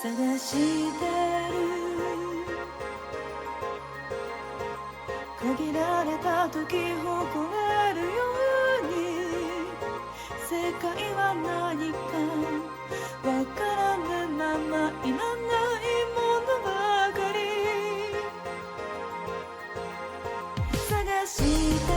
探してる限られた時誇れるように世界は何かわからぬままいらないものばかり探して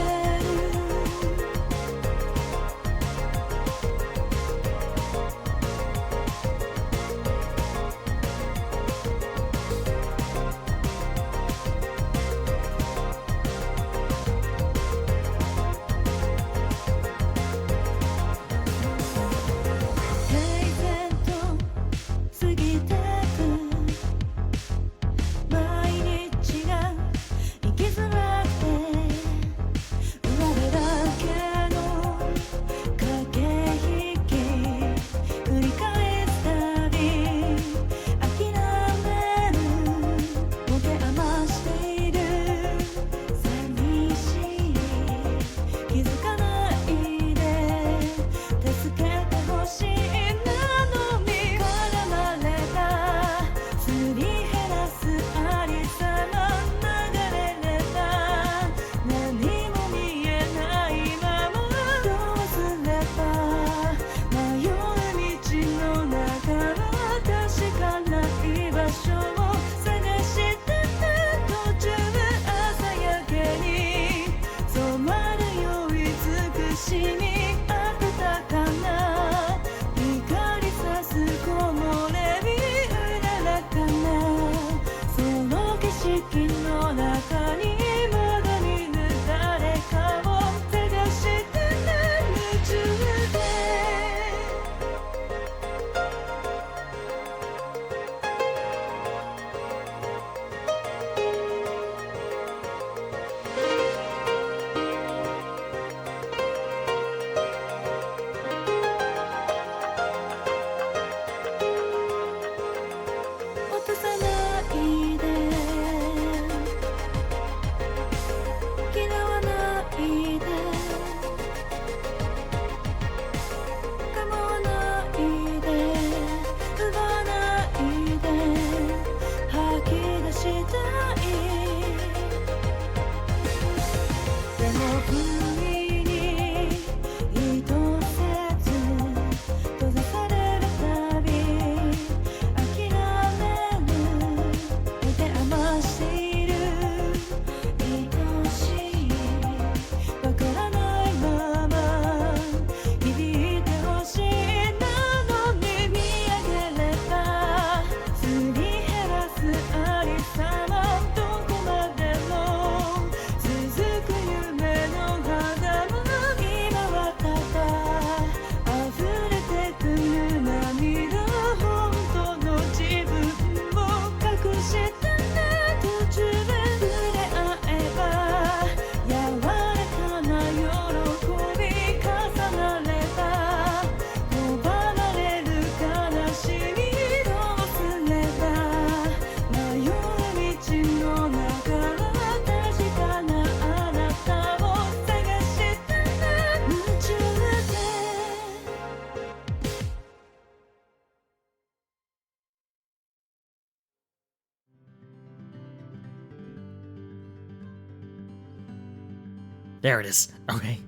There it is. Okay.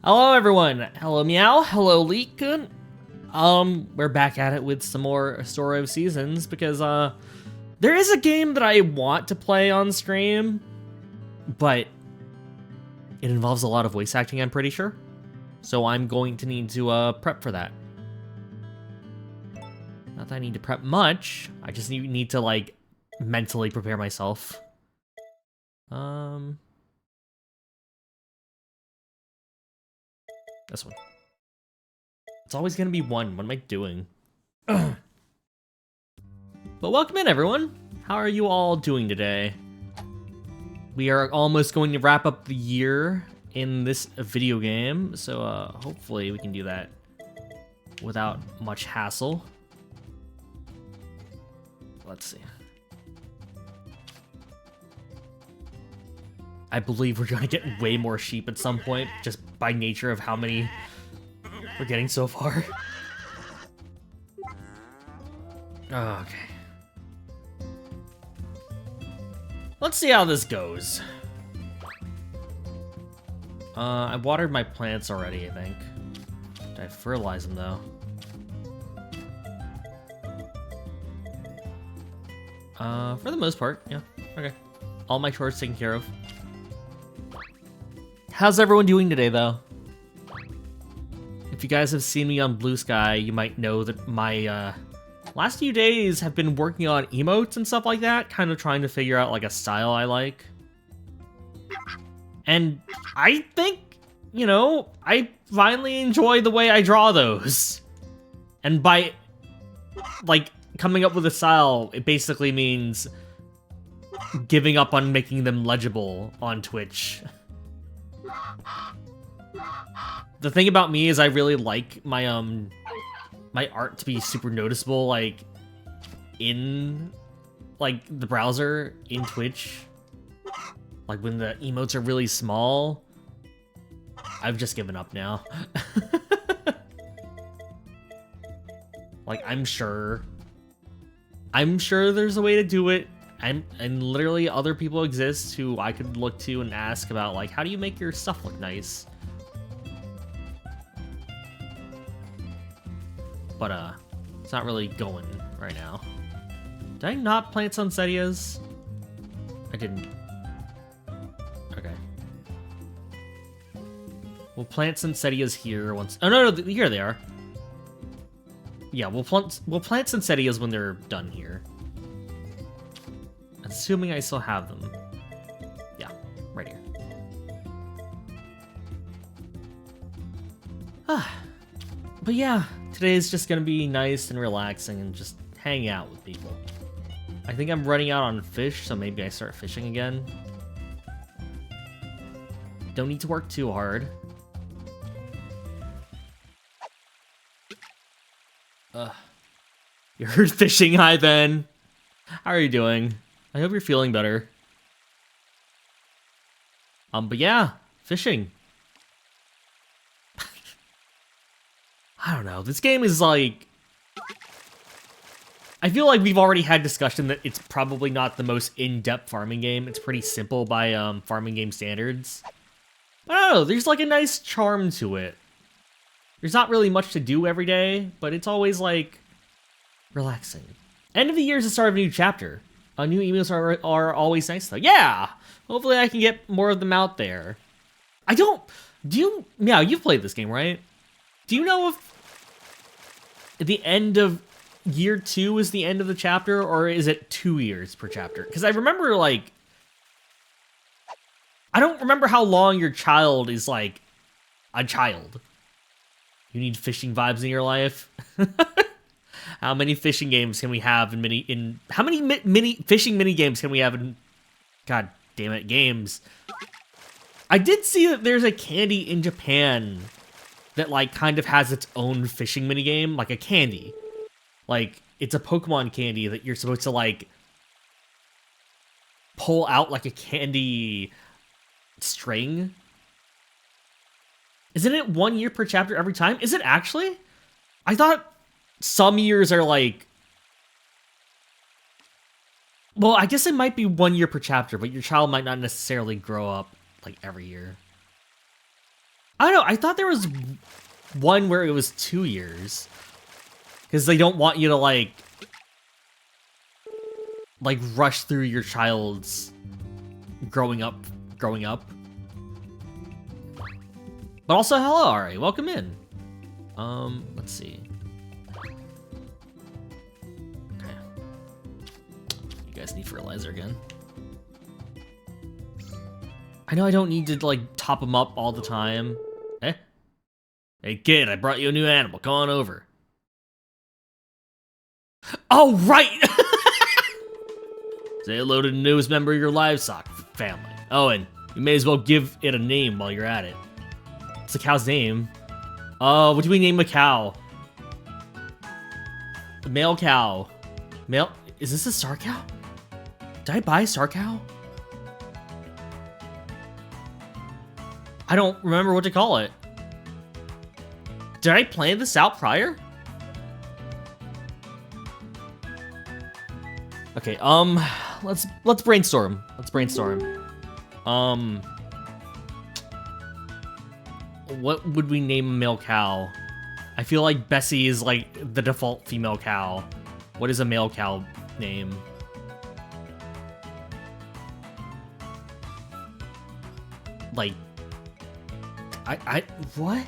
Hello, everyone. Hello, Meow. Hello, Leekun. We're back at it with some more Story of Seasons because, there is a game that I want to play on stream, but it involves a lot of voice acting, I'm pretty sure. So I'm going to need to, prep for that. Not that I need to prep much. I just need to, like, mentally prepare myself. This one. It's always gonna be one. What am I doing? But welcome in, everyone. How are you all doing today? We are almost going to wrap up the year in this video game, so hopefully we can do that without much hassle. Let's see. I believe we're going to get way more sheep at some point, just by nature of how many we're getting so far. Oh, okay. Let's see how this goes. I watered my plants already, I think. Did I fertilize them, though? For the most part, yeah. Okay. All my chores taken care of. How's everyone doing today, though? If you guys have seen me on Blue Sky, you might know that my, last few days have been working on emotes and stuff like that, kind of trying to figure out, like, a style I like. And I think, you know, I finally enjoy the way I draw those. And by, like, coming up with a style, it basically means giving up on making them legible on Twitch. The thing about me is I really like my my art to be super noticeable, like in like the browser in Twitch. Like when the emotes are really small. I've just given up now. Like I'm sure there's a way to do it. And literally other people exist who I could look to and ask about, like, how do you make your stuff look nice? But, it's not really going right now. Did I not plant Sunsetias? I didn't. Okay. We'll plant Sunsetias here once. Oh, no, here they are. Yeah, we'll plant Sunsetias when they're done here. Assuming I still have them. Yeah, right here. But yeah, today is just gonna be nice and relaxing and just hang out with people. I think I'm running out on fish, so maybe I start fishing again. Don't need to work too hard. You're fishing. Hi, Ben. How are you doing? I hope you're feeling better. But yeah, fishing. I don't know. This game is like... I feel like we've already had discussion that it's probably not the most in-depth farming game. It's pretty simple by farming game standards. But I don't know, there's like a nice charm to it. There's not really much to do every day, but it's always like relaxing. End of the year is the start of a new chapter. New emails are always nice though. Yeah! Hopefully I can get more of them out there. Yeah, you've played this game, right? Do you know if the end of year 2 is the end of the chapter, or is it 2 years per chapter? Because I remember, like... I don't remember how long your child is, like, a child. You need fishing vibes in your life? How many fishing games can we have how many mini fishing mini games can we have in, god damn it, games? I did see that there's a candy in Japan that like kind of has its own fishing mini game, like a candy. Like it's a Pokemon candy that you're supposed to like pull out like a candy string. Isn't it 1 year per chapter every time? Is it actually? I thought some years are like... Well, I guess it might be 1 year per chapter, but your child might not necessarily grow up, like, every year. I don't know, I thought there was one where it was 2 years. Because they don't want you to, like, rush through your child's growing up. But also, hello, Ari, welcome in. Let's see. You guys need fertilizer again. I know I don't need to, like, top them up all the time. Eh? Hey, kid, I brought you a new animal. Come on over. Oh, right! Say hello to the newest member of your livestock family. Oh, and you may as well give it a name while you're at it. What's the cow's name? What do we name a cow? The male cow. Male... Is this a star cow? Did I buy a star cow? I don't remember what to call it. Did I plan this out prior? Okay, let's brainstorm. Let's brainstorm. What would we name a male cow? I feel like Bessie is like the default female cow. What is a male cow name? Like, what?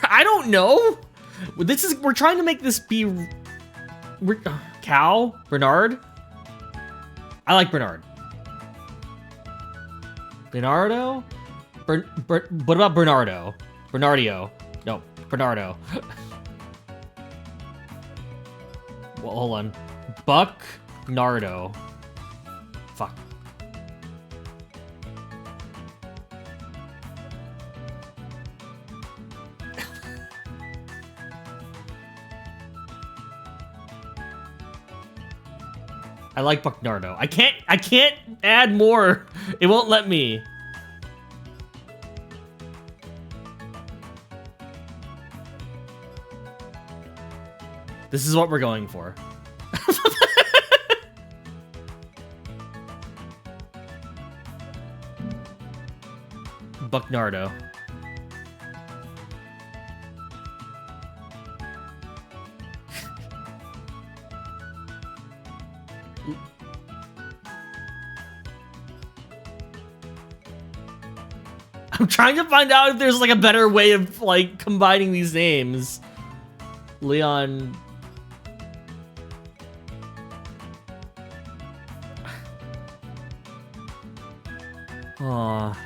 I don't know. We're trying to make this be cow? Bernard? I like Bernard. Bernardo? What about Bernardo? Bernardio. No, Bernardo. Well, hold on. Buck Nardo. Fuck. I like Bucknardo. I can't add more. It won't let me. This is what we're going for. Bucknardo. I'm trying to find out if there's like a better way of like combining these names. Leon. Aw.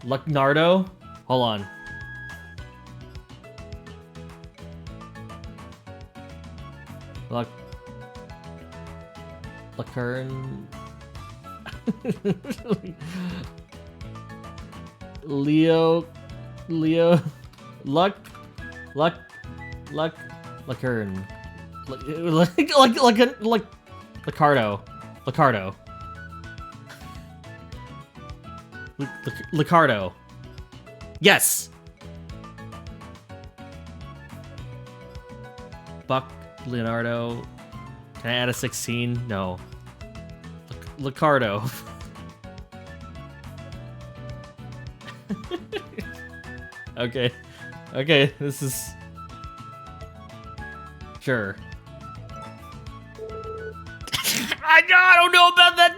Lucknardo? Hold on. Lucerne. Lucerne. Licardo. Yes. Buck Leonardo. Can I add a 16? No. Licardo. Okay. Okay, this is... Sure. I don't know about that.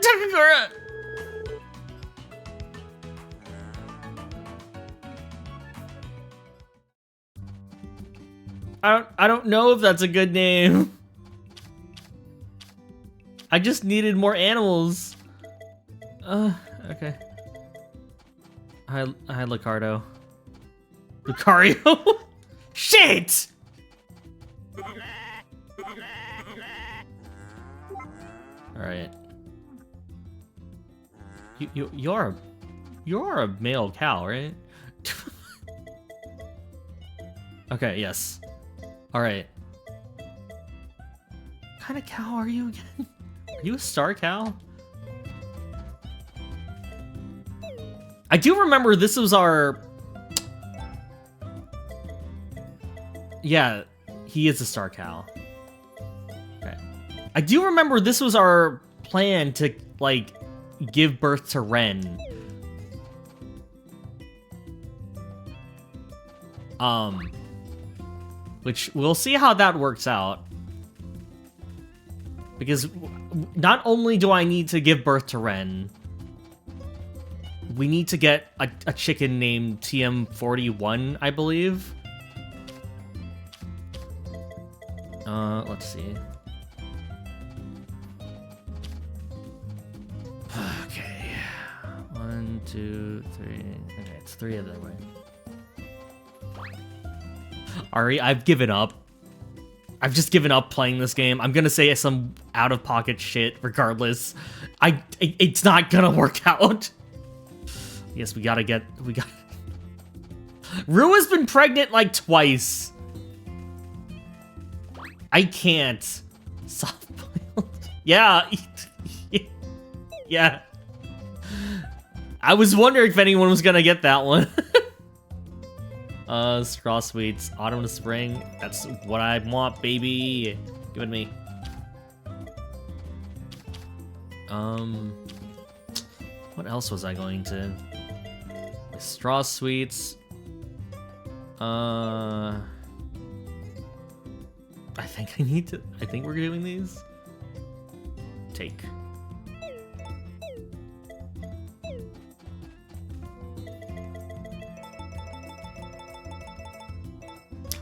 I don't know if that's a good name. I just needed more animals. Okay. Hi, Licardo. Lucario? Shit! Alright. You're a male cow, right? Okay, yes. Alright. What kind of cow are you again? Are you a star cow? I do remember this was our... Yeah, he is a star cow. Okay. I do remember this was our plan to, like, give birth to Ren. Which we'll see how that works out. Because not only do I need to give birth to Ren, we need to get a chicken named TM41, I believe. Let's see. Okay. 1, 2, 3. Okay, it's 3 of them, right? Ari, I've given up. I've just given up playing this game. I'm gonna say some out-of-pocket shit regardless. It's not gonna work out. Yes, we got... Rue has been pregnant like twice. I can't. Soft-boiled. Yeah. Yeah. I was wondering if anyone was gonna get that one. Straw Sweets, autumn to spring. That's what I want, baby. Give it to me. What else was I going to? Straw Sweets. I think we're doing these. Take.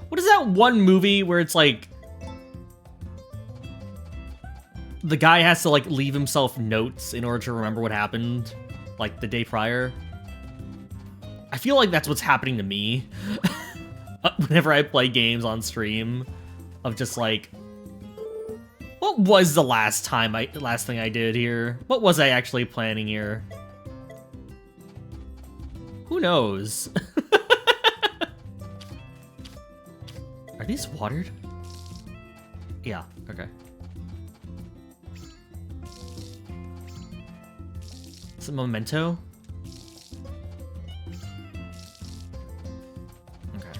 What is that one movie where it's like the guy has to like leave himself notes in order to remember what happened like the day prior? I feel like that's what's happening to me whenever I play games on stream, of just like, what was the last thing I did here? What was I actually planning here? Who knows? Are these watered? Yeah, okay. Is it Memento? Okay.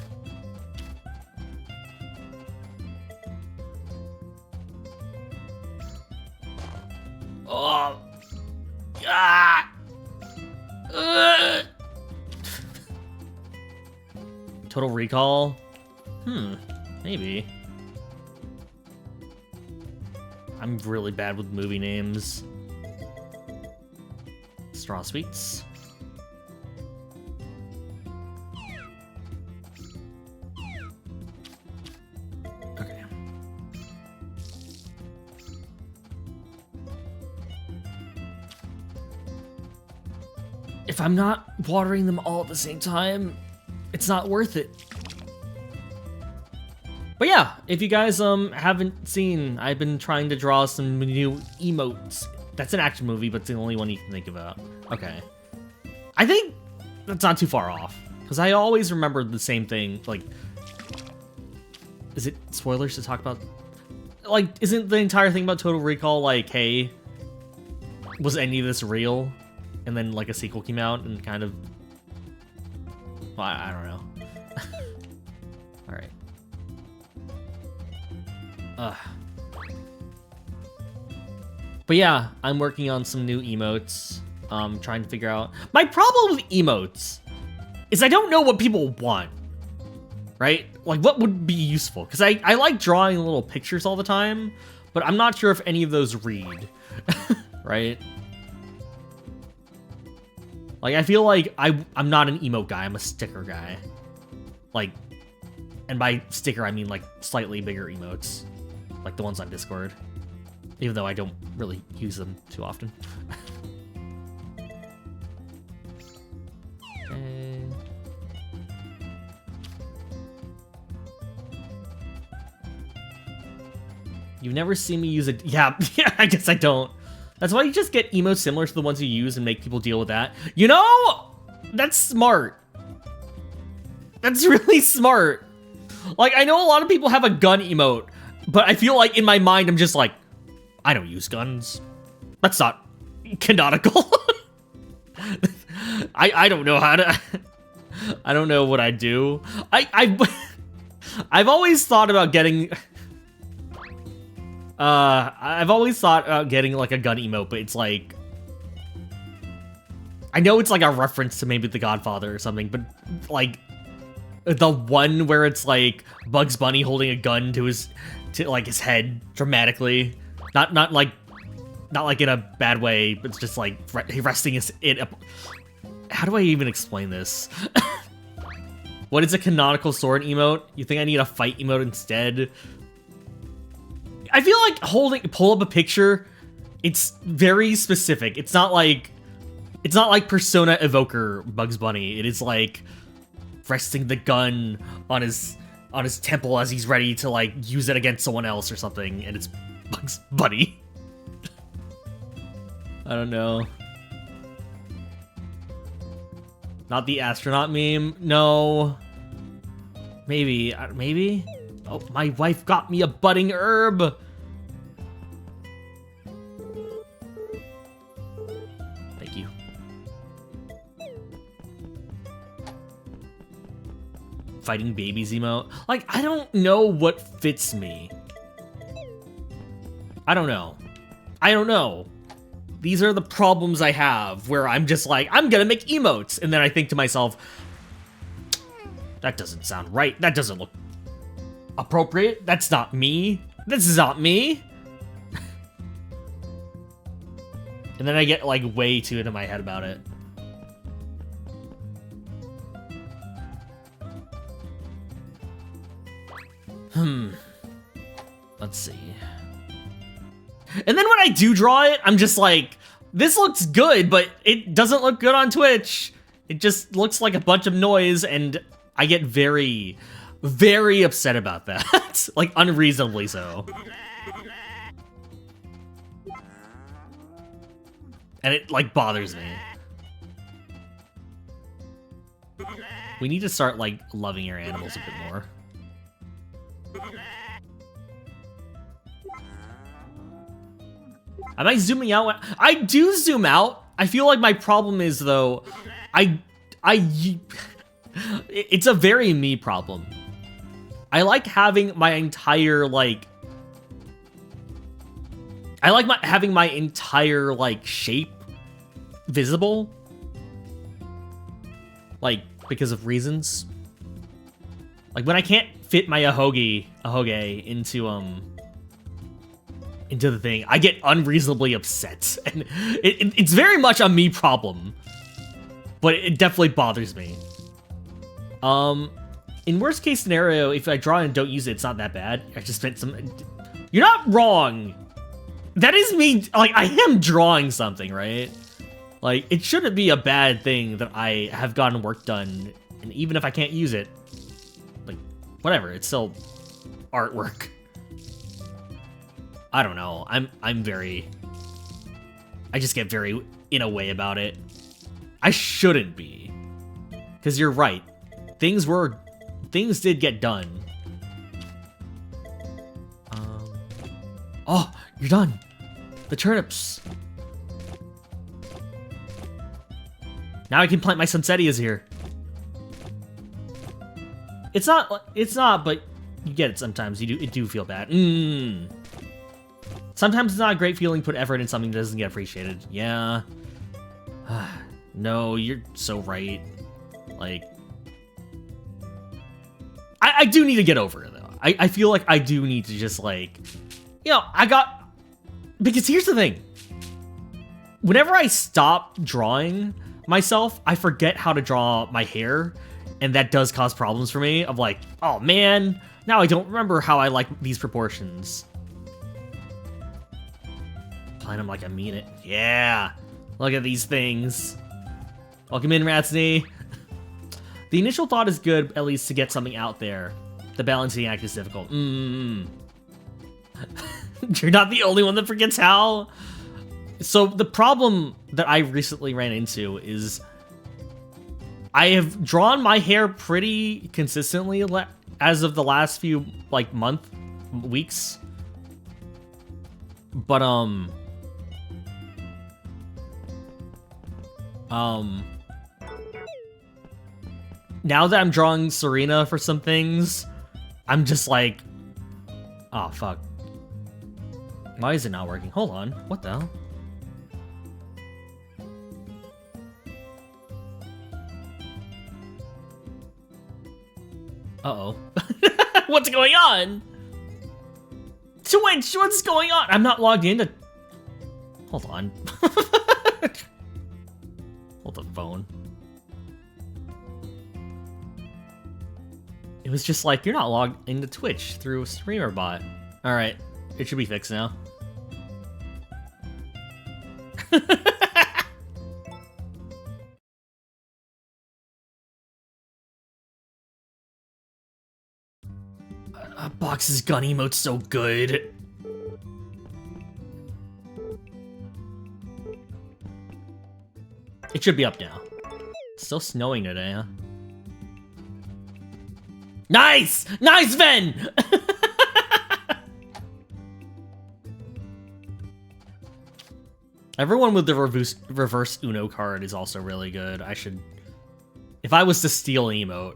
Oh! Ah! Total Recall? Maybe. I'm really bad with movie names. Straw Sweets. Okay. If I'm not watering them all at the same time, it's not worth it. But yeah, if you guys haven't seen, I've been trying to draw some new emotes. That's an action movie, but it's the only one you can think about. Okay. I think that's not too far off, because I always remember the same thing. Like, is it spoilers to talk about? Like, isn't the entire thing about Total Recall like, hey, was any of this real? And then like a sequel came out and kind of, well, I don't know. All right. But yeah, I'm working on some new emotes. Trying to figure out. My problem with emotes is I don't know what people want. Right? Like, what would be useful? Because I like drawing little pictures all the time, but I'm not sure if any of those read. Right? Like, I feel like I'm not an emote guy. I'm a sticker guy. Like, and by sticker, I mean, like, slightly bigger emotes. Like the ones on Discord. Even though I don't really use them too often. Okay. You've never seen me use it. Yeah, I guess I don't. That's why you just get emotes similar to the ones you use and make people deal with that. You know? That's smart. That's really smart. Like, I know a lot of people have a gun emote, but I feel like in my mind, I'm just like, I don't use guns. That's not canonical. I don't know how to... I don't know what I do. I've always thought about getting... I've always thought about getting like a gun emote, but it's like... I know it's like a reference to maybe The Godfather or something, but like... The one where it's like Bugs Bunny holding a gun to his head dramatically, not like in a bad way, but it's just like resting it up. How do I even explain this? What is a canonical sword emote? You think I need a fight emote instead? I feel like pull up a picture. It's very specific. It's not like Persona Evoker Bugs Bunny. It is like resting the gun on his temple as he's ready to like use it against someone else or something, and it's Bugs Bunny. I don't know. Not the astronaut meme? No. Maybe. Maybe? Oh, my wife got me a budding herb! Thank you. fighting babies emote. Like, I don't know what fits me. I don't know. I don't know. These are the problems I have, where I'm just like, I'm gonna make emotes, and then I think to myself, that doesn't sound right. That doesn't look appropriate. That's not me. This is not me. And then I get like way too into my head about it. Let's see. And then when I do draw it, I'm just like, this looks good, but it doesn't look good on Twitch. It just looks like a bunch of noise, and I get very, very upset about that. Like, unreasonably so. And it, like, bothers me. We need to start, like, loving your animals a bit more. Am I zooming out? I do zoom out. I feel like my problem is, though, it's a very me problem. I like having my entire, like, having my entire, like, shape visible. Like, because of reasons. Like, when I can't fit my ahoge into the thing, I get unreasonably upset. And it's very much a me problem. But it definitely bothers me. In worst case scenario, if I draw and don't use it, it's not that bad. I just spent some... You're not wrong! That is me, like, I am drawing something, right? Like, it shouldn't be a bad thing that I have gotten work done, and even if I can't use it, like, whatever, it's still artwork. I don't know, I'm very... I just get very in a way about it. I shouldn't be. Because you're right. Things did get done. Oh, you're done. The turnips. Now I can plant my sunsettias here. It's not, but you get it sometimes. It do feel bad. Sometimes it's not a great feeling to put effort in something that doesn't get appreciated. Yeah. No, you're so right. Like, I do need to get over it, though. I feel like I do need to just, like, you know, because here's the thing. Whenever I stop drawing myself, I forget how to draw my hair, and that does cause problems for me. Of like, oh man, now I don't remember how I like these proportions. Playing them like I mean it. Yeah, look at these things. Welcome in, Ratsney. The initial thought is good, at least to get something out there. The balancing act is difficult. You're not the only one that forgets how. So the problem that I recently ran into is I have drawn my hair pretty consistently as of the last few, like, weeks. But, now that I'm drawing Serena for some things, I'm just like, oh, fuck. Why is it not working? Hold on. What the hell? Uh-oh. What's going on? Twitch, what's going on? I'm not logged into... Hold on. Hold the phone. It was just like, you're not logged into Twitch through a streamer bot. Alright, it should be fixed now. Box's gun emote's so good. It should be up now. It's still snowing today, huh? Nice! Nice, Ven! Everyone with the reverse Uno card is also really good. I should... If I was to steal an emote...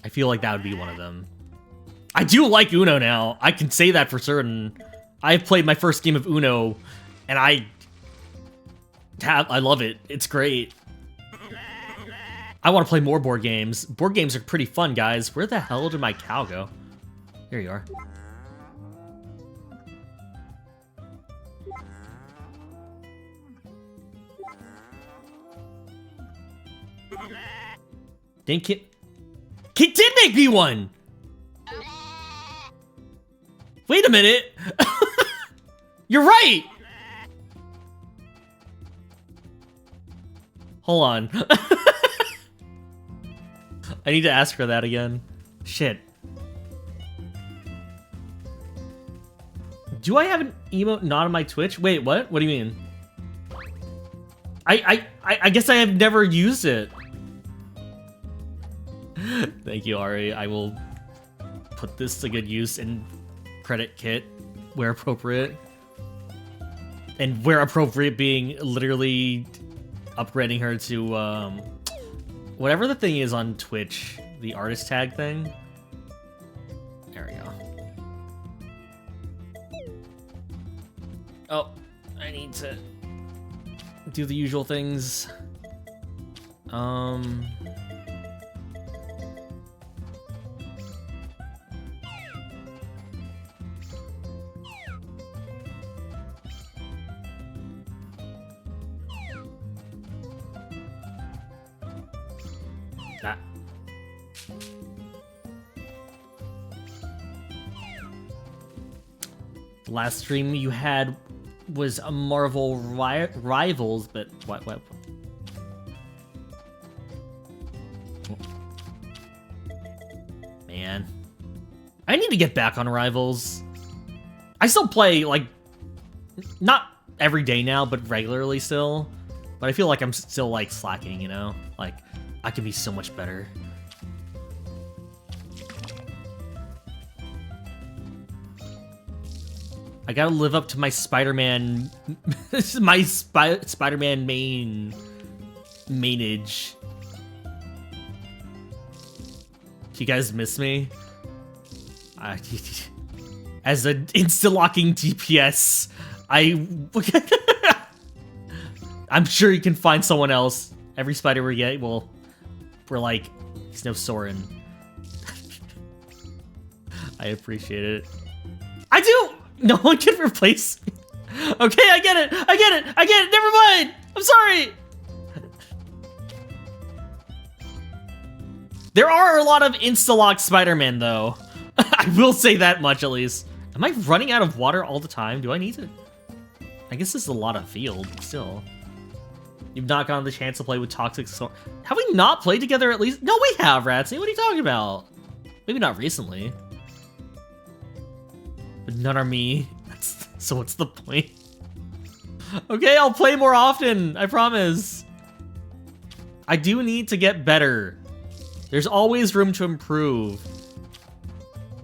I feel like that would be one of them. I do like Uno now. I can say that for certain. I've played my first game of Uno, and I love it. It's great. I want to play more board games. Board games are pretty fun, guys. Where the hell did my cow go? Here you are. Didn't Kit did make me one! Wait a minute! You're right! Hold on. I need to ask her that again. Shit. Do I have an emote not on my Twitch? Wait, what? What do you mean? I guess I have never used it. Thank you, Ari. I will put this to good use and credit Kit where appropriate. And where appropriate being literally upgrading her to whatever the thing is on Twitch, the artist tag thing. There we go. Oh, I need to do the usual things. That. The last stream you had was a Marvel Rivals, but what? Man, I need to get back on Rivals. I still play, like, not every day now, but regularly still. But I feel like I'm still, like, slacking, you know? Like, I could be so much better. I gotta live up to my Spider-Man... my Spider-Man mainage. Do you guys miss me? As an insta-locking DPS, I'm sure you can find someone else. Every spider we get, well, we're like, he's no Soren. I appreciate it. I do! No one can replace me. Okay, I get it! Never mind! I'm sorry! There are a lot of insta-lock Spider-Man, though. I will say that much, at least. Am I running out of water all the time? Do I need to? I guess this is a lot of field, still. You've not gotten the chance to play with Toxic Storm. Have we not played together at least? No, we have, Ratsy. What are you talking about? Maybe not recently. But none are me. So what's the point? Okay, I'll play more often. I promise. I do need to get better. There's always room to improve.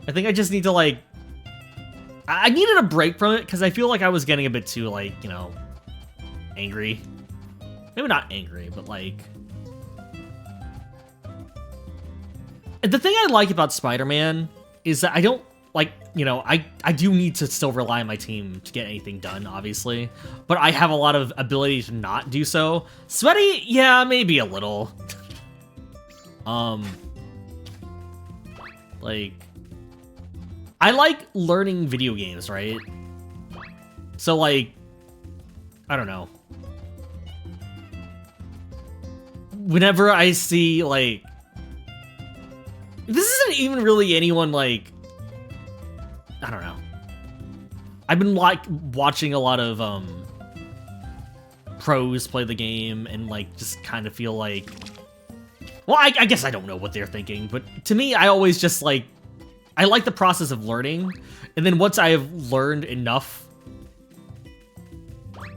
I think I just need to, like... I needed a break from it because I feel like I was getting a bit too, like, you know, angry. Maybe not angry, but like... The thing I like about Spider-Man is that I don't, like, you know, I do need to still rely on my team to get anything done, obviously. But I have a lot of ability to not do so. Sweaty? Yeah, maybe a little. Like... I like learning video games, right? So, like... I don't know. Whenever I see, like... This isn't even really anyone, like... I don't know. I've been, like, watching a lot of, pros play the game and, like, just kind of feel like... Well, I guess I don't know what they're thinking, but to me, I always just, like... I like the process of learning, and then once I have learned enough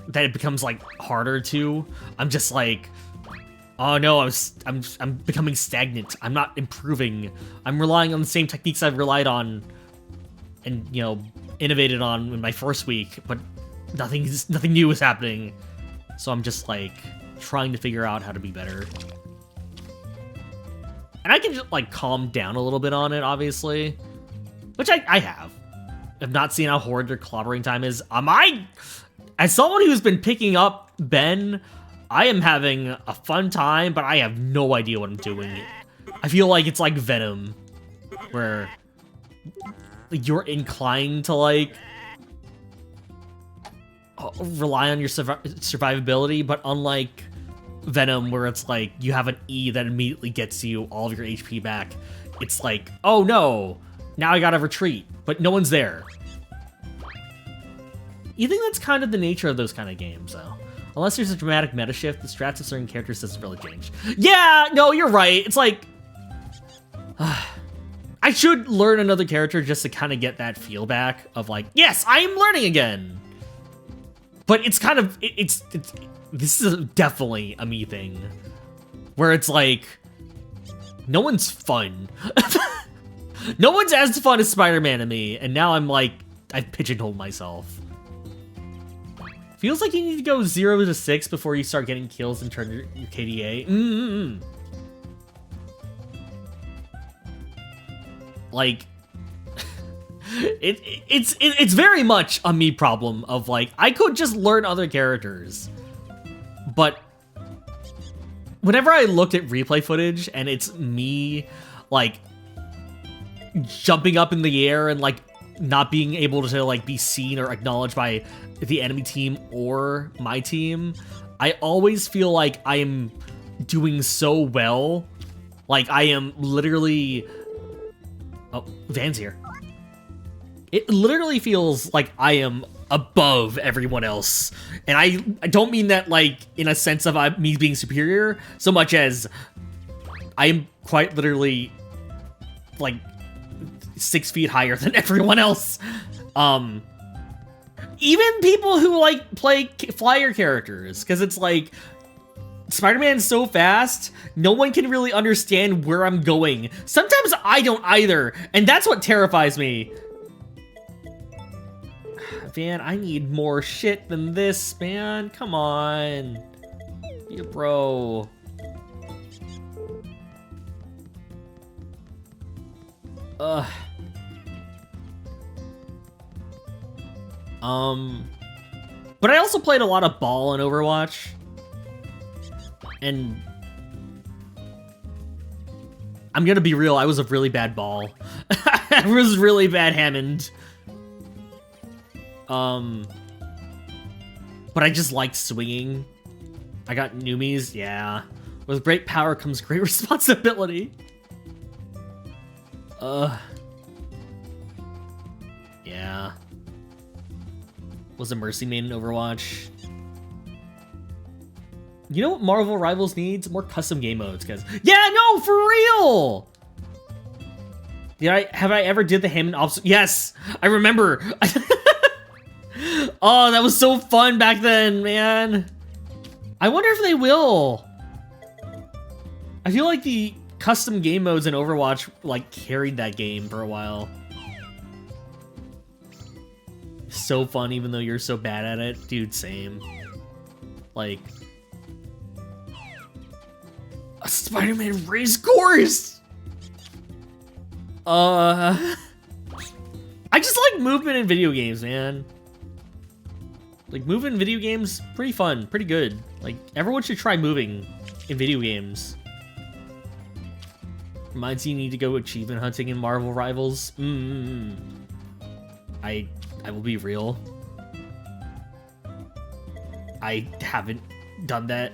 that it becomes, like, harder to, I'm just like... Oh no, I'm becoming stagnant. I'm not improving. I'm relying on the same techniques I've relied on and, you know, innovated on in my first week, but nothing new is happening. So I'm just like trying to figure out how to be better. And I can just, like, calm down a little bit on it, obviously. Which I have. I've not seen how horrid their clobbering time is. As someone who's been picking up Ben, I am having a fun time, but I have no idea what I'm doing. I feel like it's like Venom, where you're inclined to, like, rely on your survivability, but unlike Venom, where it's like you have an E that immediately gets you all of your HP back, it's like, oh no, now I gotta retreat, but no one's there. You think that's kind of the nature of those kind of games, though. Unless there's a dramatic meta shift, the strats of certain characters doesn't really change. Yeah, no, you're right. It's like, I should learn another character just to kind of get that feel back of like, yes, I am learning again. But it's kind of, this is definitely a me thing, where it's like, no one's fun. No one's as fun as Spider-Man to me, and now I'm like, I've pigeonholed myself. Feels like you need to go 0 to 6 before you start getting kills and turn your KDA. Like, it's very much a me problem of like, I could just learn other characters. But whenever I looked at replay footage and it's me, like, jumping up in the air and, like, not being able to, like, be seen or acknowledged by the enemy team or my team, I always feel like I am doing so well. Like, I am literally... Oh, Van's here. It literally feels like I am above everyone else. And I don't mean that, like, in a sense of me being superior, so much as I am quite literally, like, 6 feet higher than everyone else. Even people who, like, play flyer characters, because it's like, Spider-Man's so fast, no one can really understand where I'm going. Sometimes I don't either, and that's what terrifies me. Van, I need more shit than this, man. Come on. Be a bro. Ugh. But I also played a lot of ball in Overwatch. And I'm gonna be real, I was a really bad ball. I was really bad Hammond. But I just liked swinging. I got Noomies, yeah. With great power comes great responsibility. Yeah. Was a Mercy main in Overwatch. You know what Marvel Rivals needs? More custom game modes, cause yeah, no, for real! Have I ever did the Hammond obstacle? Yes! I remember! Oh, that was so fun back then, man. I wonder if they will. I feel like the custom game modes in Overwatch, like, carried that game for a while. So fun, even though you're so bad at it. Dude, same. Like... a Spider-Man race course! I just like movement in video games, man. Like, moving in video games, pretty fun, pretty good. Like, everyone should try moving in video games. Reminds you need to go achievement hunting in Marvel Rivals. I will be real. I haven't done that.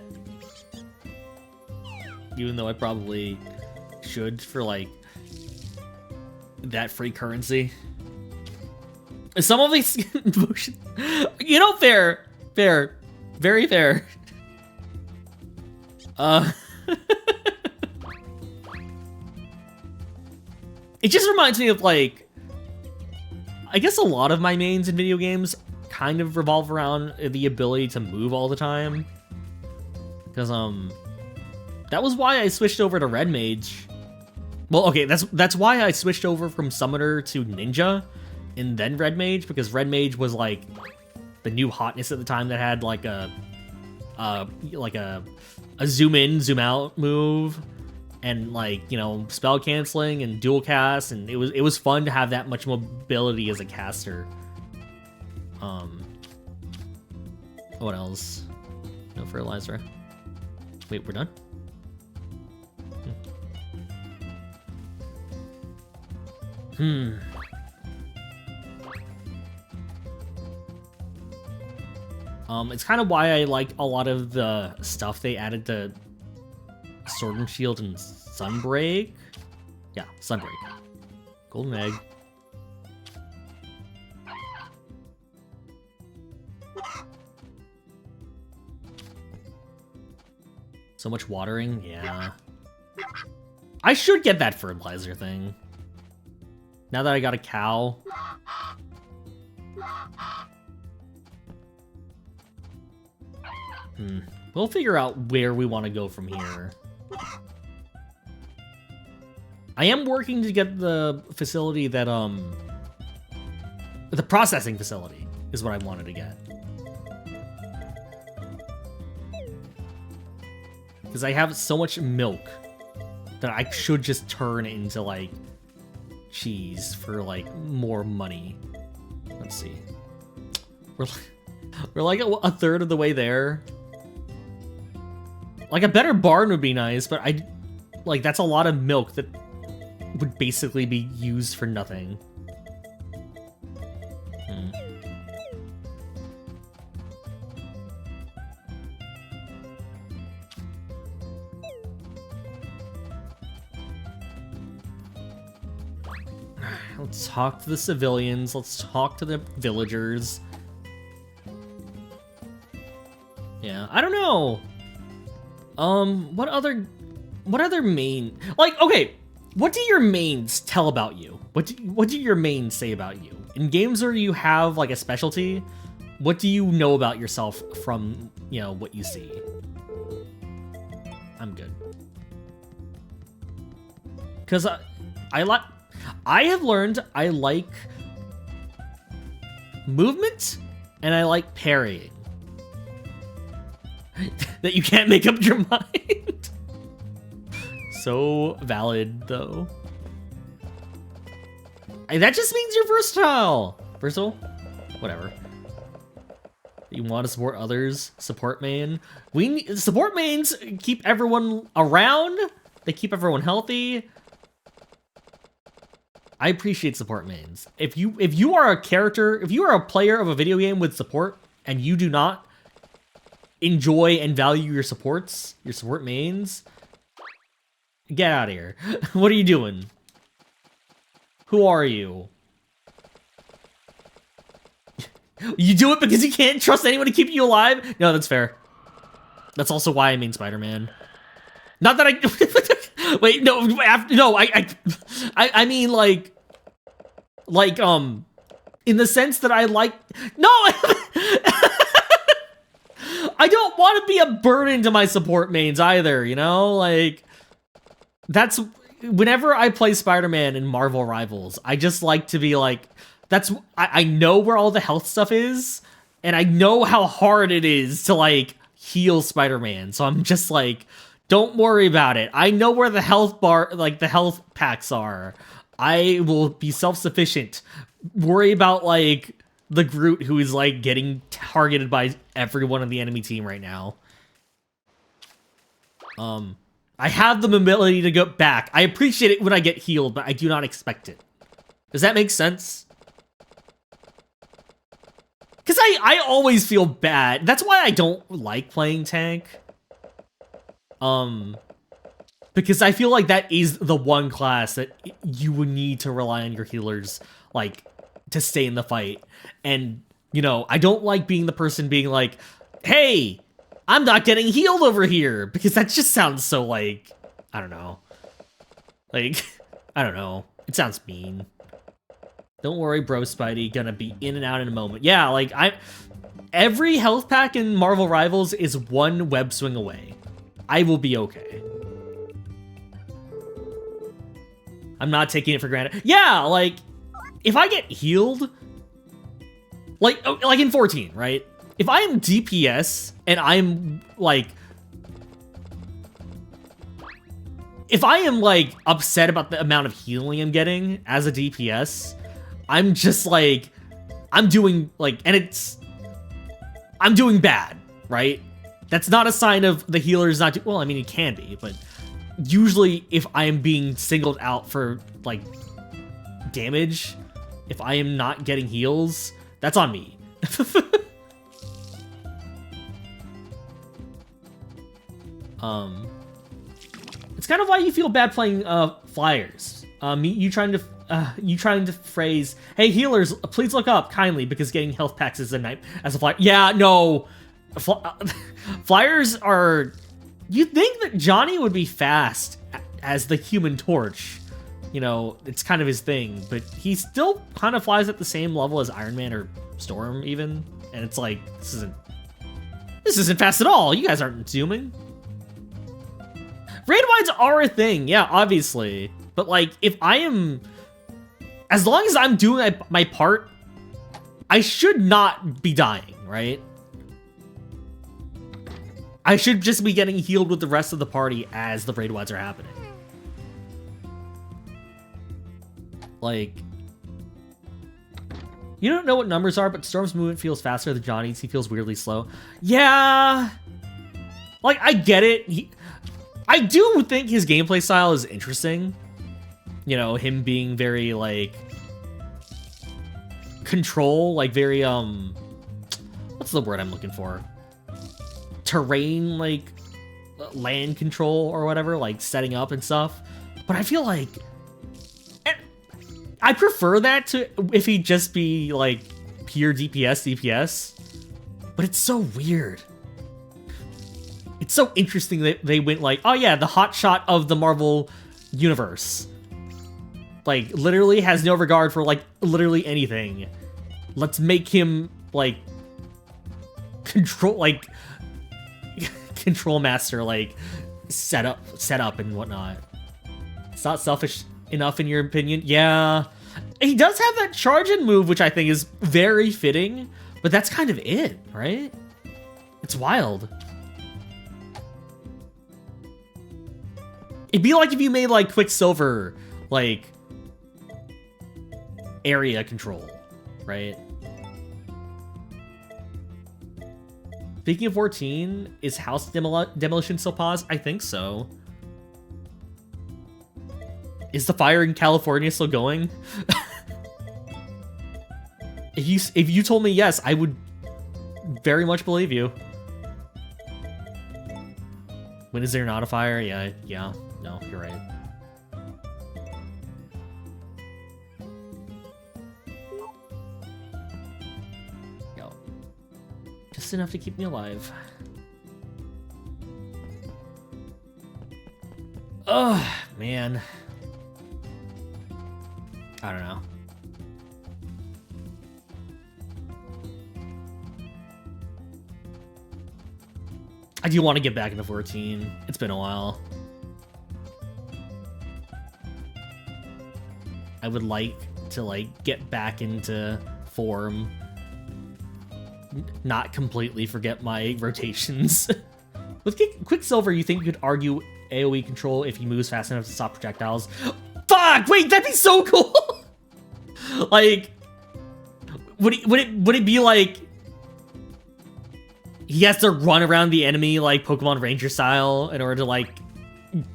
Even though I probably should for, like, that free currency. Some of these motion, you know, fair, very fair. It just reminds me of, like, I guess a lot of my mains in video games kind of revolve around the ability to move all the time. Because, that was why I switched over to Red Mage. Well, okay, that's why I switched over from Summoner to Ninja and then Red Mage, because Red Mage was like the new hotness at the time that had like a zoom in, zoom out move. and like, you know, spell canceling and dual cast, and it was fun to have that much mobility as a caster. What else? No fertilizer. Wait, we're done? It's kind of why I like a lot of the stuff they added to Sword and Shield and Sunbreak. Yeah, Sunbreak. Golden egg. So much watering, yeah. I should get that fertilizer thing. Now that I got a cow. We'll figure out where we want to go from here. I am working to get the facility that, the processing facility is what I wanted to get. Because I have so much milk that I should just turn into, like, cheese for, like, more money. Let's see. We're like a third of the way there. Like, a better barn would be nice, but like, that's a lot of milk that would basically be used for nothing. Let's talk to the civilians. Let's talk to the villagers. Yeah, I don't know. What other main, like, okay, what do your mains tell about you? What do your mains say about you? In games where you have, like, a specialty, what do you know about yourself from, you know, what you see? I'm good. Because I have learned I like movement and I like parrying. That you can't make up your mind. So valid, though. That just means you're versatile. Versatile? Whatever. You want to support others? Support main? Support mains keep everyone around. They keep everyone healthy. I appreciate support mains. If you are a character, if you are a player of a video game with support, and you do not enjoy and value your support mains, get out of here. What are you doing? Who are you? You do it because you can't trust anyone to keep you alive? No, that's fair. That's also why I mean Spider-Man. Not that I... Wait, no, I mean, like, in the sense that I like... No! I don't want to be a burden to my support mains either, you know? Like, that's... Whenever I play Spider-Man in Marvel Rivals, I just like to be like... I know where all the health stuff is, and I know how hard it is to, like, heal Spider-Man, so I'm just like... Don't worry about it. I know where the health the health packs are. I will be self-sufficient. Worry about, like, the Groot who is, like, getting targeted by everyone on the enemy team right now. I have the ability to go back. I appreciate it when I get healed, but I do not expect it. Does that make sense? Because I always feel bad. That's why I don't like playing tank. Because I feel like that is the one class that you would need to rely on your healers, like, to stay in the fight. And, you know, I don't like being the person being like, hey, I'm not getting healed over here, because that just sounds so, like, I don't know. Like, I don't know. It sounds mean. Don't worry, bro, Spidey, gonna be in and out in a moment. Yeah, like, every health pack in Marvel Rivals is one web swing away. I will be okay. I'm not taking it for granted. Yeah, like, if I get healed, like in 14, right? If I am DPS and I'm, like, if I am like upset about the amount of healing I'm getting as a DPS, I'm just like, I'm doing like, I'm doing bad, right? That's not a sign of the healer's not, well, I mean, it can be, but usually if I am being singled out for like damage, if I am not getting heals, that's on me. It's kind of why you feel bad playing flyers. You trying to phrase, "Hey healers, please look up kindly because getting health packs is a night as a flyer." Yeah, no, flyers are. You'd think that Johnny would be fast as the Human Torch. You know, it's kind of his thing, but he still kind of flies at the same level as Iron Man or Storm even, and it's like this isn't fast at all. You guys aren't zooming. Raid wides are a thing, yeah, obviously. But like, if I am, as long as I'm doing my part, I should not be dying, right? I should just be getting healed with the rest of the party as the raid wides are happening. Like, you don't know what numbers are, but Storm's movement feels faster than Johnny's. He feels weirdly slow. Yeah, like I get it. I do think his gameplay style is interesting. You know, him being very, like, control, like, very, what's the word I'm looking for? Terrain, like, land control or whatever, like, setting up and stuff. But I feel like, I prefer that to if he'd just be, like, pure DPS, but it's so weird. It's so interesting that they went like, oh yeah, the hot shot of the Marvel universe. Like, literally has no regard for, like, literally anything. Let's make him, like, control master, like, set up and whatnot. It's not selfish enough in your opinion? Yeah. He does have that charge-in move, which I think is very fitting, but that's kind of it, right? It's wild. It'd be like if you made, like, Quicksilver, like, area control, right? Speaking of 14, is house demolition still paused? I think so. Is the fire in California still going? If you told me yes, I would very much believe you. When is there not a fire? Yeah. No, you're right. Go. Just enough to keep me alive. Ugh, man. I don't know. I do want to get back into 14. It's been a while. I would like to, like, get back into form. Not completely forget my rotations. With Quicksilver, you think you could argue AoE control if he moves fast enough to stop projectiles? Fuck! Wait, that'd be so cool! Like, would it be like he has to run around the enemy like Pokemon Ranger style in order to, like,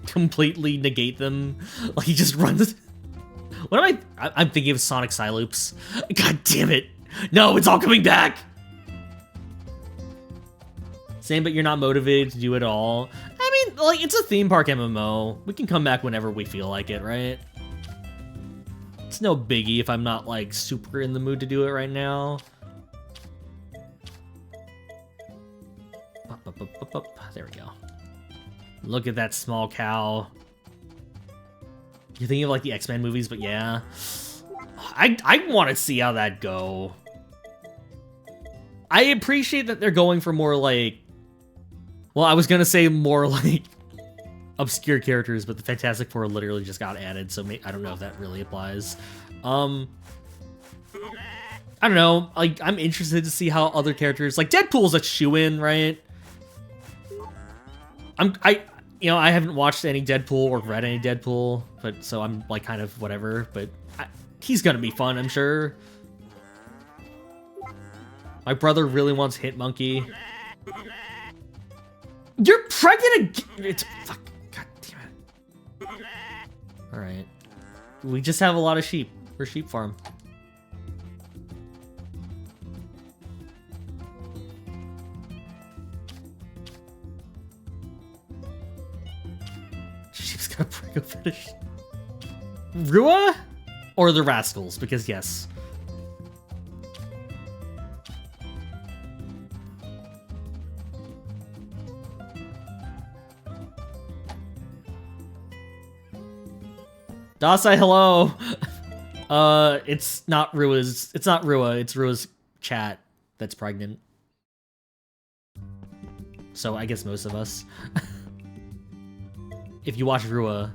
completely negate them? Like, he just runs. What am I'm thinking of Sonic Psyloops. God damn it! No, it's all coming back. Same, but you're not motivated to do it all. I mean, like, it's a theme park MMO. We can come back whenever we feel like it, right? It's no biggie if I'm not, like, super in the mood to do it right now. There we go. Look at that small cow. You're thinking of, like, the X-Men movies, but yeah. I want to see how that go. I appreciate that they're going for more, like... Well, I was gonna say more, like, obscure characters, but the Fantastic Four literally just got added, so I don't know if that really applies. I don't know. Like, I'm interested to see how other characters... Like, Deadpool's a shoo-in, right? you know, I haven't watched any Deadpool or read any Deadpool, but so I'm like kind of whatever, but he's gonna be fun, I'm sure. My brother really wants Hitmonkey. You're pregnant again! It's fuck. God damn it. Alright. We just have a lot of sheep. We're a sheep farm. Sheep's got a prego fetish. Rua? Or the Rascals, because yes. Dasai, hello. It's not Rua, it's Rua's chat that's pregnant. So I guess most of us. If you watch Rua,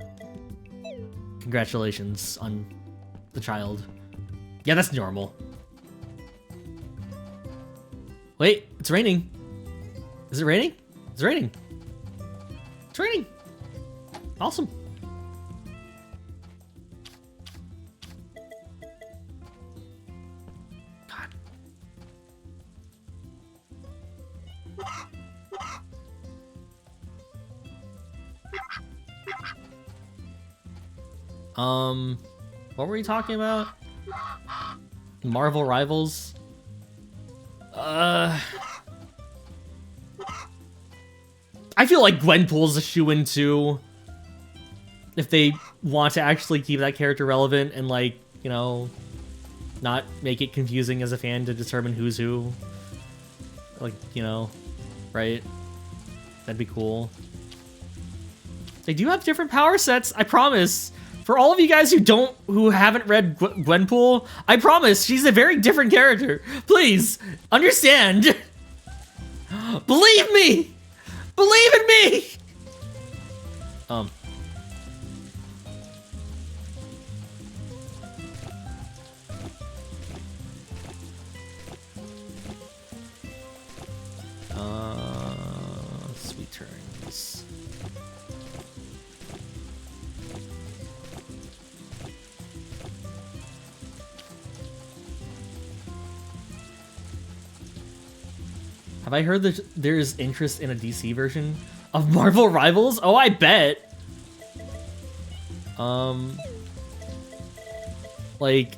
congratulations on the child. Yeah, that's normal. Wait, it's raining. Is it raining? It's raining. It's raining. Awesome. What were we talking about? Marvel Rivals? I feel like Gwenpool's a shoo-in too. If they want to actually keep that character relevant and, like, you know, not make it confusing as a fan to determine who's who. Like, you know, right? That'd be cool. They do have different power sets, I promise. For all of you guys who haven't read Gwenpool, I promise she's a very different character. Please understand. Believe me. Believe in me. Sweet turns. Have I heard that there's interest in a DC version of Marvel Rivals? Oh, I bet. Like,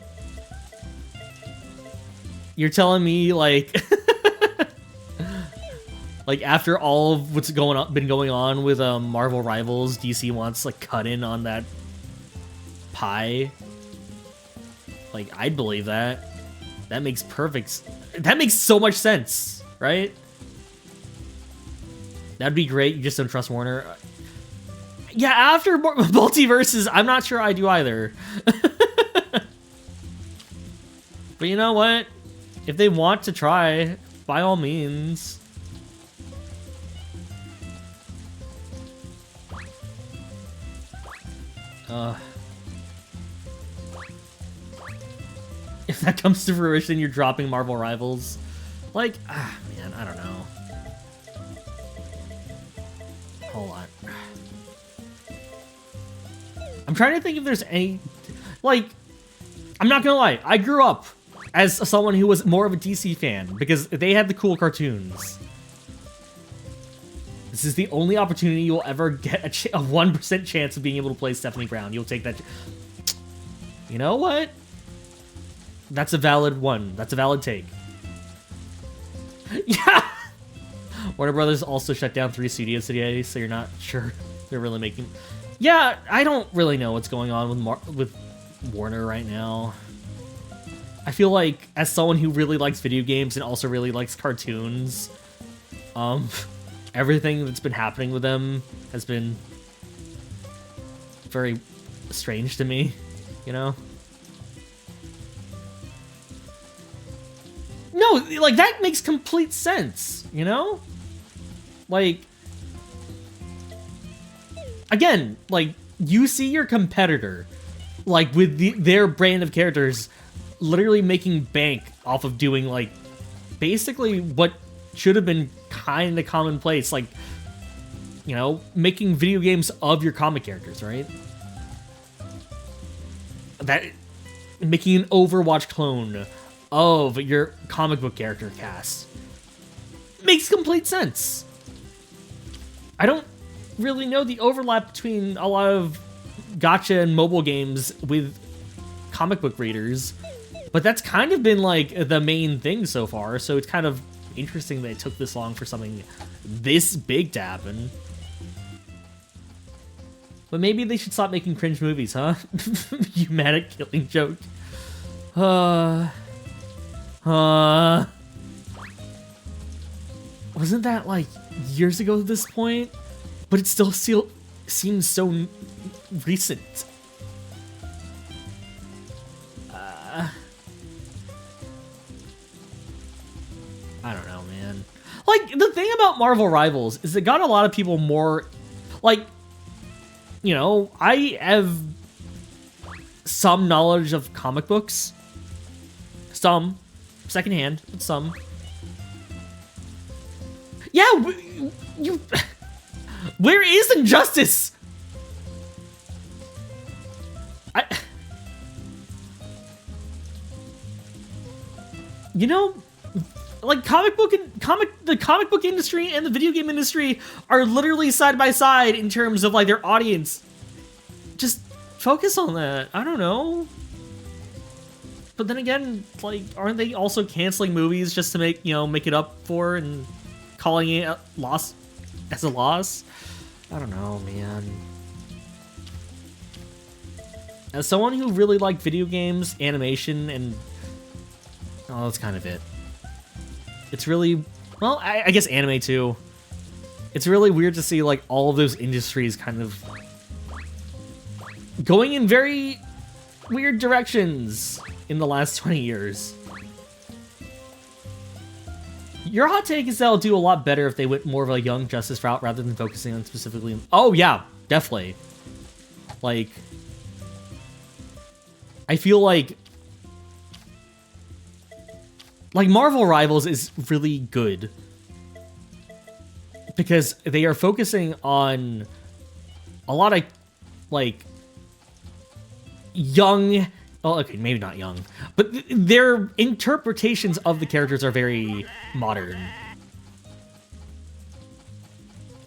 you're telling me, like, like after all of what's been going on with Marvel Rivals, DC wants like cut in on that pie. Like, I'd believe that. That makes so much sense. Right? That'd be great. You just don't trust Warner. Yeah, after Multiverses, I'm not sure I do either. But you know what? If they want to try, by all means. If that comes to fruition, you're dropping Marvel Rivals. Like, man, I don't know. Hold on. I'm trying to think if there's any... Like, I'm not gonna lie. I grew up as someone who was more of a DC fan because they had the cool cartoons. This is the only opportunity you'll ever get a 1% chance of being able to play Stephanie Brown. You'll take that... You know what? That's a valid one. That's a valid take. Yeah! Warner Brothers also shut down 3 studios today, so you're not sure they're really making... Yeah, I don't really know what's going on with Warner right now. I feel like, as someone who really likes video games and also really likes cartoons, everything that's been happening with them has been very strange to me, you know? No, like, that makes complete sense, you know? Like, again, like, you see your competitor, like, with their brand of characters literally making bank off of doing, like, basically what should have been kind of commonplace, like, you know, making video games of your comic characters, right? That making an Overwatch clone of your comic book character cast makes complete sense. I don't really know the overlap between a lot of gacha and mobile games with comic book readers, but that's kind of been like the main thing so far, so it's kind of interesting that it took this long for something this big to happen. But maybe they should stop making cringe movies, huh? You mad at Killing Joke? Wasn't that like years ago at this point? But it still seems so recent. I don't know, man. Like, the thing about Marvel Rivals is it got a lot of people more, like, you know, I have some knowledge of comic books. Some. Secondhand, but some. Yeah, you... Where is Injustice? You know, like the comic book industry and the video game industry are literally side by side in terms of like their audience. Just focus on that. I don't know. But then again, like, aren't they also canceling movies just to make it up for and calling it a loss as a loss? I don't know, man. As someone who really liked video games, animation, and that's kind of it. It's really, well, I guess anime too. It's really weird to see like all of those industries kind of going in very weird directions in the last 20 years. Your hot take is they'll do a lot better if they went more of a Young Justice route rather than focusing on specifically. Oh yeah, definitely. Like, I feel like Marvel Rivals is really good because they are focusing on a lot of like young. Oh, okay, maybe not young, but their interpretations of the characters are very modern.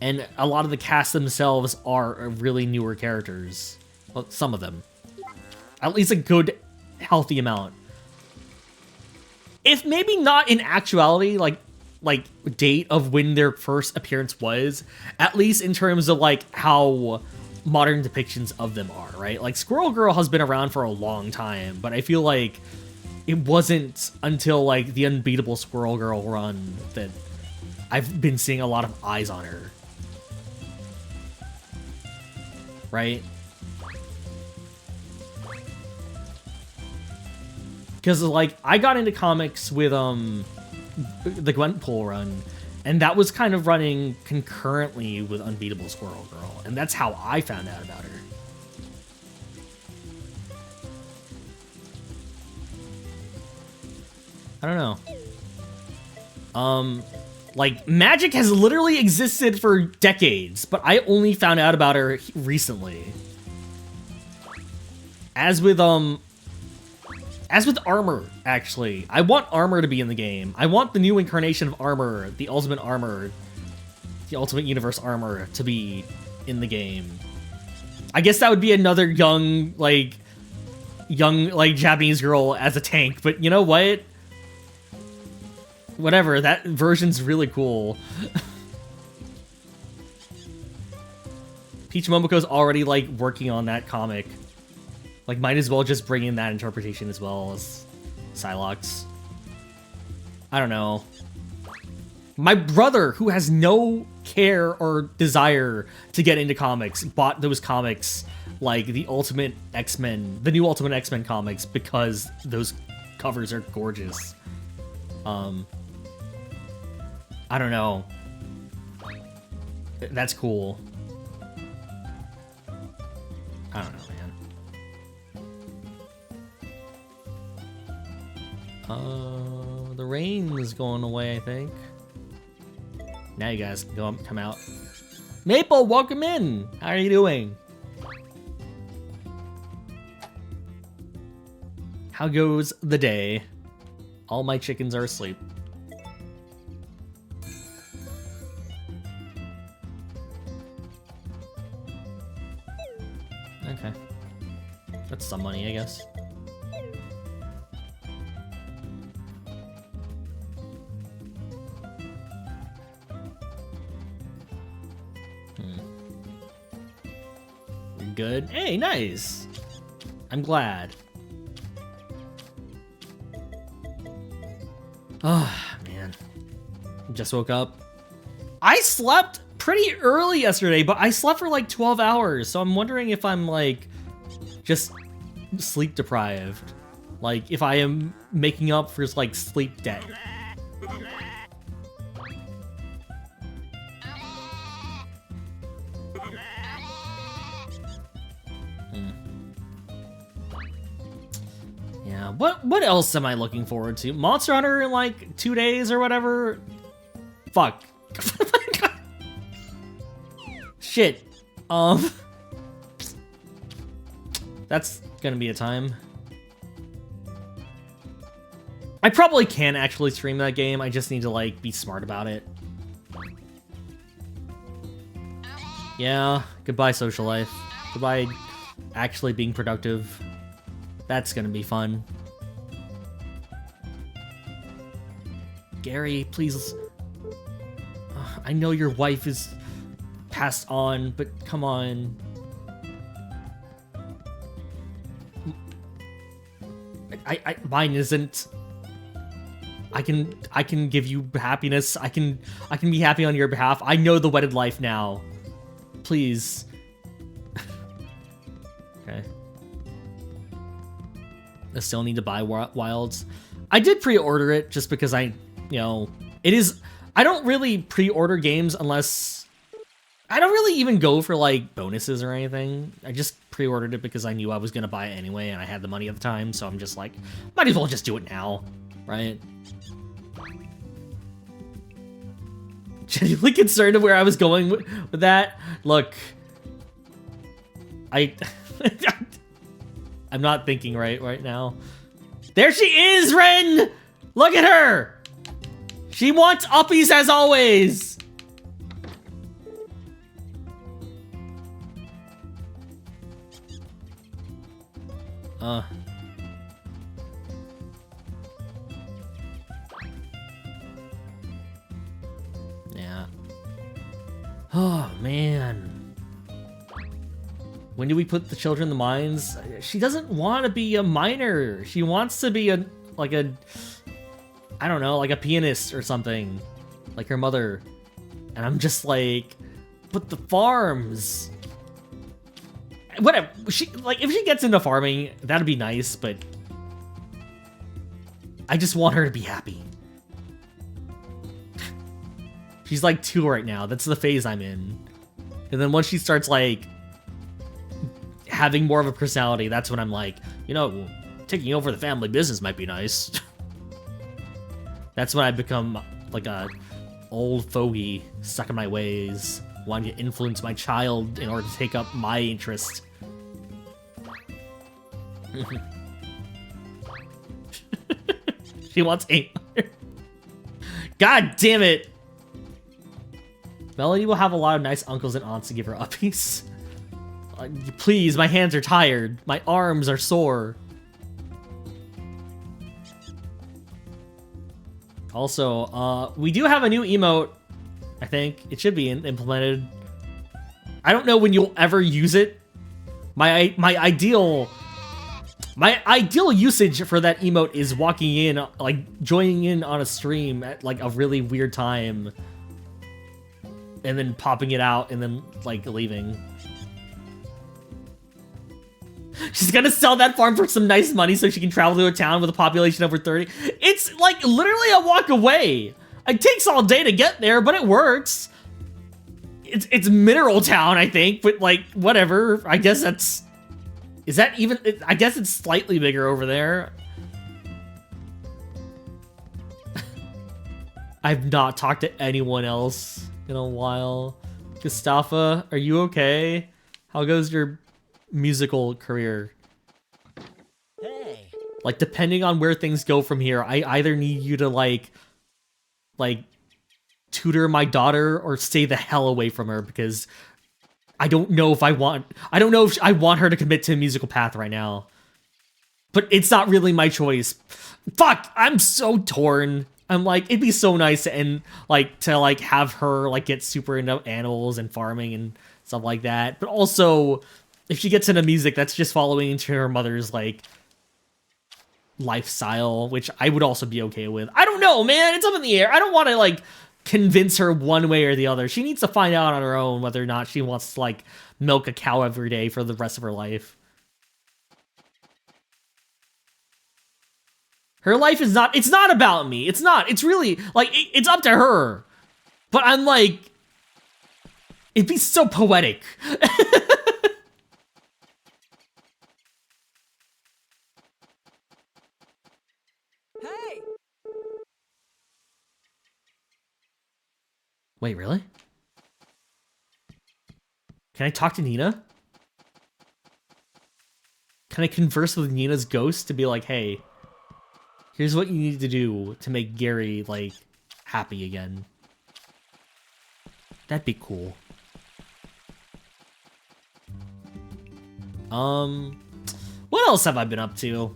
And a lot of the cast themselves are really newer characters. Well, some of them. At least a good, healthy amount. If maybe not in actuality, like date of when their first appearance was, at least in terms of like how modern depictions of them are, right? Like Squirrel Girl has been around for a long time, but I feel like it wasn't until like the Unbeatable Squirrel Girl run that I've been seeing a lot of eyes on her. Right? Because like I got into comics with the Gwenpool run, and that was kind of running concurrently with Unbeatable Squirrel Girl, and that's how I found out about her. I don't know. Like, magic has literally existed for decades, but I only found out about her recently. As with Armor, actually. I want Armor to be in the game. I want the new incarnation of Armor, the Ultimate Universe Armor, to be in the game. I guess that would be another young Japanese girl as a tank, but you know what? Whatever, that version's really cool. Peach Momoko's already, like, working on that comic. Like, might as well just bring in that interpretation as well as Psylocke. I don't know. My brother, who has no care or desire to get into comics, bought those comics, like the Ultimate X-Men, the new Ultimate X-Men comics, because those covers are gorgeous. I don't know. That's cool. I don't know, man. The rain is going away, I think. Now you guys can come out. Maple, welcome in. How are you doing? How goes the day? All my chickens are asleep. Okay. That's some money, I guess. We're good. Hey, nice. I'm glad. Oh, man. Just woke up. I slept pretty early yesterday, but I slept for like 12 hours, so I'm wondering if I'm like just sleep deprived. Like if I am making up for like sleep debt. Yeah, what else am I looking forward to? Monster Hunter in like 2 days or whatever? Fuck. Shit. That's gonna be a time. I probably can actually stream that game. I just need to like be smart about it. Yeah, goodbye social life. Goodbye actually being productive. That's gonna be fun. Gary, please. I know your wife is passed on, but come on. Mine isn't. I can give you happiness. I can be happy on your behalf. I know the wedded life now. Please. Okay. I still need to buy Wilds. I did pre-order it just because it is. I don't really pre-order games unless I don't really even go for like bonuses or anything. I just pre-ordered it because I knew I was gonna buy it anyway and I had the money at the time, so I'm just like, might as well just do it now, right? Genuinely concerned of where I was going with that. Look, I'm not thinking right now. There she is, Ren! Look at her! She wants Uppies as always! Yeah. Oh, man. When do we put the children in the mines? She doesn't want to be a miner. She wants to be I don't know, like a pianist or something. Like her mother. And I'm just like, but the farms. Whatever. If she gets into farming, that'd be nice, but I just want her to be happy. She's like 2 right now. That's the phase I'm in. And then once she starts like having more of a personality, that's when I'm like, taking over the family business might be nice. That's when I become like a old fogey stuck in my ways, wanting to influence my child in order to take up my interest. She wants 8. God damn it! Melody will have a lot of nice uncles and aunts to give her uppies. Please, my hands are tired. My arms are sore. Also, we do have a new emote. I think it should be implemented. I don't know when you'll ever use it. My ideal usage for that emote is walking in, like joining in on a stream at like a really weird time, and then popping it out and then like leaving. She's gonna sell that farm for some nice money so she can travel to a town with a population over 30. It's like literally a walk away. It takes all day to get there, but it works. It's Mineral Town, I think, but like whatever. I guess that's. Is that even? I guess it's slightly bigger over there. I've not talked to anyone else in a while. Gustafa, are you okay? How goes your musical career? Hey. Like, depending on where things go from here, I either need you to, like, tutor my daughter or stay the hell away from her, because I don't know if I want her to commit to a musical path right now. But it's not really my choice. Fuck, I'm so torn. I'm like, it'd be so nice to end, to have her, like, get super into animals and farming and stuff like that. But also, if she gets into music, that's just following into her mother's, like, lifestyle, which I would also be okay with. I don't know, man. It's up in the air. I don't want to, like, convince her one way or the other. She needs to find out on her own whether or not she wants to, like, milk a cow every day for the rest of her life. Her life is not, it's not about me. It's not, it's really, like, it's up to her. But I'm like, it'd be so poetic. Hey. Wait, really? Can I talk to Nina? Can I converse with Nina's ghost to be like, hey, here's what you need to do to make Gary, like, happy again? That'd be cool. What else have I been up to?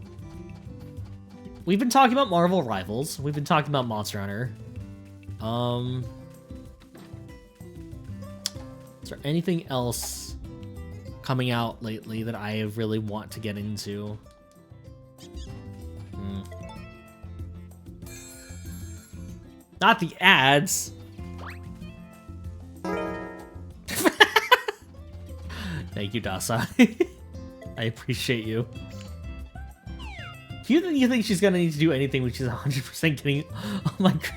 We've been talking about Marvel Rivals. We've been talking about Monster Hunter. Is there anything else coming out lately that I really want to get into? Not the ads. Thank you, Dasai. I appreciate you. Do you think she's gonna need to do anything when she's 100% getting... Oh my god.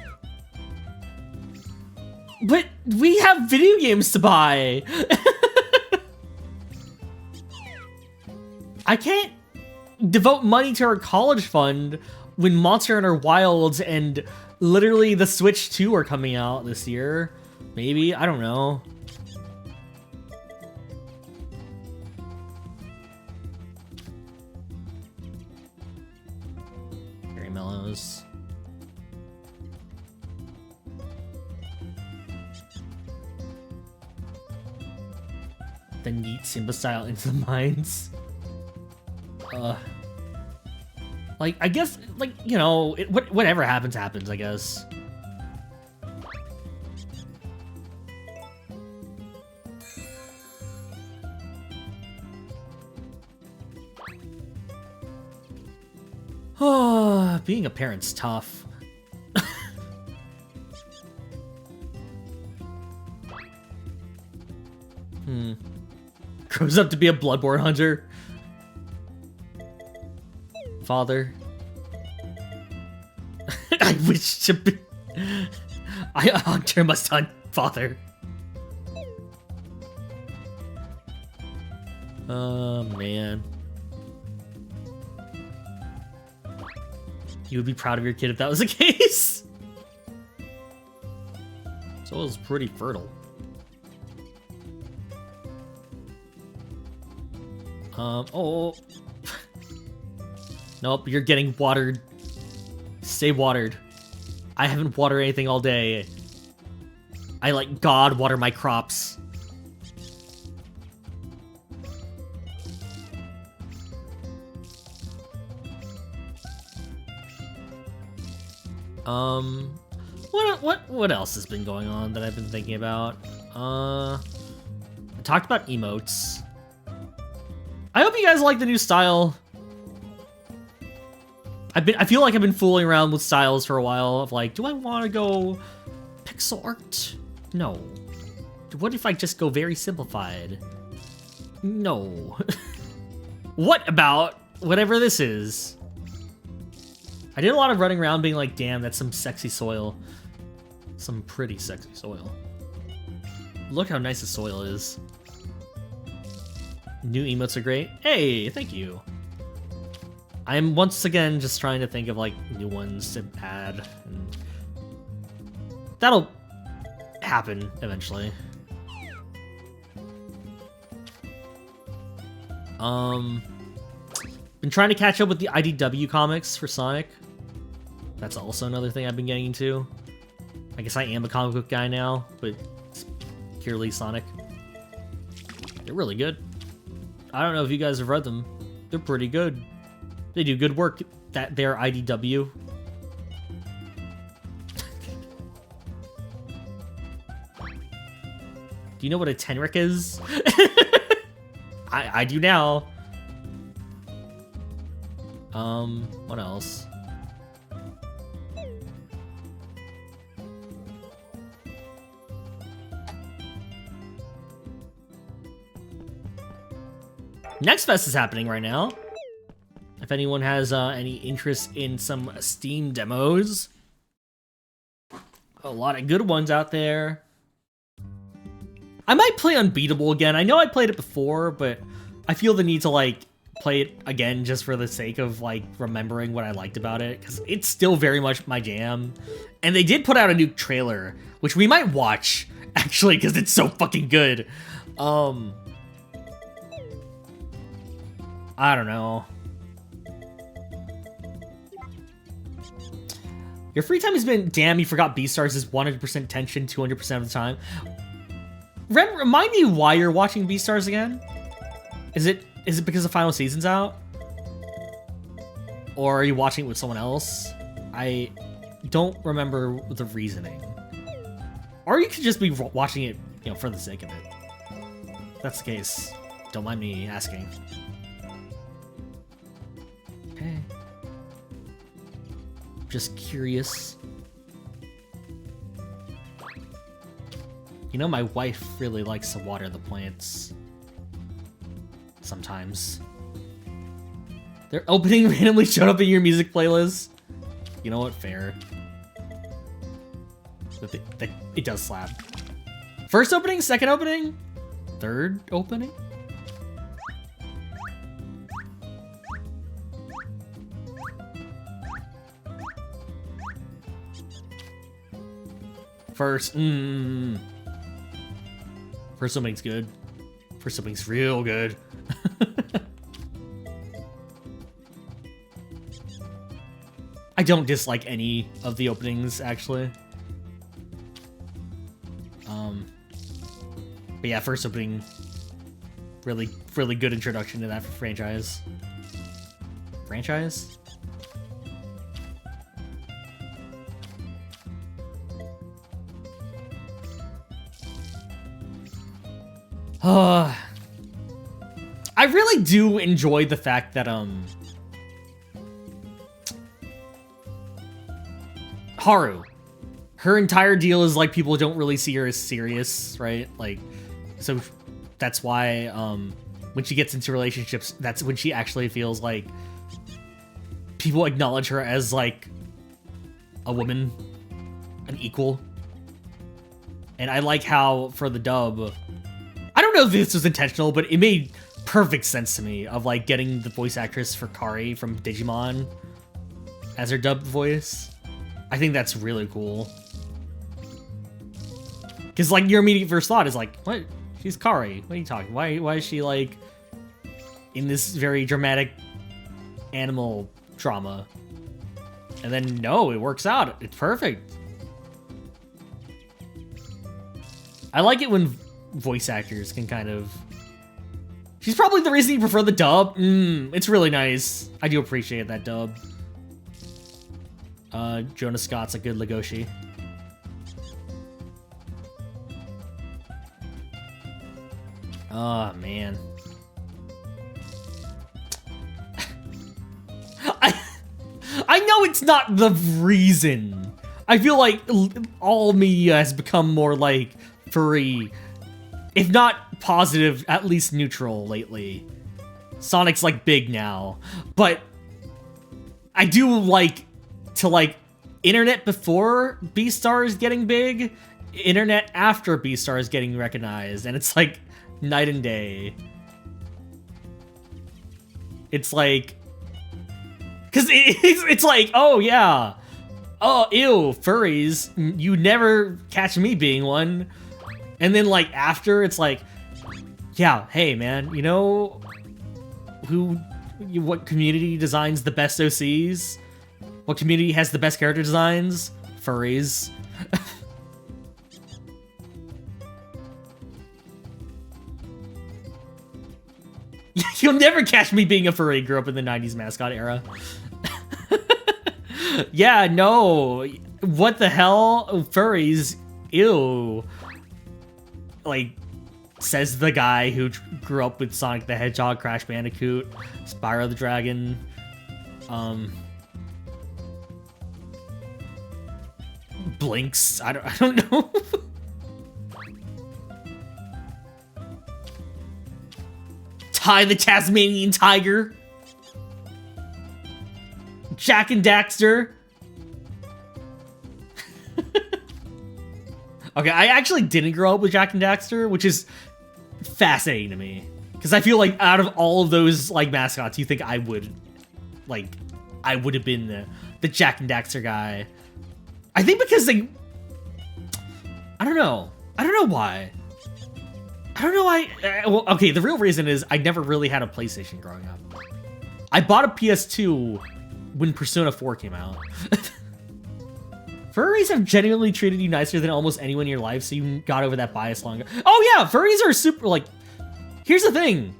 But we have video games to buy! I can't devote money to her college fund when Monster Hunter Wilds and literally the Switch 2 are coming out this year. Maybe? I don't know. Berry Mellows. Then yeet Simba style into the mines. Like, I guess, like, you know, whatever happens, happens, I guess. Oh, being a parent's tough. Grows up to be a Bloodborne hunter. Father. I wish to be... A hunter must hunt, father. Oh, man. You would be proud of your kid if that was the case. Soil's pretty fertile. Oh. Nope, you're getting watered. Stay watered. I haven't watered anything all day. I let God water my crops. What else has been going on that I've been thinking about? I talked about emotes. I hope you guys like the new style. I feel like I've been fooling around with styles for a while of like, do I want to go pixel art? No. What if I just go very simplified? No. What about whatever this is? I did a lot of running around being like, damn, that's some sexy soil. Some pretty sexy soil. Look how nice the soil is. New emotes are great. Hey, thank you. I'm once again just trying to think of like new ones to add, and that'll happen eventually. Been trying to catch up with the IDW comics for Sonic. That's also another thing I've been getting into. I guess I am a comic book guy now, but it's purely Sonic. They're really good. I don't know if you guys have read them. They're pretty good. They do good work. That they're IDW. Do you know what a Tenric is? I do now. What else? Next Fest is happening right now. If anyone has any interest in some Steam demos, a lot of good ones out there. I might play Unbeatable again. I know I played it before, but I feel the need to like play it again just for the sake of like remembering what I liked about it, because it's still very much my jam. And they did put out a new trailer, which we might watch actually, because it's so fucking good. I don't know. Your free time has been, damn, you forgot Beastars is 100% tension 200% of the time. Ren, remind me why you're watching Beastars again? Is it because the final season's out? Or are you watching it with someone else? I don't remember the reasoning. Or you could just be watching it, you know, for the sake of it. If that's the case, don't mind me asking. Okay. Just curious. You know, my wife really likes to water the plants. Sometimes. Their opening randomly showed up in your music playlist. You know what? Fair. But it does slap. First opening? Second opening? Third opening? First, First opening's good. First opening's real good. I don't dislike any of the openings, actually. But yeah, first opening, really good introduction to that franchise. Franchise? I really do enjoy the fact that, Haru, her entire deal is, like, people don't really see her as serious, right? Like, so that's why, when she gets into relationships, that's when she actually feels like people acknowledge her as, like, a woman, an equal. And I like how, for the dub, I don't know if this was intentional, but it made perfect sense to me of like getting the voice actress for Kari from Digimon as her dubbed voice. I think that's really cool. Because like your immediate first thought is like, what? She's Kari. What are you talking? Why is she like in this very dramatic animal drama? And then no, it works out. It's perfect. I like it when voice actors can kind of... She's probably the reason you prefer the dub. It's really nice. I do appreciate that dub. Jonah Scott's a good Legoshi. Oh, man. I know it's not the reason. I feel like all media has become more like furry, if not positive, at least neutral lately. Sonic's like big now, but I do like to like internet before Beastars getting big, internet after Beastars getting recognized, and it's like night and day. It's like, cause it's like, oh yeah, oh ew, furries, you never catch me being one. And then like after, it's like, yeah, hey man, you know, what community designs the best OCs? What community has the best character designs? Furries. You'll never catch me being a furry. Grew up in the 90s mascot era. Yeah, no. What the hell? Furries? Ew. Like, says the guy who grew up with Sonic the Hedgehog, Crash Bandicoot, Spyro the Dragon, Blinks. I don't know. Ty the Tasmanian Tiger. Jack and Daxter. Okay, I actually didn't grow up with Jack and Daxter, which is fascinating to me. Because I feel like out of all of those like mascots, you think I would have been the Jack and Daxter guy. I think because I don't know. I don't know why. I don't know why. Well, okay, the real reason is I never really had a PlayStation growing up. I bought a PS2 when Persona 4 came out. Furries have genuinely treated you nicer than almost anyone in your life, so you got over that bias long ago. Oh yeah, furries are super, like, here's the thing.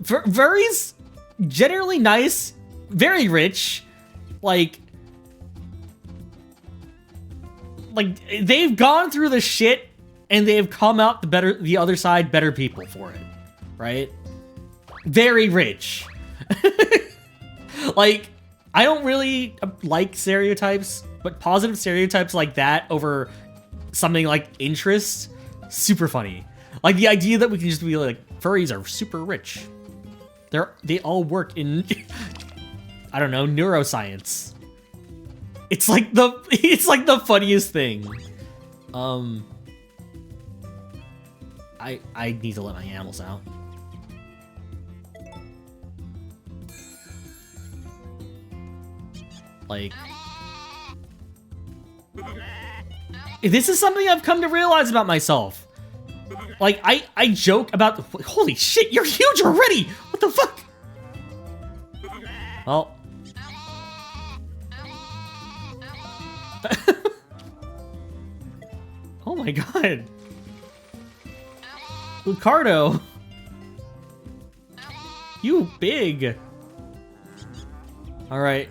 Furries, generally nice, very rich, like they've gone through the shit and they've come out the other side better people for it, right? Very rich. Like, I don't really like stereotypes, but positive stereotypes like that over something like interest, super funny. Like the idea that we can just be like, furries are super rich. They all work in, I don't know, neuroscience. It's like the funniest thing. I need to let my animals out. Like, this is something I've come to realize about myself. Like, I joke about, holy shit, you're huge already! What the fuck? Well. Oh my god. Lucardo. You big. Alright.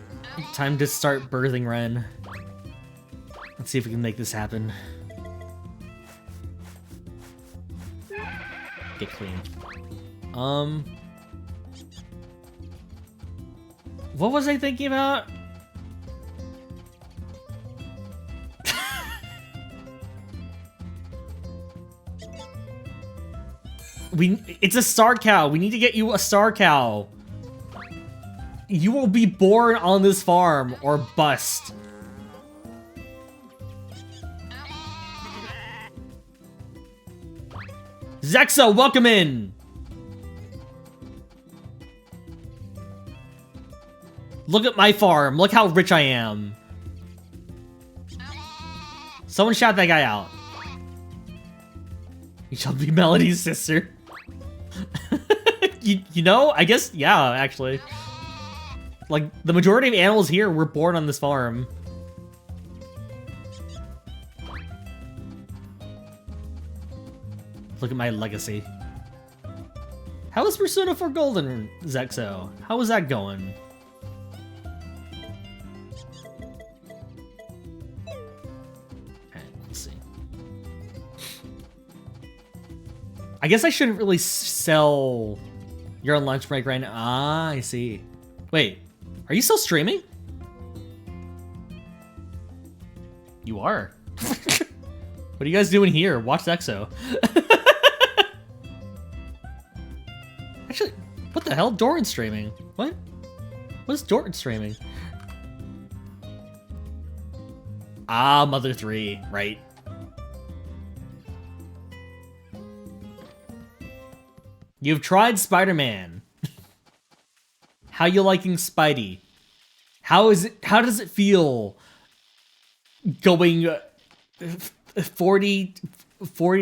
Time to start birthing Ren. Let's see if we can make this happen. Get clean. What was I thinking about? It's a star cow. We need to get you a star cow. You will be born on this farm or bust. Zexa, welcome in. Look at my farm. Look how rich I am. Someone shout that guy out. You shall be Melody's sister. you know, I guess, yeah, actually. Like, the majority of animals here were born on this farm. Look at my legacy. How is Persona 4 Golden, Zexo? How is that going? Okay, let's see. I guess I shouldn't really sell your on lunch break right now. Ah, I see. Wait, are you still streaming? You are. What are you guys doing here? Watch Zexo. Actually, what the hell? Doran's streaming. What? What is Doran streaming? Ah, Mother 3, right. You've tried Spider-Man. How you liking Spidey? How does it feel going 40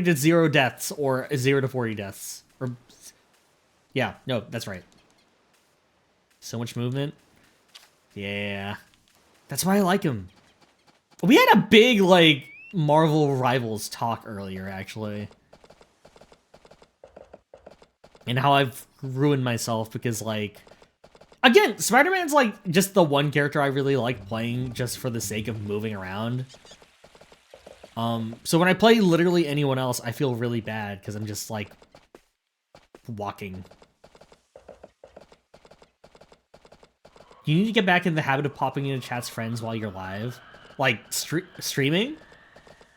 to 0 deaths or 0 to 40 deaths. Or yeah, no, that's right. So much movement. Yeah. That's why I like him. We had a big, like, Marvel Rivals talk earlier, actually. And how I've ruined myself because, like... Again, Spider-Man's, like, just the one character I really like playing just for the sake of moving around. So when I play literally anyone else, I feel really bad because I'm just, like, walking. You need to get back in the habit of popping into chat's friends while you're live. Like, streaming?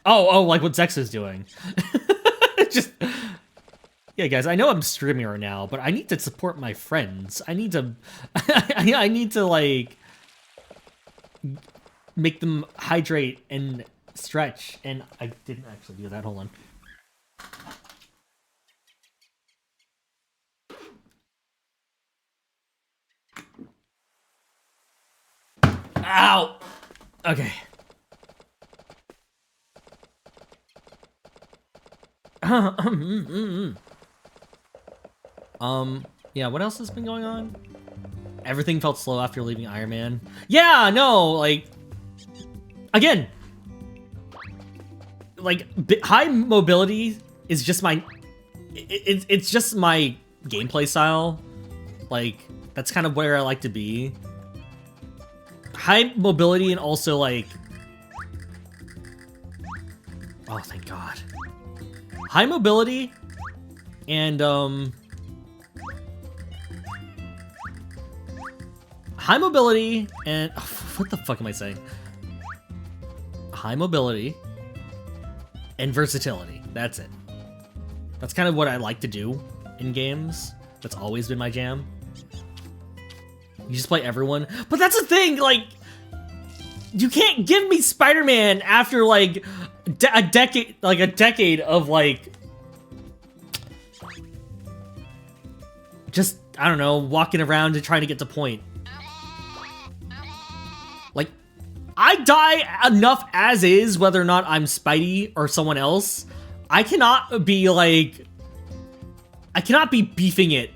Oh, like what Zex is doing. Just... Yeah, guys, I know I'm streaming right now, but I need to support my friends. I need to... I need to, like... make them hydrate and stretch. And I didn't actually do that. Hold on. Ow! Okay. Yeah, what else has been going on? Everything felt slow after leaving Iron Man. Yeah, no, like... Again! Like, high mobility is just my... It's just my gameplay style. Like, that's kind of where I like to be. High mobility and also, like... Oh, thank God. High mobility and, high mobility and... Oh, what the fuck am I saying? High mobility and versatility. That's it. That's kind of what I like to do in games. That's always been my jam. You just play everyone. But that's the thing, like... You can't give me Spider-Man after, like, a decade of, like... Just, I don't know, walking around and trying to get to point. Like, I die enough as is, whether or not I'm Spidey or someone else. I cannot be, like... I cannot be beefing it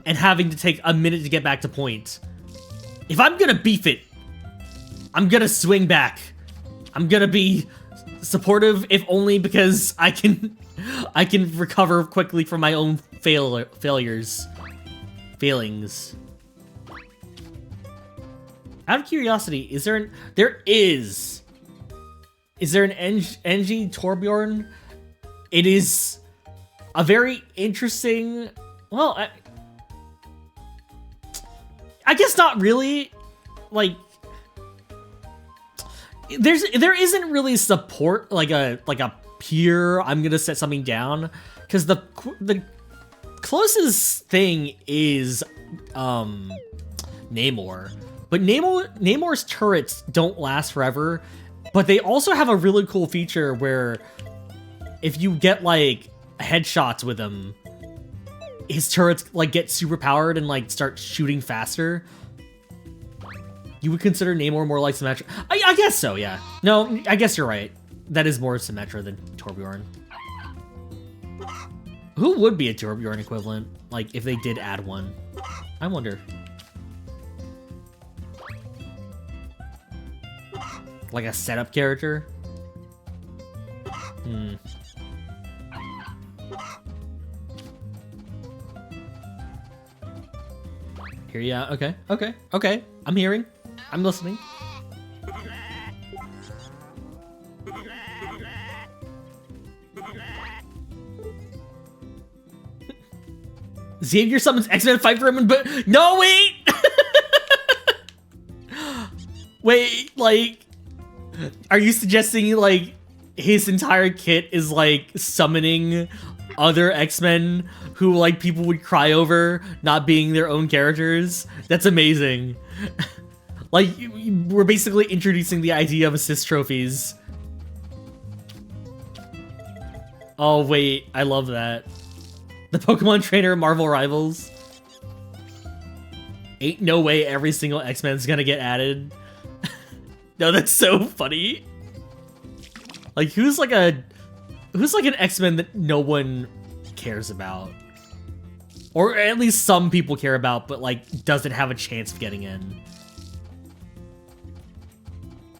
and having to take a minute to get back to point. If I'm gonna beef it, I'm gonna swing back. I'm gonna be supportive, if only because I can recover quickly from my own failings. Out of curiosity, is there an... There is! Is there an NG Torbjorn? It is a very interesting... Well, I guess not really. Like... There isn't really support, like a peer, I'm gonna set something down, because the closest thing is Namor. But Namor's turrets don't last forever, but they also have a really cool feature where if you get like headshots with him, his turrets like get super powered and like start shooting faster. You would consider Namor more like Symmetra? I guess so, yeah. No, I guess you're right. That is more Symmetra than Torbjorn. Who would be a Torbjorn equivalent? Like, if they did add one? I wonder. Like a setup character? Hmm. Here, yeah, okay. I'm hearing. I'm listening. Xavier summons X-Men fight for him, but no, wait! Wait, like, are you suggesting, like, his entire kit is, like, summoning other X-Men who, like, people would cry over not being their own characters? That's amazing. Like, we're basically introducing the idea of assist trophies. Oh, wait, I love that. The Pokemon trainer Marvel Rivals. Ain't no way every single X-Men's gonna get added. No, that's so funny. Like, who's like an X-Men that no one cares about? Or at least some people care about, but like doesn't have a chance of getting in.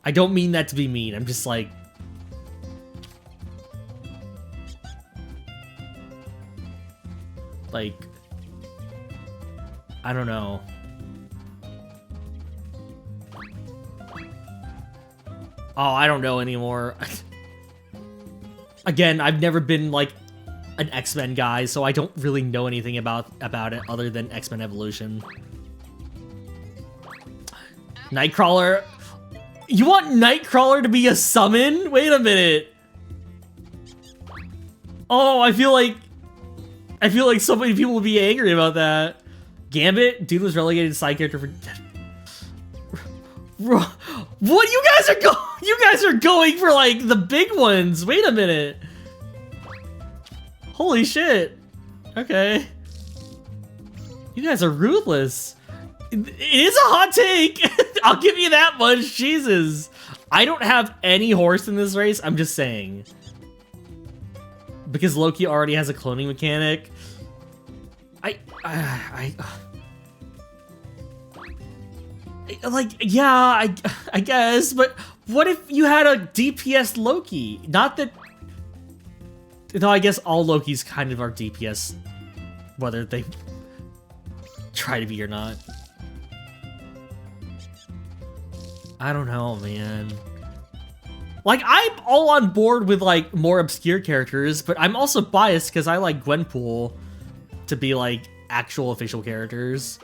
I don't mean that to be mean. I'm just like, I don't know. Oh, I don't know anymore. Again, I've never been like an X-Men guy, so I don't really know anything about it other than X-Men Evolution. Nightcrawler. You want Nightcrawler to be a summon? Wait a minute. Oh, I feel like so many people will be angry about that. Gambit, dude was relegated side character for. What you guys are You guys are going for like the big ones. Wait a minute. Holy shit. Okay. You guys are ruthless. It is a hot take. I'll give you that much. Jesus. I don't have any horse in this race. I'm just saying. Because Loki already has a cloning mechanic. Like, yeah, I guess, but what if you had a DPS Loki? Not that... No, I guess all Lokis kind of are DPS, whether they try to be or not. I don't know, man. Like, I'm all on board with, like, more obscure characters, but I'm also biased because I like Gwenpool to be, like, actual official characters.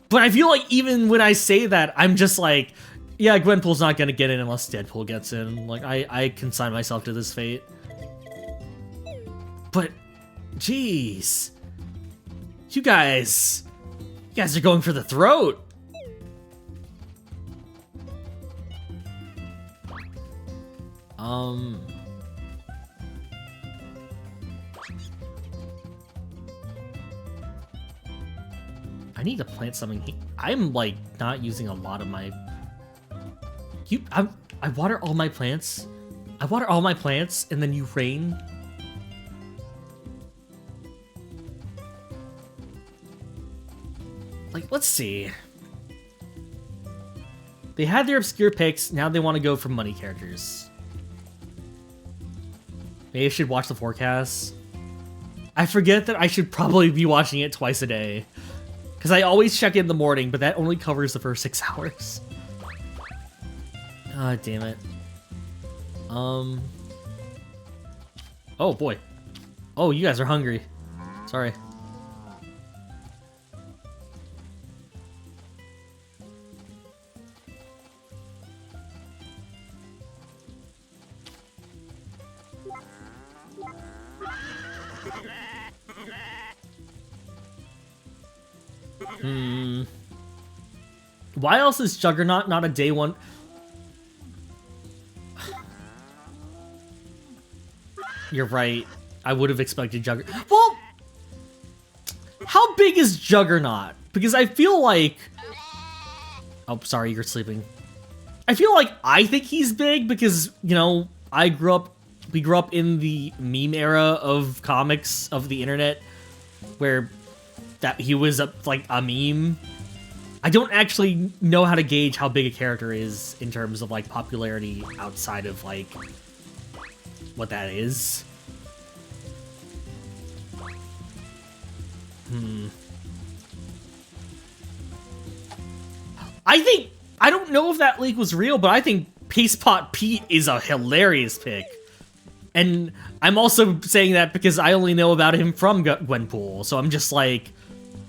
But I feel like even when I say that, I'm just like, yeah, Gwenpool's not gonna get in unless Deadpool gets in. Like, I consign myself to this fate. But, jeez. You guys are going for the throat. I need to plant something. I'm like not using a lot of my. I water all my plants. I water all my plants, and then you rain. Like, let's see. They had their obscure picks. Now they want to go for money characters. Maybe I should watch the forecast. I forget that I should probably be watching it twice a day. Because I always check in the morning, but that only covers the first 6 hours. Ah, damn it. Oh, boy. Oh, you guys are hungry. Sorry. Why else is Juggernaut not a day one? You're right. I would have expected Juggernaut. Well, how big is Juggernaut? Because I feel like... Oh, sorry, you're sleeping. I feel like I think he's big because, you know, we grew up in the meme era of comics, of the internet, where that he was like a meme. I don't actually know how to gauge how big a character is in terms of like popularity outside of like what that is. I don't know if that leak was real, but I think Pacepot Pete is a hilarious pick. And I'm also saying that because I only know about him from Gwenpool, so I'm just like,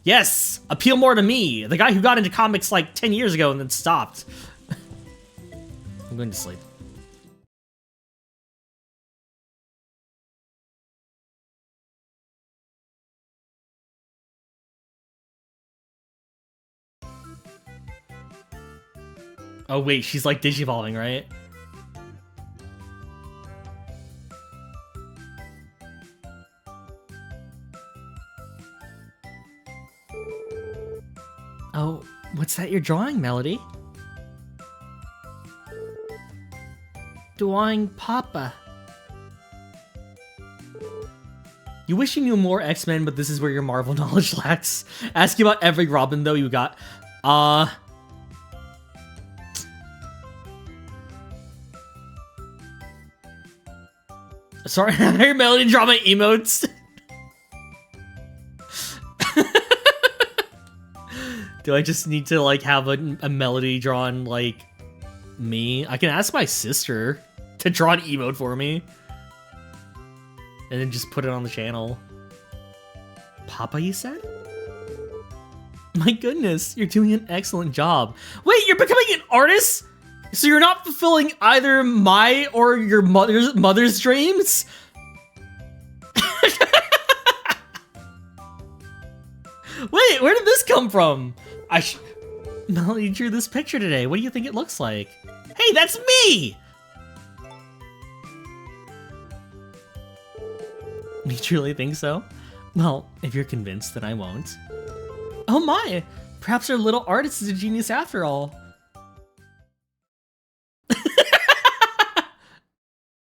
yes, appeal more to me, the guy who got into comics like 10 years ago and then stopped. I'm going to sleep. Oh wait, she's like digivolving, right? Oh, what's that you're drawing, Melody? Drawing Papa. You wish you knew more X-Men, but this is where your Marvel knowledge lacks. Ask you about every Robin, though, you got. Sorry, I heard Melody draw my emotes. Do I just need to, like, have a Melody drawn, like, me? I can ask my sister to draw an emote for me. And then just put it on the channel. Papa, you said? My goodness, you're doing an excellent job. Wait, you're becoming an artist? So you're not fulfilling either my or your mother's dreams? Wait, where did this come from? Melody drew this picture today. What do you think it looks like? Hey, that's me! You truly think so? Well, if you're convinced, then I won't. Oh my! Perhaps our little artist is a genius after all.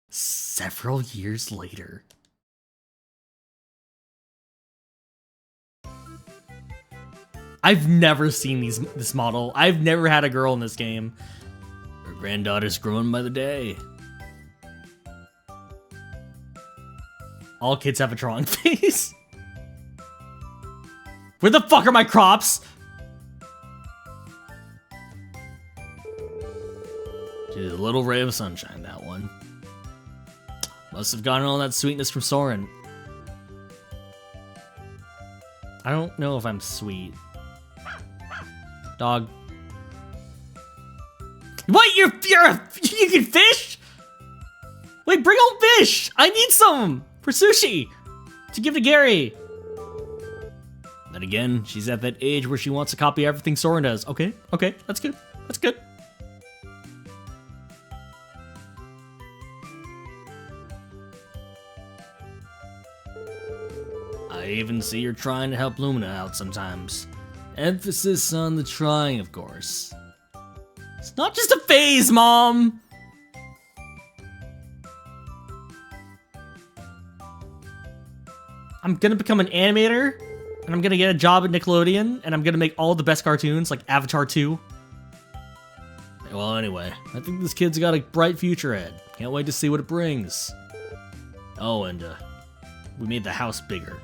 Several years later. I've never seen this model. I've never had a girl in this game. Her granddaughter's growing by the day. All kids have a drawing face. Where the fuck are my crops? She's a little ray of sunshine, that one. Must have gotten all that sweetness from Soren. I don't know if I'm sweet. Dog. What? You can fish? Wait, bring home fish! I need some! For sushi! To give to Gary! Then again, she's at that age where she wants to copy everything Soren does. Okay, that's good. That's good. I even see her trying to help Lumina out sometimes. Emphasis on the trying, of course. It's not just a phase, Mom! I'm gonna become an animator, and I'm gonna get a job at Nickelodeon, and I'm gonna make all the best cartoons, like Avatar 2. Well, anyway, I think this kid's got a bright future ahead. Can't wait to see what it brings. Oh, and, we made the house bigger.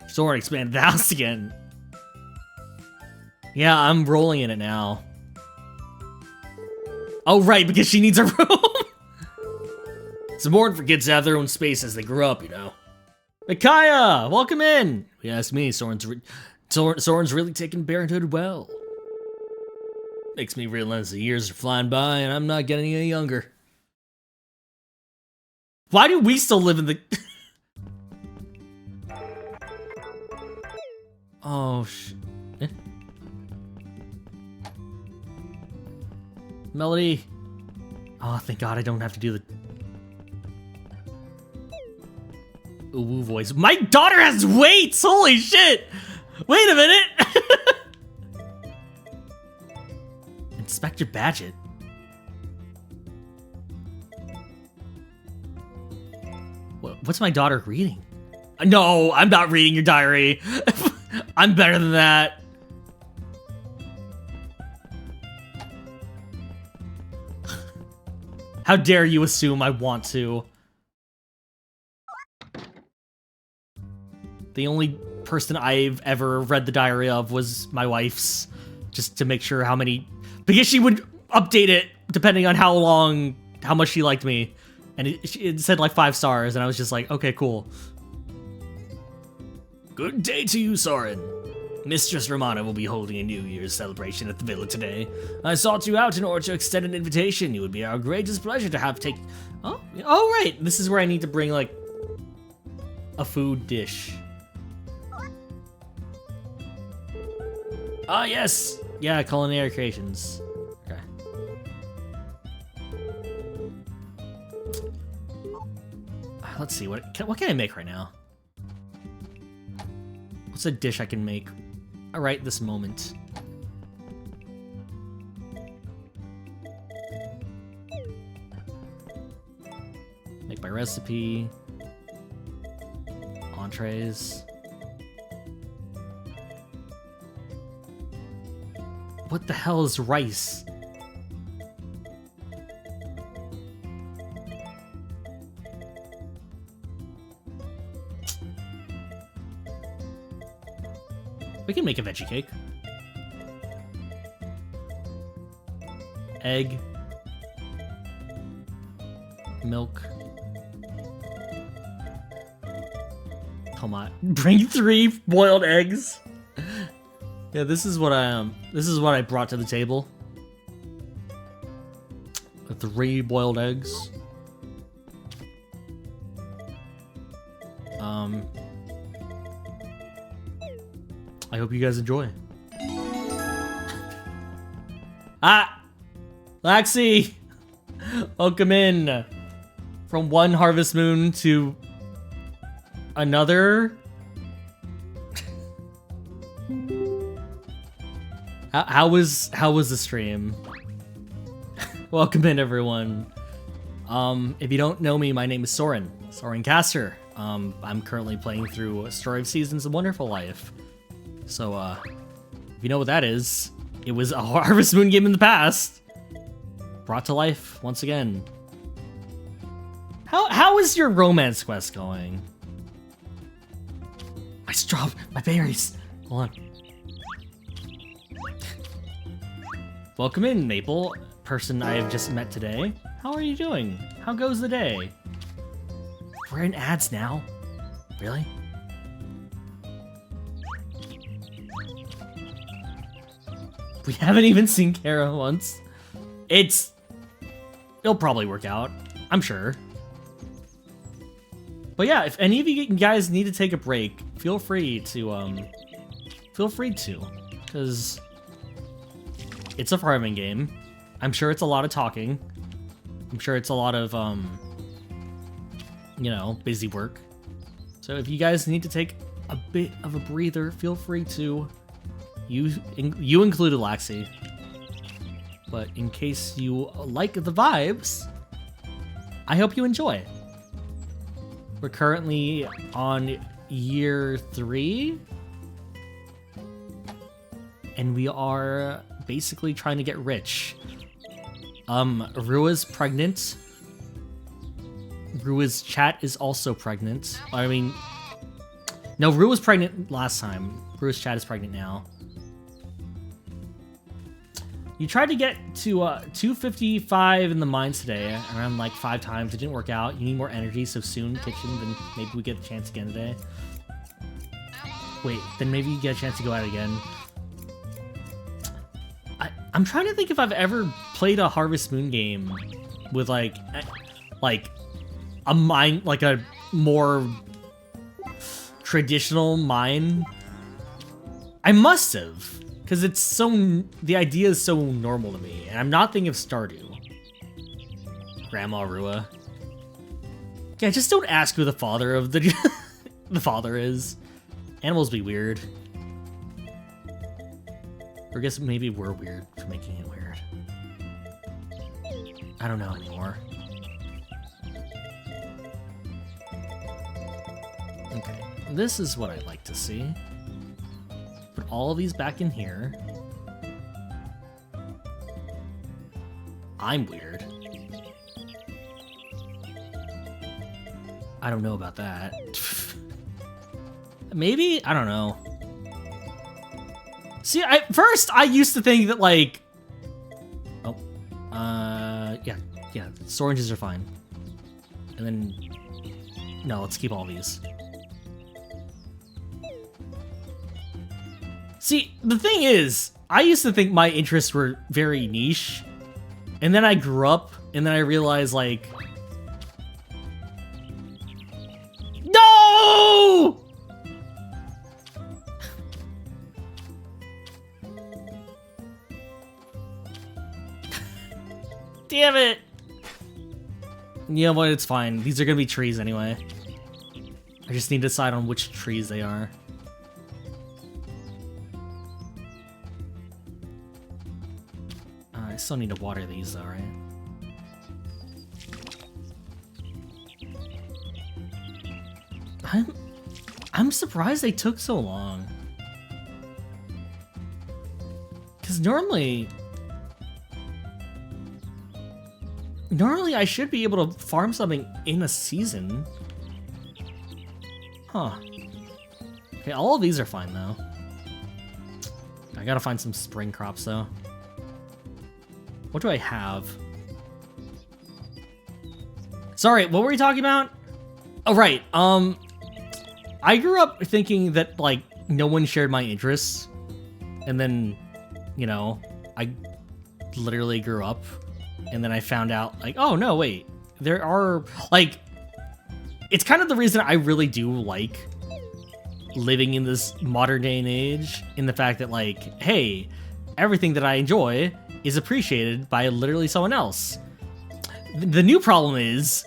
Soren expanded the house again. Yeah, I'm rolling in it now. Oh, right, because she needs a room. It's important for kids to have their own space as they grow up, you know. Micaiah, welcome in. If you ask me, Soren's really taken parenthood well. Makes me realize the years are flying by and I'm not getting any younger. Why do we still live in the... Oh, eh? Melody. Oh, thank God I don't have to do the... Ooh, voice. My daughter has weights! Holy shit! Wait a minute! Inspector Badgett. What's my daughter reading? No, I'm not reading your diary. I'm better than that. How dare you assume I want to? The only person I've ever read the diary of was my wife's, just to make sure how many, because she would update it depending on how much she liked me. And it said like 5 stars, and I was just like, okay, cool. Good day to you, Soren. Mistress Romana will be holding a New Year's celebration at the villa today. I sought you out in order to extend an invitation. It would be our greatest pleasure to have take... Oh, right. This is where I need to bring, like, a food dish. Ah, yes. Yeah, culinary creations. Okay. Let's see, what can I make right now? What's a dish I can make right this moment? by recipe. Entrees. What the hell is rice? We can make a veggie cake. Egg. Milk. Tomato. Bring 3 boiled eggs. Yeah, this is what I brought to the table. 3 boiled eggs. I hope you guys enjoy. Ah! Laxi! Welcome in. From one harvest moon to another. How was the stream? Welcome in, everyone. If you don't know me, my name is Soren Caster. I'm currently playing through Story of Seasons: A Wonderful Life. So, if you know what that is, it was a Harvest Moon game in the past, brought to life once again. How is your romance quest going? I dropped my berries. Hold on. Welcome in, Maple, person I have just met today. How are you doing? How goes the day? We're in ads now. Really? We haven't even seen Kara once. It'll probably work out, I'm sure. But yeah, if any of you guys need to take a break, feel free to, because it's a farming game. I'm sure it's a lot of talking. I'm sure it's a lot of, you know, busy work. So if you guys need to take a bit of a breather, feel free to. You included, Laxi. But in case you like the vibes, I hope you enjoy. We're currently on year 3. And we are basically trying to get rich. Rua's pregnant. Rua's chat is also pregnant. I mean, no, Rua was pregnant last time. Rua's chat is pregnant now. You tried to get to 255 in the mines today, around like 5 times. It didn't work out. You need more energy, so soon, kitchen, then maybe we get a chance again today. Wait, then maybe you get a chance to go at it again. I'm trying to think if I've ever played a Harvest Moon game with like a mine, like a more traditional mine. I must have. Because it's so, the idea is so normal to me, and I'm not thinking of Stardew. Grandma Rua. Yeah, just don't ask who the father of the the father is. Animals be weird. Or I guess maybe we're weird for making it weird. I don't know anymore. Okay, this is what I'd like to see. Put all of these back in here. I'm weird. I don't know about that. Maybe? I don't know. See, first I used to think that like... Oh. Yeah, oranges are fine. And then... No, let's keep all these. See, the thing is, I used to think my interests were very niche, and then I grew up, and then I realized, like... No! Damn it! You know what, it's fine. These are gonna be trees anyway. I just need to decide on which trees they are. I still need to water these though, right? I'm surprised they took so long. Because normally I should be able to farm something in a season. Huh. Okay, all of these are fine though. I gotta find some spring crops though. What do I have? Sorry, what were we talking about? Oh, right. I grew up thinking that, like, no one shared my interests. And then, you know, I literally grew up. And then I found out, like, oh, no, wait. There are, like, it's kind of the reason I really do like living in this modern day and age, in the fact that, like, hey, everything that I enjoy is appreciated by literally someone else. The new problem is,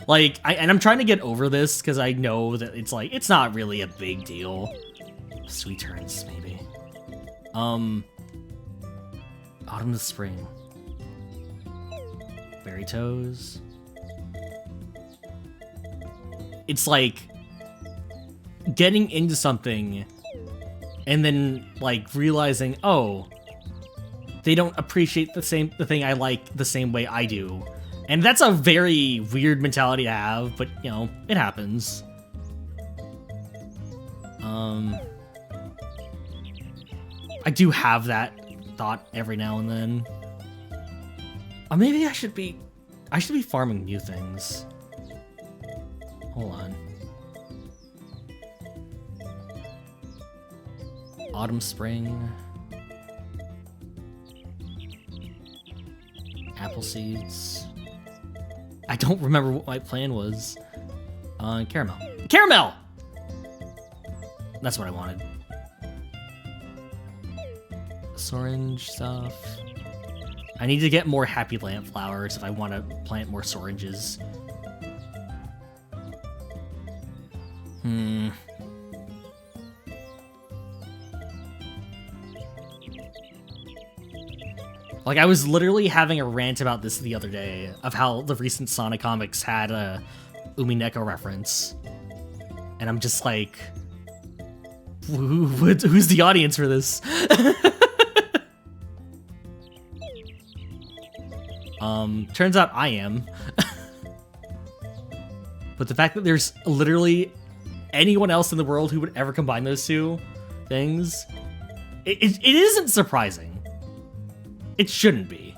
like, I'm trying to get over this because I know that it's like, it's not really a big deal. Sweet turns, maybe. Autumn to spring. Berry toes. It's like getting into something and then like realizing, oh, they don't appreciate the thing I like the same way I do. And that's a very weird mentality to have, but you know, it happens. I do have that thought every now and then. Maybe I should be farming new things. Hold on. Autumn, spring. Apple seeds. I don't remember what my plan was. Caramel. Caramel! That's what I wanted. Orange stuff. I need to get more happy lamp flowers if I want to plant more oranges. Like, I was literally having a rant about this the other day, of how the recent Sonic comics had a Umineko reference. And I'm just like, who's the audience for this? Turns out I am. But the fact that there's literally anyone else in the world who would ever combine those two things, it isn't surprising. It shouldn't be.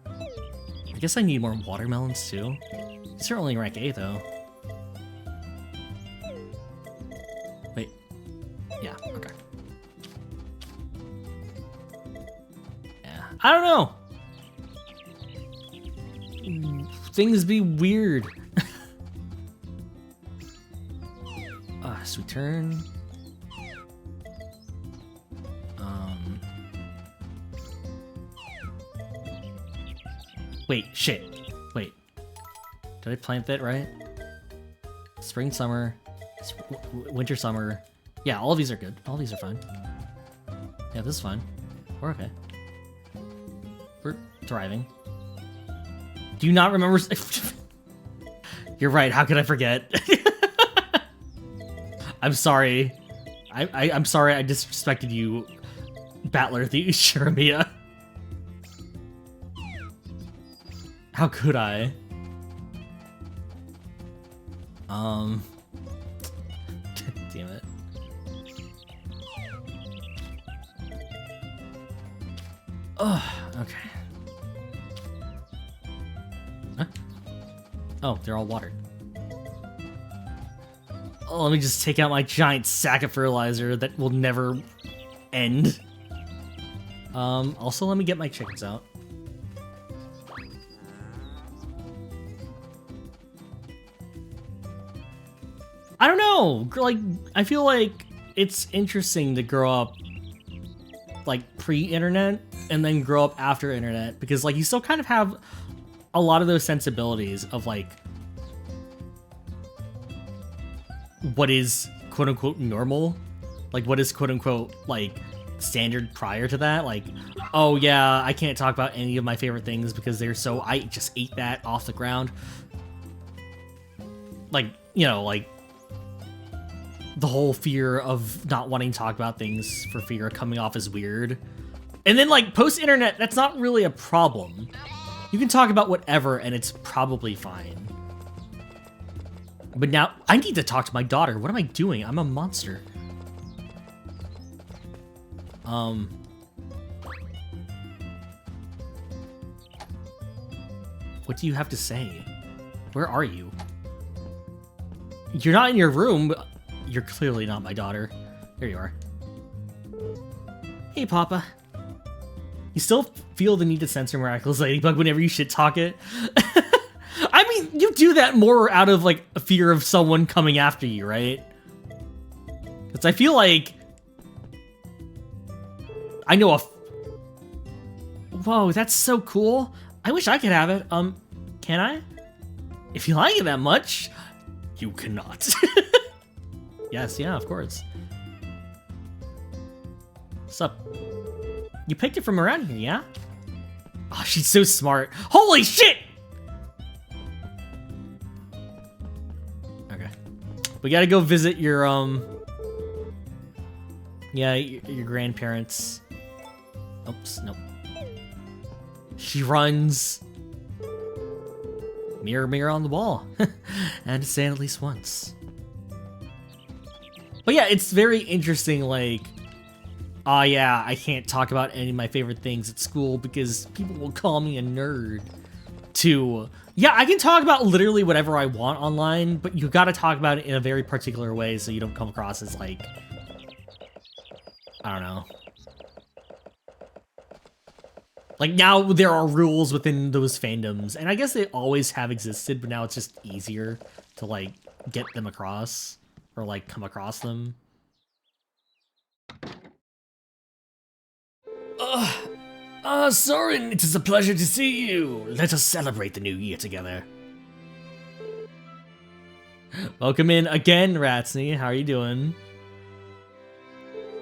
I guess I need more watermelons too. These are only rank A though. Wait. Yeah, okay. Yeah, I don't know. Things be weird. Sweet turn. Wait, shit. Wait. Did I plant that right? Spring, summer, winter, summer. Yeah, all of these are good. All of these are fine. Yeah, this is fine. We're okay. We're thriving. Do you not remember? You're right. How could I forget? I'm sorry. I'm sorry I disrespected you, Battler the Shiramia. How could I? Damn it. Oh, okay. Huh? Oh, they're all watered. Oh, let me just take out my giant sack of fertilizer that will never end. Also, let me get my chickens out. I don't know, like, I feel like it's interesting to grow up, like, pre-internet and then grow up after internet, because, like, you still kind of have a lot of those sensibilities of, like, what is quote-unquote normal, like, what is quote-unquote, like, standard prior to that, like, oh yeah, I can't talk about any of my favorite things because they're so, I just ate that off the ground. Like, you know, like, the whole fear of not wanting to talk about things for fear of coming off as weird. And then, like, post-internet, that's not really a problem. You can talk about whatever, and it's probably fine. But now, I need to talk to my daughter. What am I doing? I'm a monster. What do you have to say? Where are you? You're not in your room, but you're clearly not my daughter. There you are. Hey, Papa. You still feel the need to censor Miraculous Ladybug whenever you shit talk it? I mean, you do that more out of, like, a fear of someone coming after you, right? Because I feel like... I know a... Whoa, that's so cool. I wish I could have it. Can I? If you like it that much, you cannot. Yes, yeah, of course. What's up? You picked it from around here, yeah? Oh, she's so smart. Holy shit! Okay. We gotta go visit your, yeah, your grandparents. Oops, nope. She runs. Mirror, mirror on the wall. And to say it at least once. But yeah, it's very interesting, like, oh yeah, I can't talk about any of my favorite things at school because people will call me a nerd. To, yeah, I can talk about literally whatever I want online, but you gotta talk about it in a very particular way so you don't come across as, like, I don't know. Like, now there are rules within those fandoms, and I guess they always have existed, but now it's just easier to, like, get them across, or, like, come across them. Soren, it is a pleasure to see you. Let us celebrate the new year together. Welcome in again, Ratsney. How are you doing?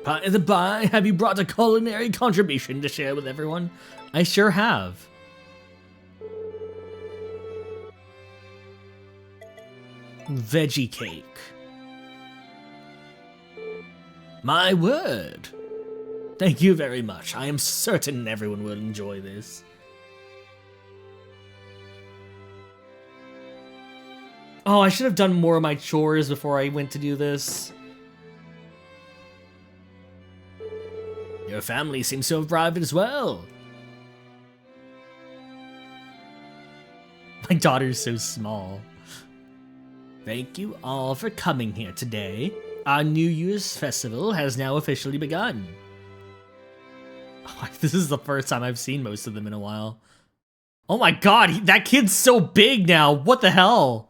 By the by, have you brought a culinary contribution to share with everyone? I sure have. Veggie cake. My word. Thank you very much. I am certain everyone will enjoy this. Oh, I should have done more of my chores before I went to do this. Your family seems to have arrived as well. My daughter's so small. Thank you all for coming here today. Our New Year's festival has now officially begun. Oh, this is the first time I've seen most of them in a while. Oh my god, that kid's so big now. What the hell?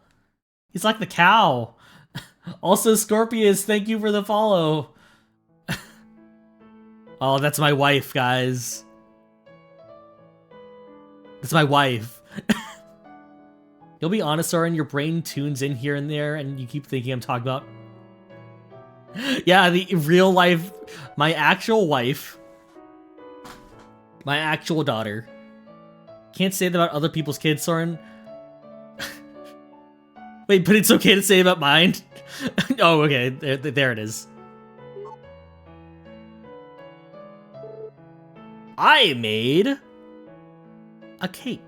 He's like the cow. Also, Scorpius, thank you for the follow. Oh, that's my wife, guys. That's my wife. You'll be honest, Soren, your brain tunes in here and there, and you keep thinking I'm talking about... Yeah, the real life... My actual wife. My actual daughter. Can't say that about other people's kids, Soren. Wait, but it's okay to say about mine? Oh, okay. There it is. I made a cake.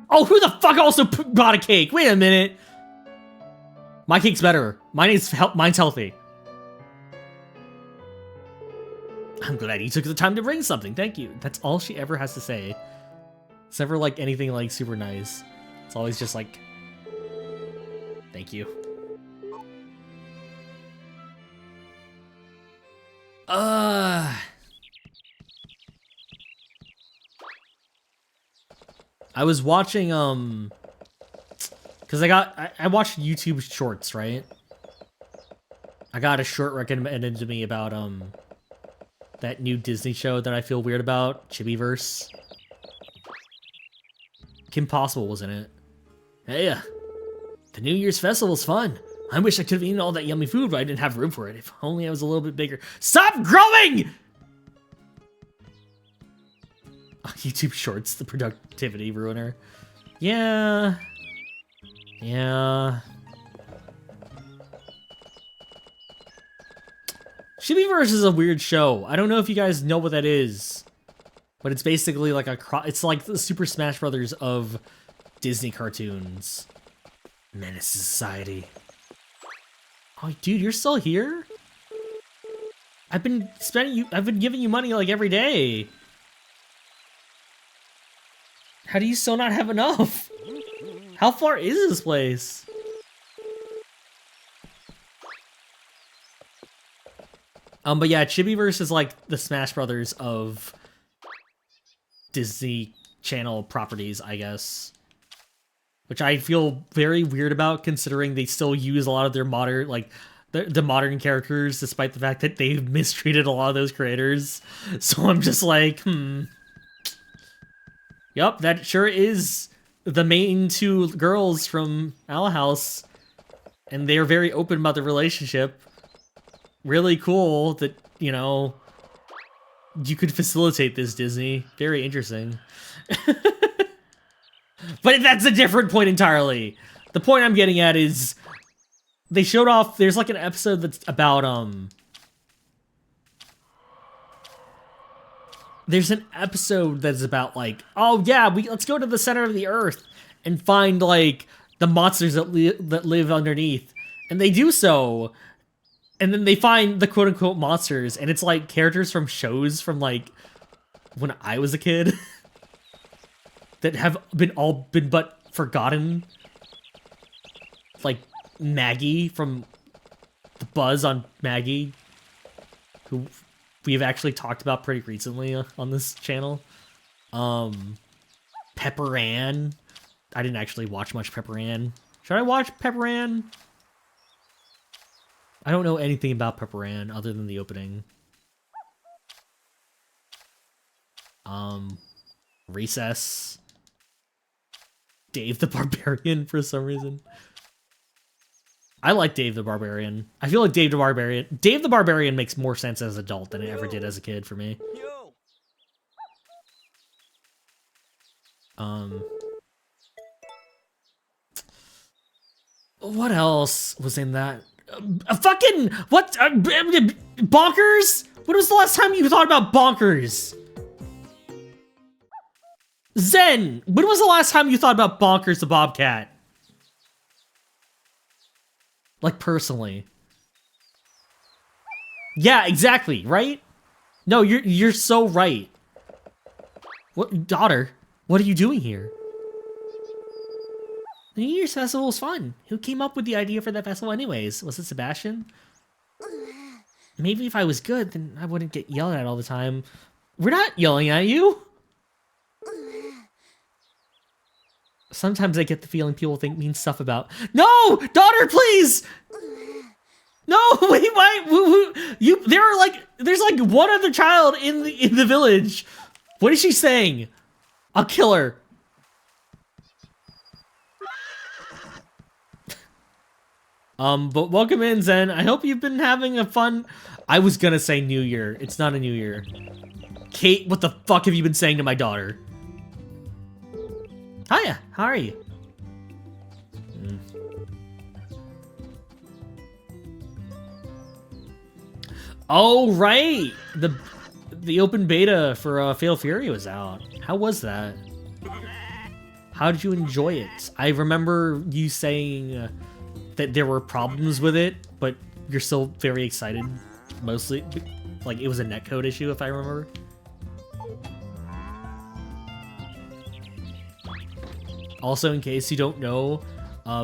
Oh, who the fuck also bought a cake? Wait a minute. My cake's better. Mine's healthy. I'm glad you took the time to bring something. Thank you. That's all she ever has to say. It's never like anything like super nice. It's always just like, thank you. I was watching, cause I watched YouTube shorts, right? I got a short recommended to me about, that new Disney show that I feel weird about, Chibiverse. Kim Possible was in it. Hey, the New Year's festival's fun. I wish I could have eaten all that yummy food, but I didn't have room for it. If only I was a little bit bigger. Stop growing! YouTube Shorts, the productivity ruiner. Yeah. Yeah. Chibiverse is a weird show. I don't know if you guys know what that is, but it's basically like it's like the Super Smash Brothers of Disney cartoons. Menace to Society. Oh, dude, you're still here? I've been giving you money like every day. How do you still not have enough? How far is this place? But yeah, Chibiverse is like the Smash Brothers of Disney Channel properties, I guess. Which I feel very weird about, considering they still use a lot of their modern, like, the modern characters, despite the fact that they've mistreated a lot of those creators. So I'm just like, Yup, that sure is the main two girls from Owl House. And they're very open about the relationship. Really cool that, you know, you could facilitate this, Disney. Very interesting. But that's a different point entirely. The point I'm getting at is they showed off, there's like an episode that's about, there's an episode that's about like, oh yeah, let's go to the center of the earth and find like the monsters that live underneath. And they do so. And then they find the quote-unquote monsters, and it's like characters from shows from like when I was a kid that have been but forgotten. Like Maggie from the Buzz on Maggie, who we've actually talked about pretty recently on this channel. Pepper Ann. I didn't actually watch much Pepper Ann. Should I watch Pepper Ann? I don't know anything about Pepper Ann other than the opening. Recess. Dave the Barbarian for some reason. I like Dave the Barbarian. I feel like Dave the Barbarian makes more sense as an adult than it ever did as a kid for me. What else was in that? Fucking what? Bonkers? When was the last time you thought about Bonkers? Zen, when was the last time you thought about Bonkers the Bobcat? Like personally. Yeah, exactly, right? No, you're so right. What, daughter? What are you doing here? The New Year's Festival was fun. Who came up with the idea for that festival anyways? Was it Sebastian? Maybe if I was good, then I wouldn't get yelled at all the time. We're not yelling at you! Sometimes I get the feeling people think mean stuff about— No! Daughter, please! No, wait, why? There's like one other child in the village. What is she saying? I'll kill her. But welcome in, Zen. I hope you've been having a fun— I was gonna say New Year. It's not a New Year. Kate, what the fuck have you been saying to my daughter? Hiya, how are you? Oh, right! The open beta for Fatal Fury was out. How was that? How did you enjoy it? I remember you saying that there were problems with it, but you're still very excited. Mostly, like it was a netcode issue, if I remember. Also, in case you don't know,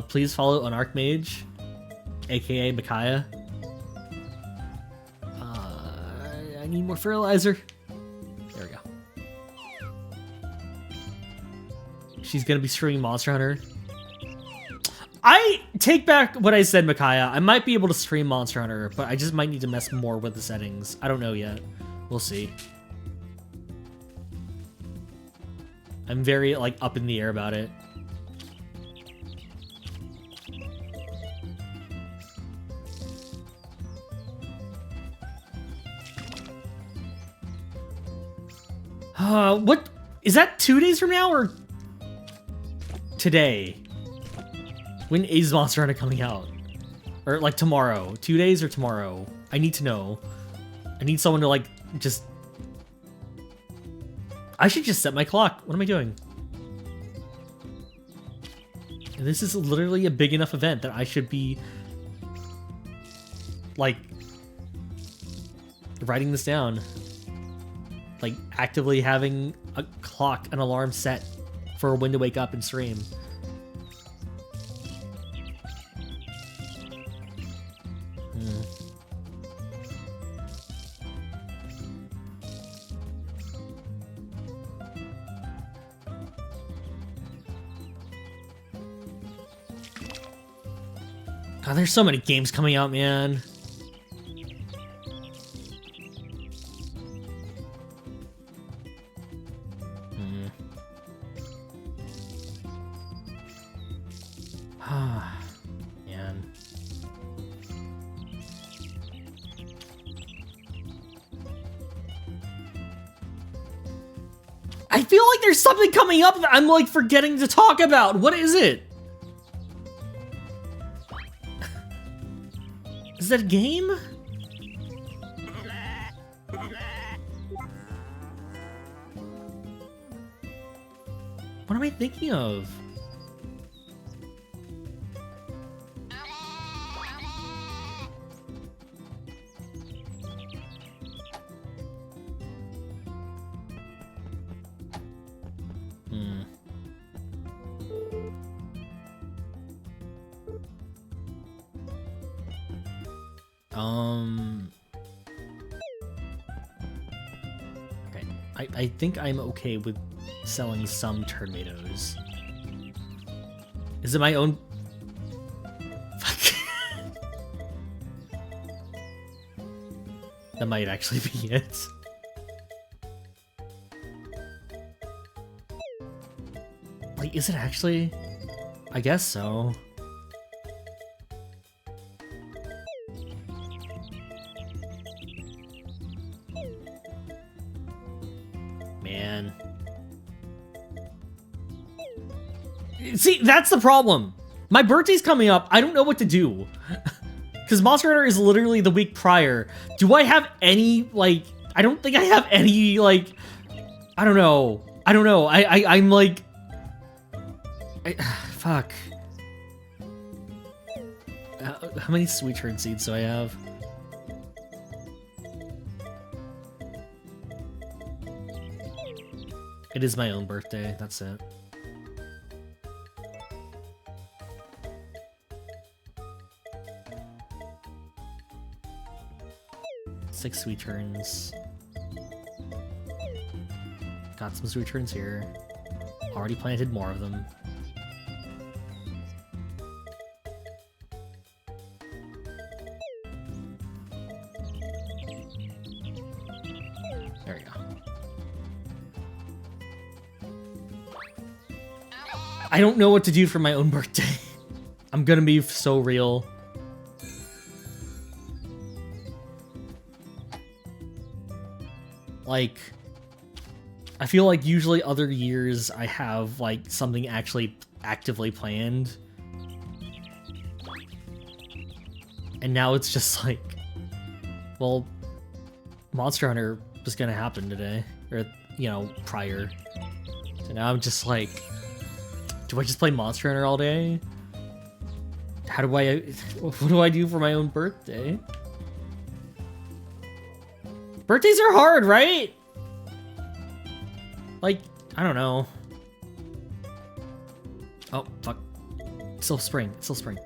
please follow an Archmage, aka Micaiah. I need more fertilizer. There we go. She's gonna be streaming Monster Hunter. I take back what I said, Micaiah. I might be able to stream Monster Hunter, but I just might need to mess more with the settings. I don't know yet. We'll see. I'm very, like, up in the air about it. What? Is that 2 days from now or today? When is Monster Hunter coming out? Or like tomorrow? 2 days or tomorrow? I need to know. I need someone to like just... I should just set my clock. What am I doing? This is literally a big enough event that I should be like writing this down. Like actively having a clock, an alarm set for when to wake up and stream. God, there's so many games coming out, man. Man. I feel like there's something coming up that I'm like forgetting to talk about. What is it? Is that a game? What am I thinking of? Okay, I think I'm okay with selling some tomatoes. Is it my own? Fuck. That might actually be it. Like, is it actually? I guess so. Man. See, that's the problem. My birthday's coming up. I don't know what to do. Because Monster Hunter is literally the week prior. Do I have any, like... I don't think I have any, like... I don't know. I'm like... fuck. How many sweet turn seeds do I have? It is my own birthday, that's it. Six sweet turns. Got some sweet turns here. Already planted more of them. There we go. I don't know what to do for my own birthday. I'm gonna be so real. Like, I feel like usually other years I have like something actually actively planned. And now it's just like, well, Monster Hunter was gonna happen today, or, you know, prior. So now I'm just like, do I just play Monster Hunter all day? How do I, what do I do for my own birthday? Birthdays are hard, right? Like, I don't know. Oh, fuck. It's still spring, it's still spring.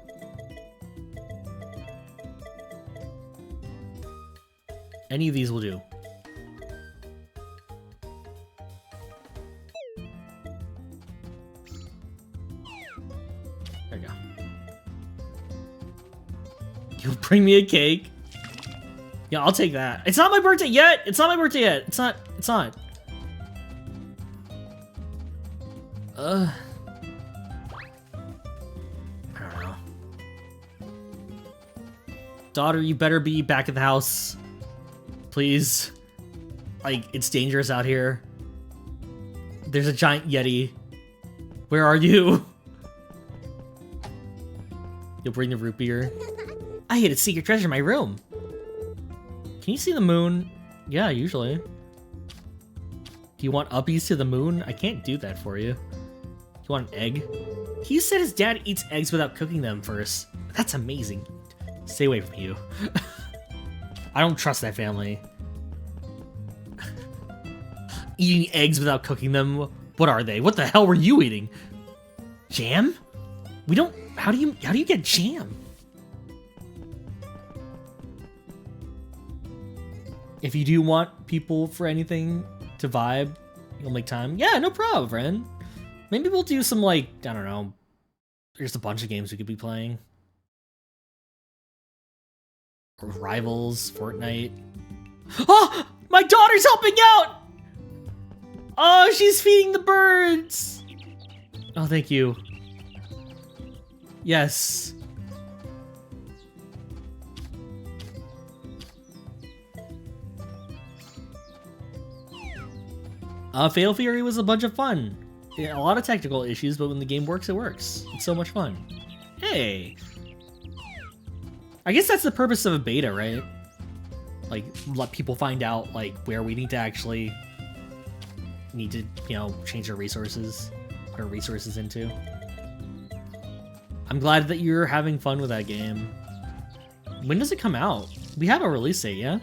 Any of these will do. There we go. You'll bring me a cake? Yeah, I'll take that. It's not my birthday yet! It's not my birthday yet! It's not. I don't know. Daughter, you better be back at the house. Please. Like, it's dangerous out here. There's a giant Yeti. Where are you? You'll bring the root beer. I hid a secret treasure in my room. Can you see the moon? Yeah, usually. Do you want Uppies to the moon? I can't do that for you. You want an egg? He said his dad eats eggs without cooking them first. That's amazing. Stay away from you. I don't trust that family. Eating eggs without cooking them. What are they? What the hell were you eating? Jam? We don't. How do you get jam? If you do want people for anything to vibe, you'll make time. Yeah, no problem, friend. Maybe we'll do some, like, I don't know. There's a bunch of games we could be playing. Rivals, Fortnite. Oh, my daughter's helping out! Oh, she's feeding the birds! Oh, thank you. Yes. Fatal Fury was a bunch of fun. Yeah, a lot of technical issues, but when the game works, it works. It's so much fun. Hey! I guess that's the purpose of a beta, right? Like, let people find out, like, where we need to actually change our resources, put our resources into. I'm glad that you're having fun with that game. When does it come out? We have a release date, yeah?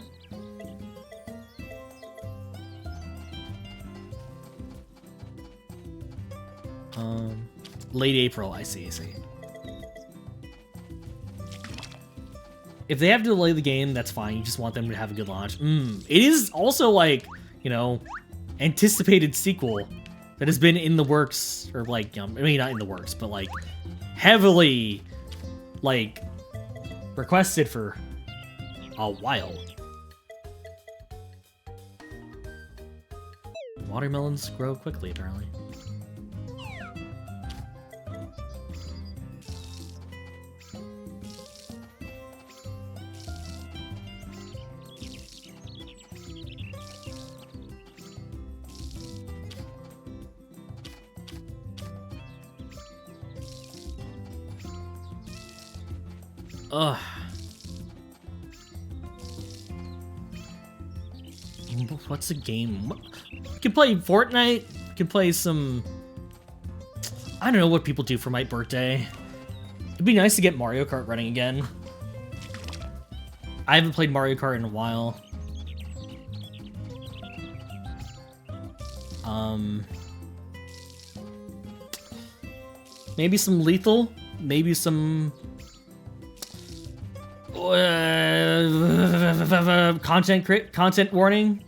Late April, I see. If they have to delay the game, that's fine. You just want them to have a good launch. It is also like, anticipated sequel that has been in the works, or like, I mean, not in the works, but like heavily, like, requested for a while. Watermelons grow quickly, apparently. Ugh. What's a game? We can play Fortnite. We can play some... I don't know what people do for my birthday. It'd be nice to get Mario Kart running again. I haven't played Mario Kart in a while. Maybe some Lethal. Maybe some... content warning.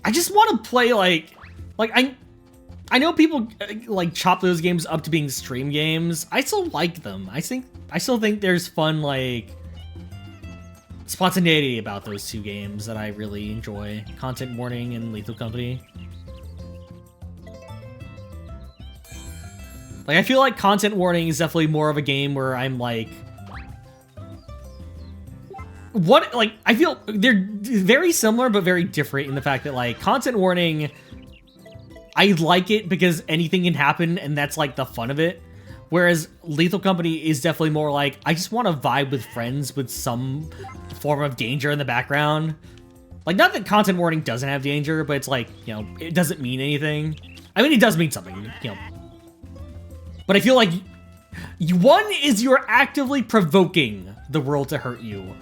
I just want to play like I know people like chop those games up to being stream games. I still like them. I still think there's fun, like, spontaneity about those two games that I really enjoy. Content Warning and Lethal Company. Like, I feel like Content Warning is definitely more of a game where I'm like... I feel they're very similar but very different in the fact that, like, Content Warning, I like it because anything can happen and that's, like, the fun of it. Whereas Lethal Company is definitely more like, I just want to vibe with friends with some form of danger in the background. Like, not that Content Warning doesn't have danger, but it's like, it doesn't mean anything. I mean, it does mean something, But I feel like one is you're actively provoking the world to hurt you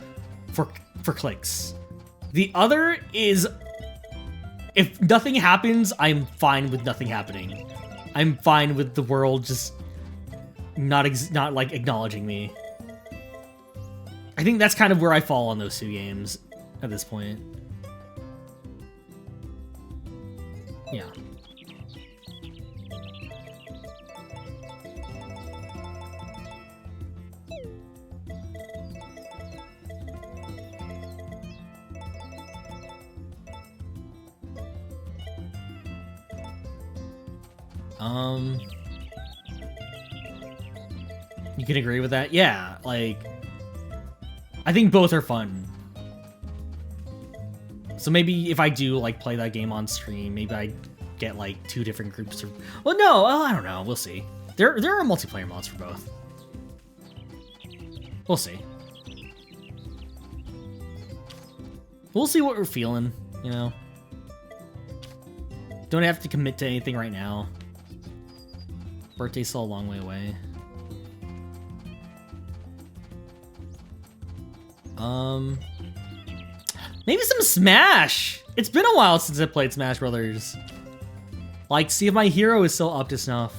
for clicks. The other is if nothing happens, I'm fine with nothing happening. I'm fine with the world just not like acknowledging me. I think that's kind of where I fall on those two games at this point. Yeah. You can agree with that? Yeah, like, I think both are fun. So maybe if I do, like, play that game on stream, maybe I get, like, two different groups of... Well, no, I don't know. We'll see. There are multiplayer mods for both. We'll see. We'll see what we're feeling, you know. Don't have to commit to anything right now. Birthday's still a long way away. Maybe some Smash! It's been a while since I played Smash Brothers. Like, see if my hero is still up to snuff.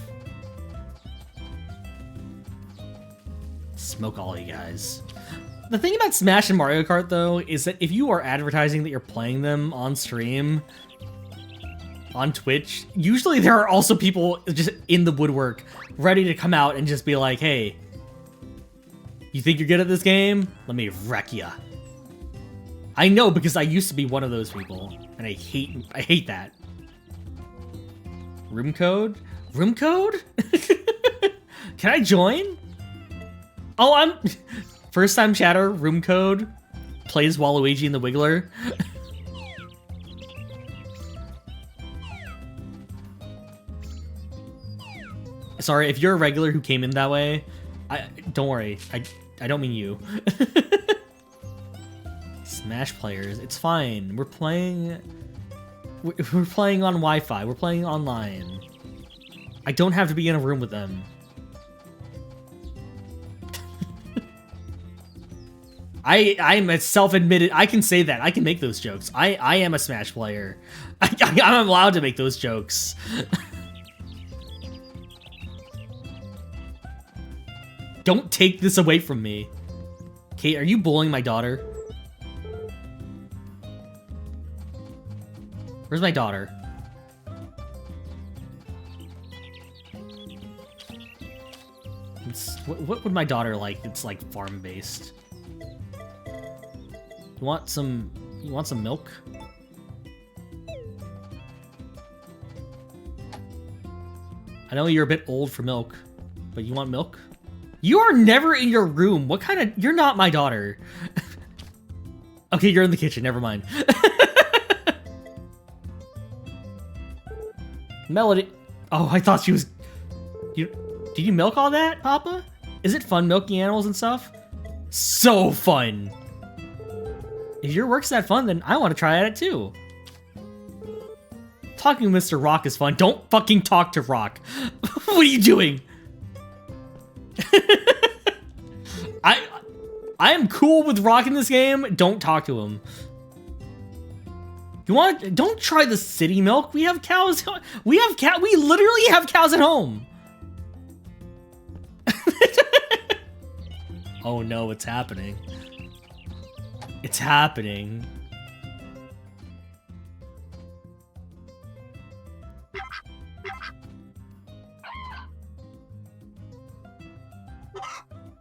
Smoke all you guys. The thing about Smash and Mario Kart, though, is that if you are advertising that you're playing them on stream, on Twitch, usually there are also people just in the woodwork ready to come out and just be like, hey, you think you're good at this game? Let me wreck ya. I know, because I used to be one of those people, and I hate that. Room code? Room code? Can I join? Oh, I'm... First time chatter, room code, plays Waluigi and the Wiggler. Sorry, if you're a regular who came in that way, don't worry, I don't mean you. Smash players, it's fine. We're playing on Wi-Fi. We're playing online. I don't have to be in a room with them. I'm a self-admitted, I can say that. I can make those jokes. I am a Smash player. I'm allowed to make those jokes. Don't take this away from me. Kate, are you bullying my daughter? Where's my daughter? What would my daughter like? It's like farm-based. You want some milk? I know you're a bit old for milk, but you want milk? You are never in your room. What kind of... You're not my daughter. Okay, you're in the kitchen. Never mind. Melody... Oh, I thought she was... Did you milk all that, Papa? Is it fun milking animals and stuff? So fun! If your work's that fun, then I want to try it too. Talking to Mr. Rock is fun. Don't fucking talk to Rock. What are you doing? I am cool with Rock in this game. Don't talk to him. Don't try the city milk. We have cows. We literally have cows at home. Oh no, it's happening. It's happening.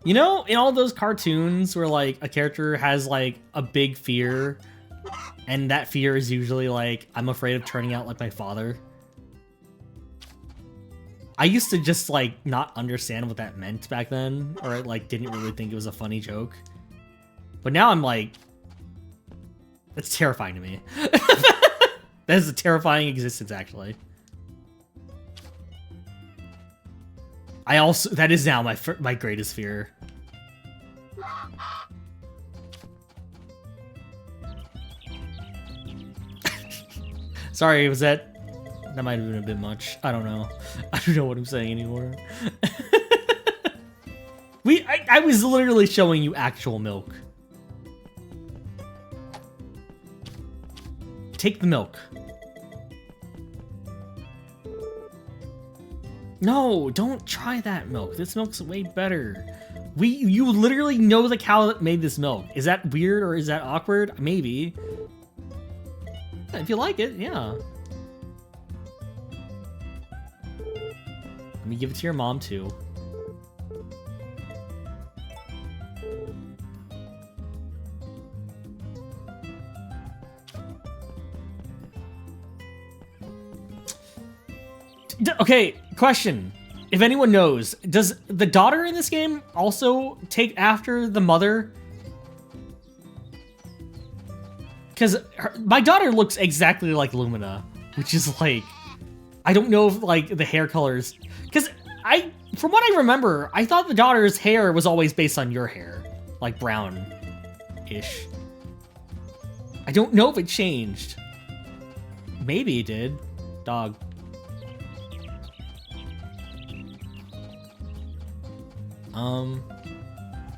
You know, in all those cartoons where like a character has like a big fear, and that fear is usually like, I'm afraid of turning out like my father. I used to just like not understand what that meant back then, or like didn't really think it was a funny joke. But now I'm like, that's terrifying to me. That is a terrifying existence, actually. That is now my greatest fear. Sorry, that might have been a bit much. I don't know. I don't know what I'm saying anymore. I was literally showing you actual milk. Take the milk. No, don't try that milk. This milk's way better. You literally know the cow that made this milk. Is that weird or is that awkward? Maybe. If you like it, yeah. Let me give it to your mom too. Okay, question. If anyone knows, does the daughter in this game also take after the mother? Because my daughter looks exactly like Lumina, which is like, I don't know if like the hair colors, because From what I remember, I thought the daughter's hair was always based on your hair. Like brown-ish. I don't know if it changed. Maybe it did. Dog.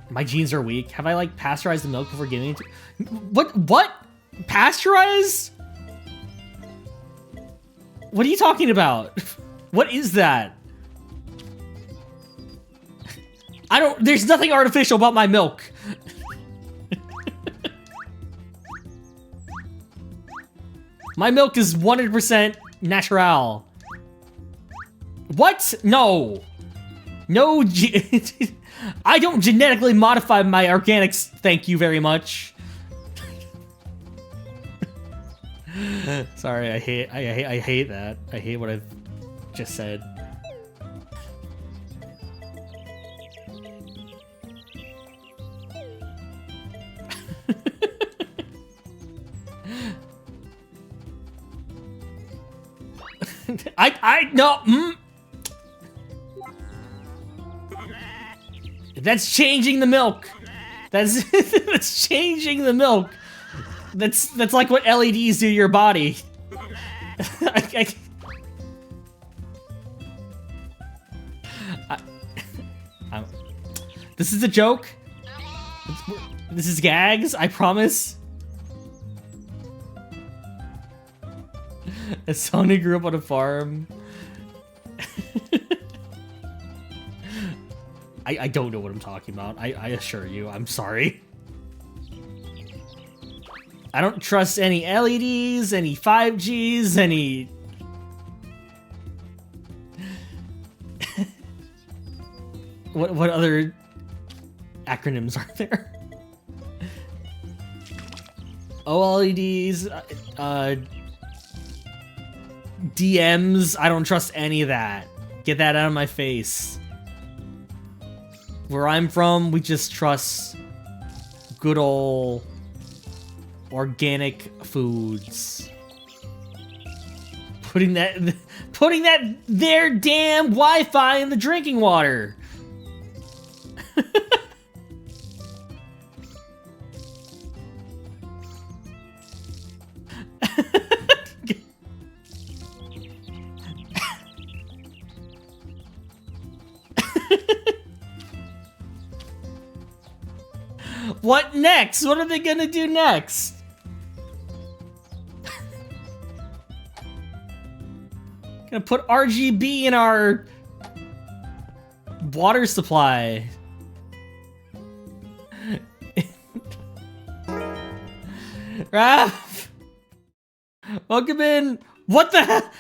My genes are weak. Have I, like, pasteurized the milk before giving it to... What? Pasteurize? What are you talking about? What is that? There's nothing artificial about my milk. My milk is 100% natural. What? No. No, I don't genetically modify my organics, thank you very much. Sorry, I hate that. I hate what I've just said. No. That's changing the milk. That's changing the milk. That's like what LEDs do to your body. This is a joke. This is gags, I promise. As someone who grew up on a farm. I don't know what I'm talking about. I assure you, I'm sorry. I don't trust any LEDs, any 5Gs, any... What other acronyms are there? OLEDs, DMs, I don't trust any of that. Get that out of my face. Where I'm from, we just trust good old organic foods. Putting that there damn Wi-Fi in the drinking water. What next? What are they gonna do next? Gonna put RGB in our water supply. Raph! Welcome in. What the hell?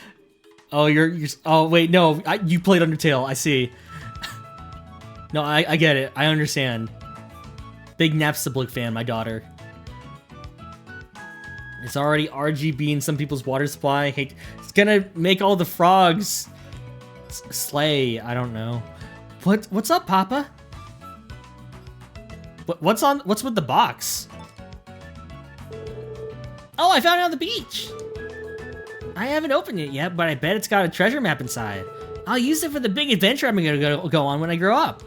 Oh, you're oh wait, no, you played Undertale, I see. No, I get it, I understand. Big Napstablook fan, my daughter. It's already RGB in some people's water supply. Hey, it's gonna make all the frogs slay. I don't know. What's up, Papa? What's with the box? Oh, I found it on the beach. I haven't opened it yet, but I bet it's got a treasure map inside. I'll use it for the big adventure I'm gonna go on when I grow up.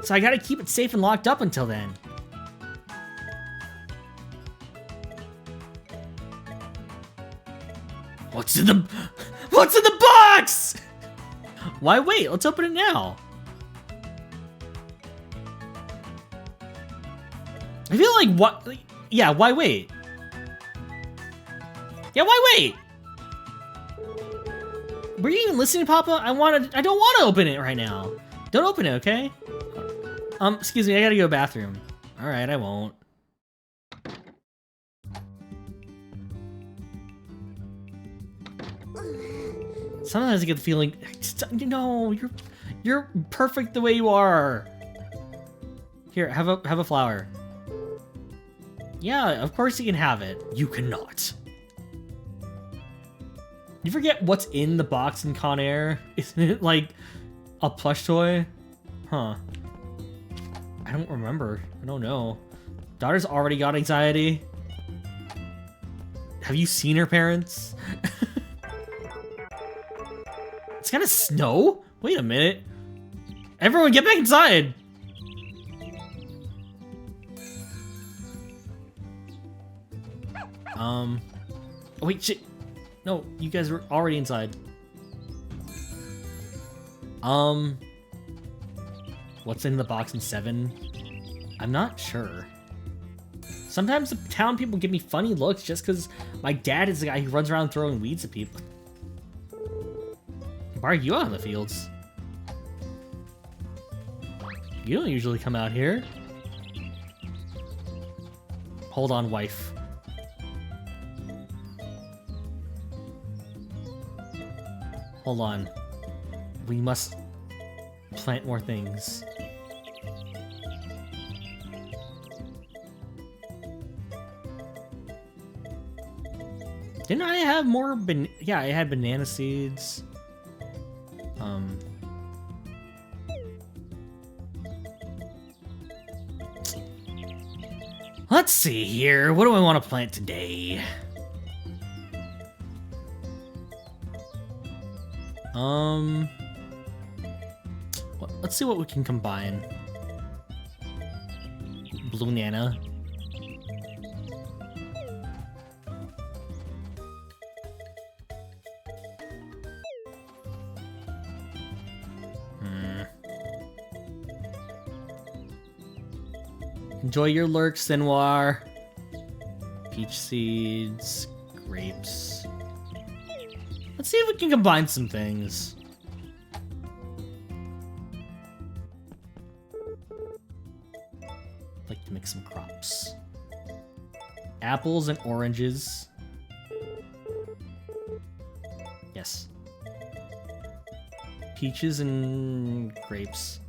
So I gotta keep it safe and locked up until then. What's in the box? Why wait? Let's open it now. I feel like what? Yeah, why wait? Yeah, why wait? Were you even listening, Papa? I don't want to open it right now. Don't open it, okay? Excuse me, I gotta go to the bathroom. All right, I won't. Sometimes I get the feeling, no, you're perfect the way you are. Here, have a flower. Yeah, of course you can have it. You cannot. You forget what's in the box in Con Air? Isn't it like a plush toy? Huh. I don't remember. I don't know. Daughter's already got anxiety. Have you seen her parents? It's gonna snow? Wait a minute. Everyone get back inside! Oh, wait, shit. No, you guys were already inside. What's in the box in 7? I'm not sure. Sometimes the town people give me funny looks just because my dad is the guy who runs around throwing weeds at people. Why are you out in the fields? You don't usually come out here. Hold on, wife. Hold on. We must plant more things. Didn't I have more yeah, I had banana seeds. Let's see here. What do I want to plant today? Let's see what we can combine. Blue Nana. Enjoy your lurk, Sinwar. Peach seeds, grapes. Let's see if we can combine some things. Like to make some crops. Apples and oranges. Yes. Peaches and grapes.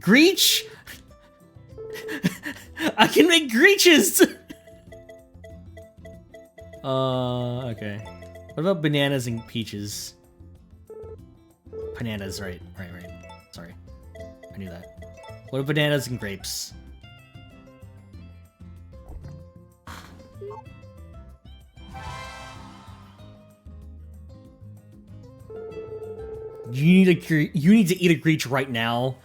Greech? I can make Greeches! Okay. What about bananas and peaches? Bananas, right. Sorry. I knew that. What about bananas and grapes? You need to eat a Greech right now.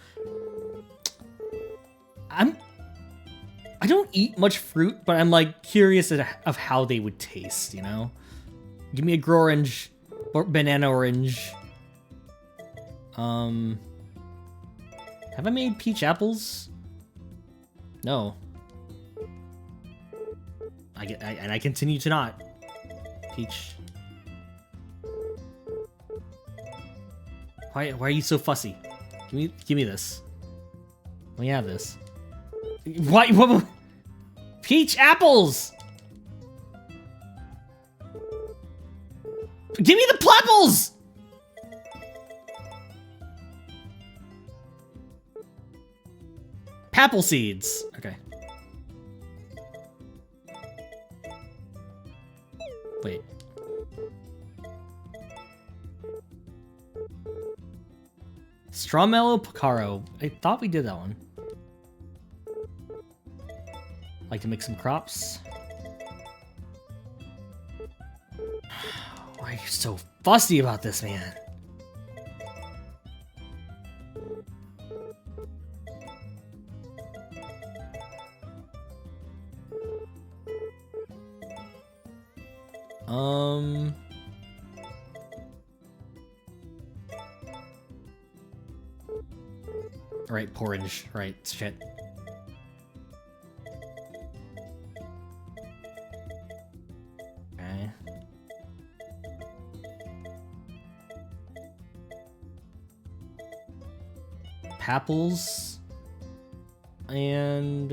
I don't eat much fruit, but I'm like curious of how they would taste, you know? Give me a Grorange or banana orange. Have I made peach apples? No. I continue to not. Peach. Why are you so fussy? Give me this. Let me have this. What? Peach apples! Give me the plapples! Papple seeds. Okay. Wait. Strawmellow Picaro. I thought we did that one. Like to make some crops. Why are you so fussy about this, man? Right, porridge. Right, shit. Okay. Papples. And,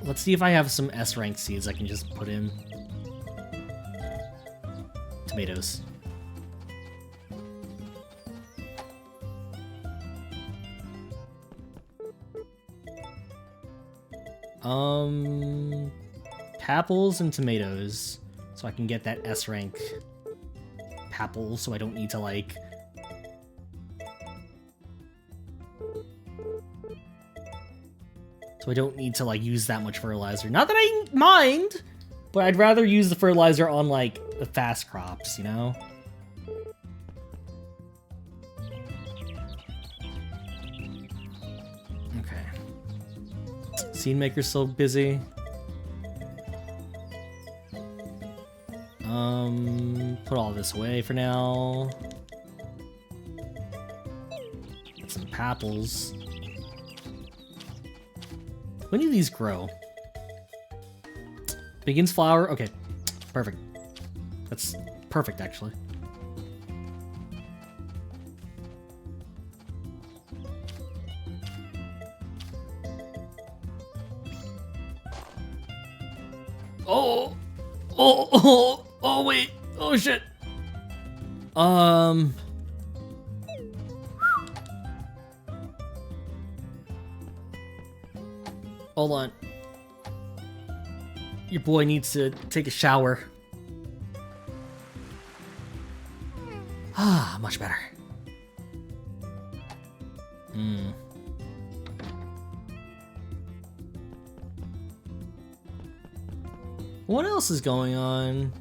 let's see if I have some S-rank seeds I can just put in. Tomatoes. Papples and tomatoes, so I can get that S rank apples, so I don't need to like... So I don't need to like use that much fertilizer. Not that I mind, but I'd rather use the fertilizer on like the fast crops, you know? Okay. Seed maker's so busy. Put all this away for now. Get some apples. When do these grow? Begins flower. Okay, perfect. That's perfect, actually. Oh, wait. Oh, shit. Hold on. Your boy needs to take a shower. Ah, much better. What else is going on?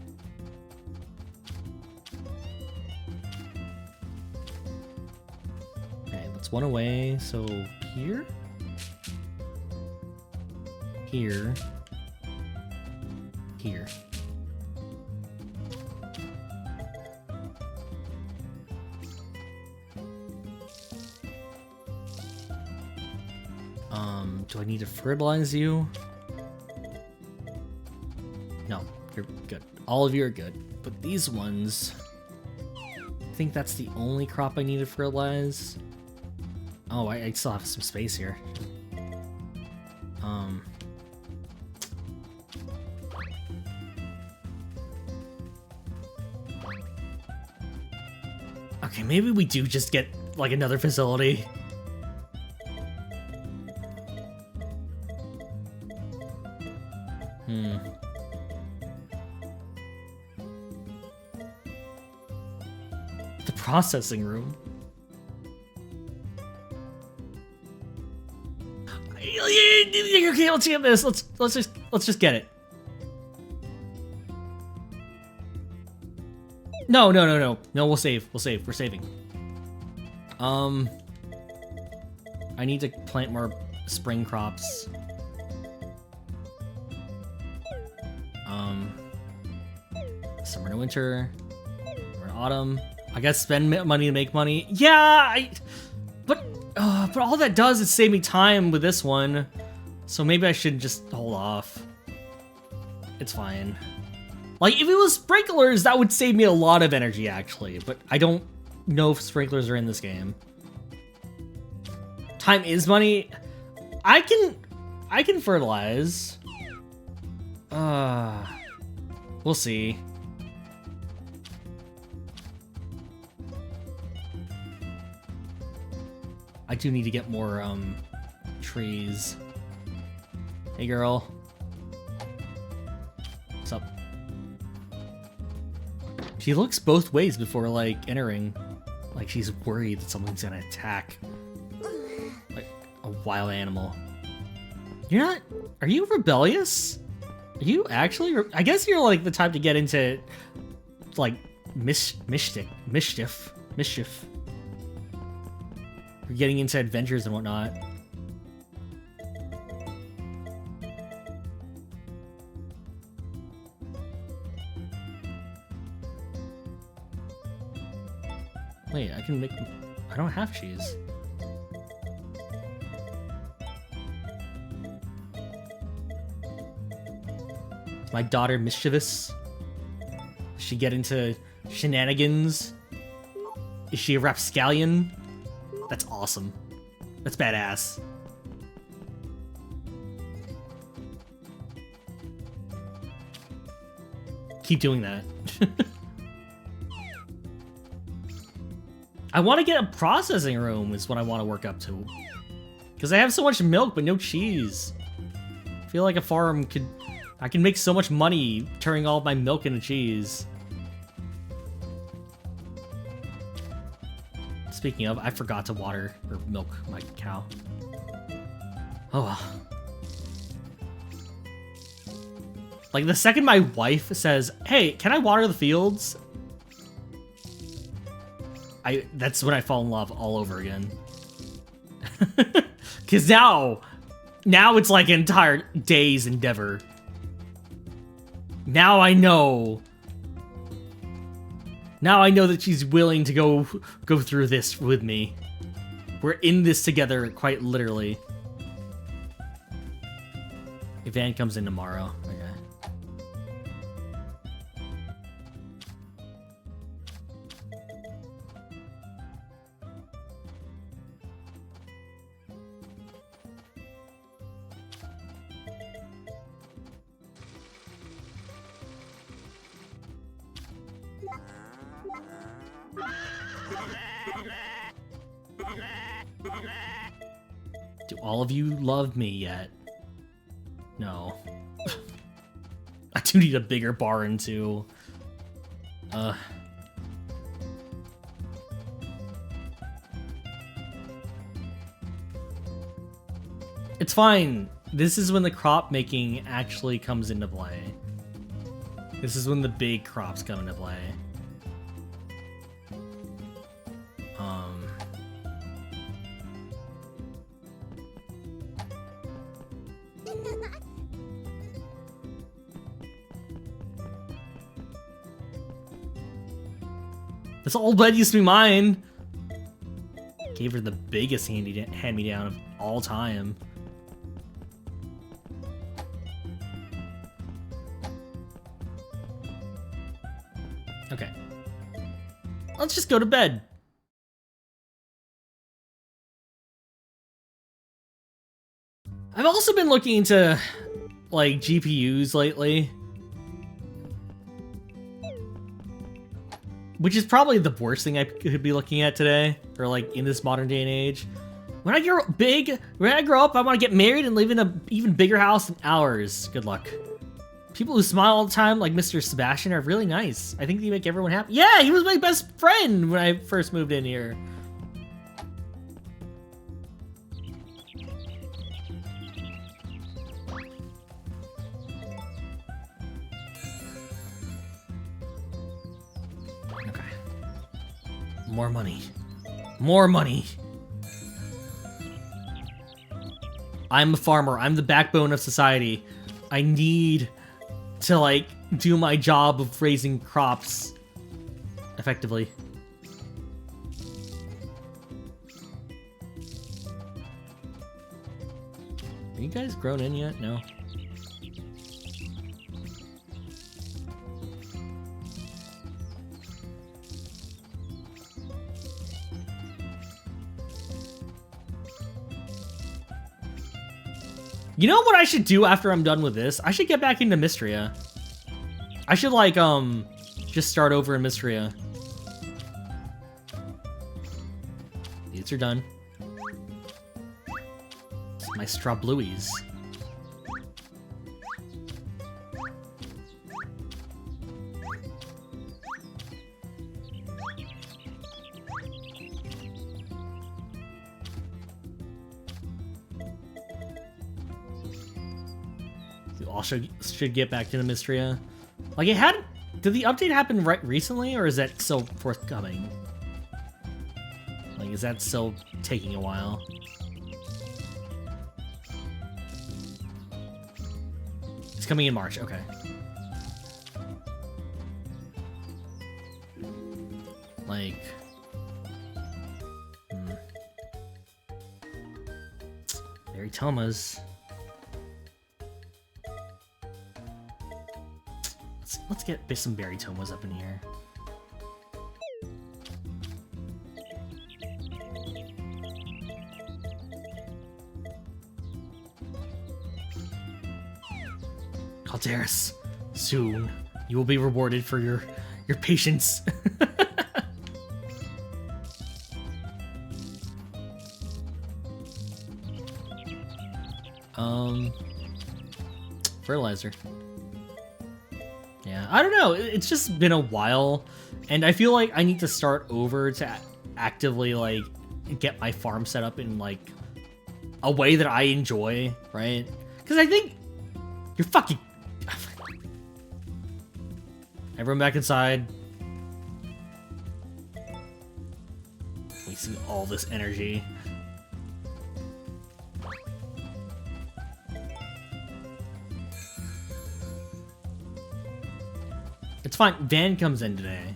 Okay, that's one away. So here? Here. Here. Do I need to fertilize you? No, you're good. All of you are good. But these ones... I think that's the only crop I need to fertilize. Oh, I still have some space here. Okay, maybe we do just get, like, another facility. The processing room. Okay, let's get this. Let's just get it. No, we'll save. We're saving. I need to plant more spring crops. Summer to winter. Summer to autumn. I gotta spend money to make money. Yeah, but all that does is save me time with this one. So maybe I should just hold off. It's fine. Like, if it was sprinklers, that would save me a lot of energy, actually. But I don't know if sprinklers are in this game. Time is money. I can fertilize. We'll see. I do need to get more, trees. Hey, girl. What's up? She looks both ways before, like, entering. Like, she's worried that someone's gonna attack. Like, a wild animal. You're not... Are you rebellious? Are you actually... I guess you're, like, the type to get into, like, mischief. You're getting into adventures and whatnot. Wait, I can make... I don't have cheese. Is my daughter mischievous? Does she get into shenanigans? Is she a rapscallion? That's awesome. That's badass. Keep doing that. I want to get a processing room is what I want to work up to. Because I have so much milk but no cheese. I feel like a farm could... I can make so much money turning all of my milk into cheese. Speaking of, I forgot to water or milk my cow. Oh well. Like, the second my wife says, hey, can I water the fields? That's when I fall in love all over again. Because now it's like an entire day's endeavor. Now I know that she's willing to go through this with me. We're in this together, quite literally. If Van comes in tomorrow, okay. Do all of you love me yet? No. I do need a bigger barn too. It's fine. This is when the crop making actually comes into play. This is when the big crops come into play. This old bed used to be mine. Gave her the biggest hand-me-down of all time. Okay. Let's just go to bed. I've also been looking into, like, GPUs lately. Which is probably the worst thing I could be looking at today, or like in this modern day and age. When I grow up, I want to get married and live in an even bigger house than ours. Good luck. People who smile all the time, like Mr. Sebastian, are really nice. I think they make everyone happy. Yeah, he was my best friend when I first moved in here. More money. More money. I'm a farmer. I'm the backbone of society. I need to, like, do my job of raising crops effectively. Are you guys grown in yet? No. You know what I should do after I'm done with this? I should get back into Mystria. I should, like, just start over in Mystria. These are done. My straw blueies. Should get back to the Mystria. Like, it had... Did the update happen right recently, or is that still forthcoming? Like, is that still taking a while? It's coming in March, okay. Like... Mary Thomas. Let's get some berry tomas up in here. Calderas, soon you will be rewarded for your patience. Fertilizer. Yeah, I don't know. It's just been a while, and I feel like I need to start over to actively like get my farm set up in like a way that I enjoy, right? Because I think you're fucking... Everyone back inside. Wasting all this energy. It's fine. Van comes in today.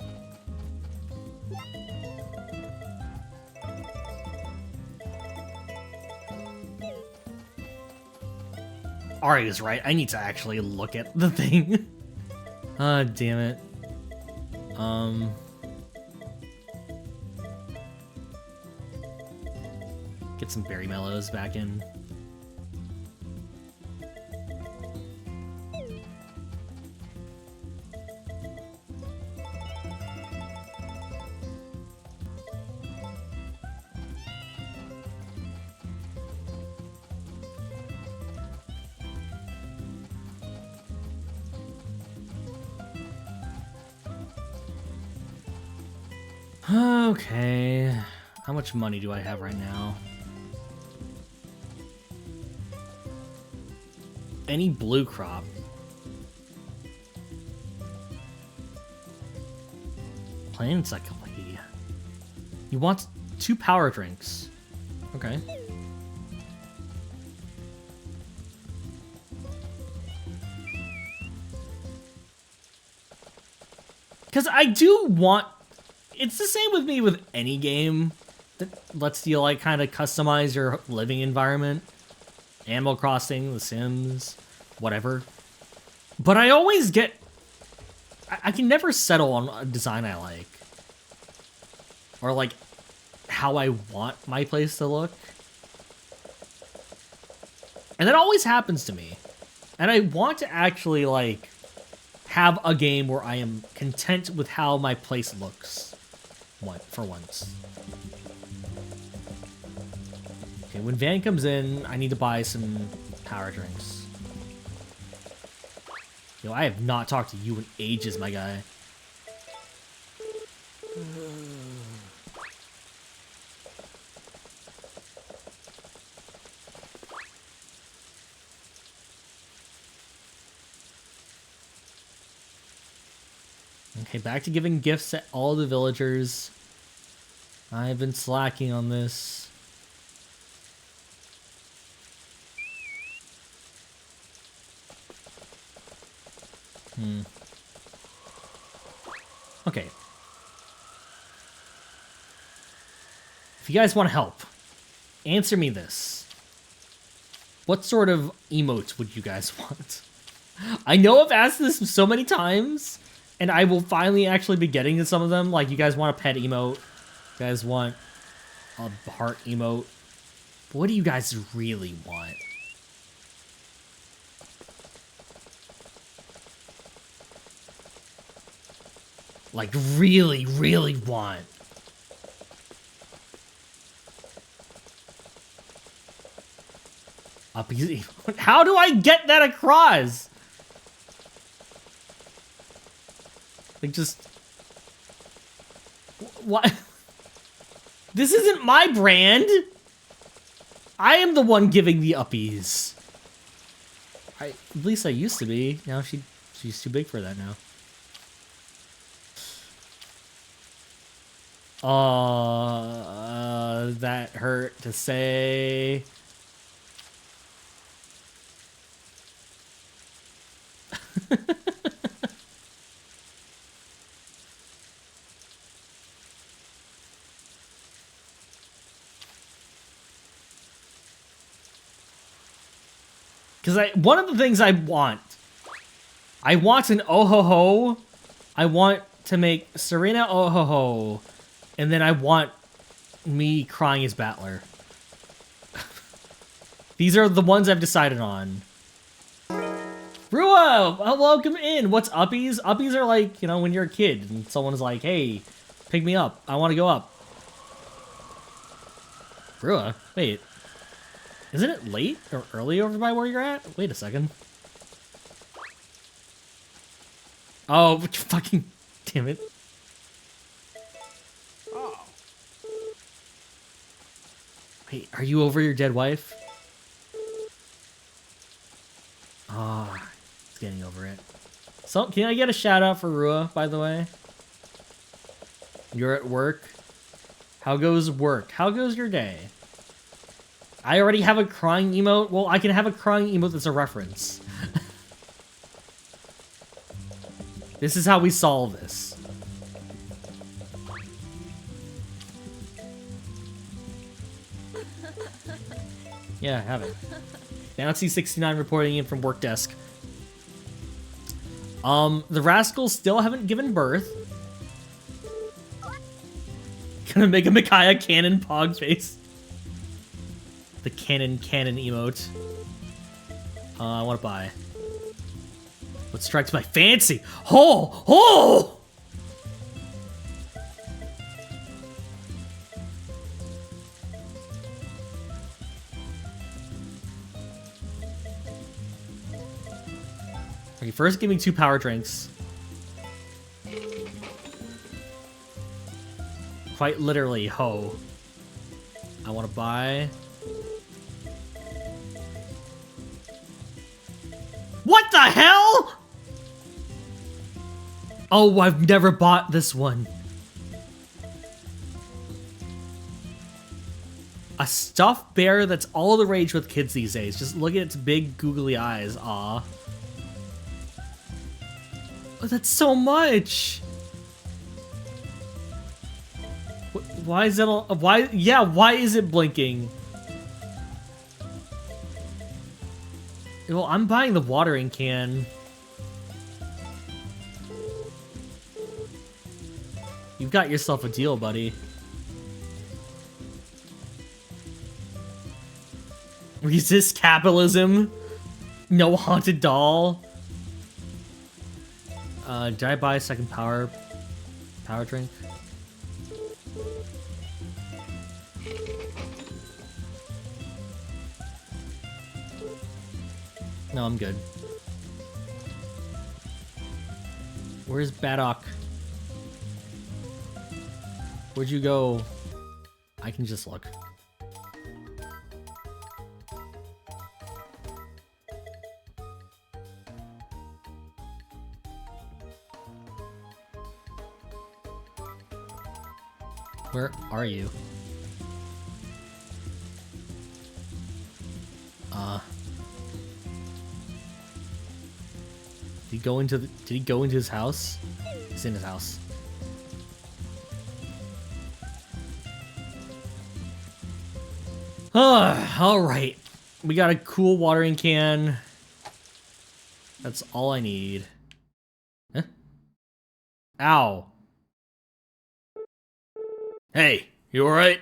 Ari is right. I need to actually look at the thing. Ah, damn it. Get some berry mellows back in. Okay. How much money do I have right now? Any blue crop? Plain encyclopedia. You want 2 power drinks. Okay. Because I do want... It's the same with me with any game that lets you like kind of customize your living environment. Animal Crossing, The Sims, whatever. But I always get... I can never settle on a design I like. Or like how I want my place to look. And that always happens to me. And I want to actually like have a game where I am content with how my place looks. For once. Okay, when Van comes in, I need to buy some power drinks. Yo, I have not talked to you in ages, my guy. Okay, back to giving gifts to all the villagers. I've been slacking on this. Okay. If you guys want to help, answer me this. What sort of emotes would you guys want? I know I've asked this so many times, and I will finally actually be getting to some of them. Like, you guys want a pet emote. You guys want a heart emote. But what do you guys really want? Like, really, really want. Uppies. How do I get that across? Like, just... What? This isn't my brand! I am the one giving the uppies. At least I used to be. Now she's too big for that now. That hurt to say. Because one of the things I want an oh-ho-ho. I want to make Serena oh-ho-ho. And then I want me crying as Battler. These are the ones I've decided on. Rua, welcome in. What's uppies? Uppies are like, you know, when you're a kid and someone's like, hey, pick me up. I want to go up. Rua, wait. Isn't it late or early over by where you're at? Wait a second. Oh, fucking damn it. Oh. Wait, are you over your dead wife? Ah, it's getting over it. So, can I get a shout out for Rua, by the way? You're at work. How goes work? How goes your day? I already have a crying emote. Well, I can have a crying emote that's a reference. This is how we solve this. Yeah, have it. Nancy69 reporting in from work desk. The rascals still haven't given birth. Gonna make a Micaiah cannon pog face. The cannon emote. I want to buy. What strikes my fancy? Oh! Oh! Okay, first give me 2 power drinks. Quite literally, ho. I want to buy... What the hell?! Oh, I've never bought this one. A stuffed bear that's all the rage with kids these days. Just look at its big googly eyes. Aw. Oh, that's so much! Why is it all... Why... Yeah, why is it blinking? Well, I'm buying the watering can. You've got yourself a deal, buddy. Resist capitalism? No haunted doll? Did I buy a second power drink? No, I'm good. Where's Baddock? Where'd you go? I can just look. Where are you? Did he go into his house? He's in his house. Alright. We got a cool watering can. That's all I need. Huh? Ow. Hey, you alright?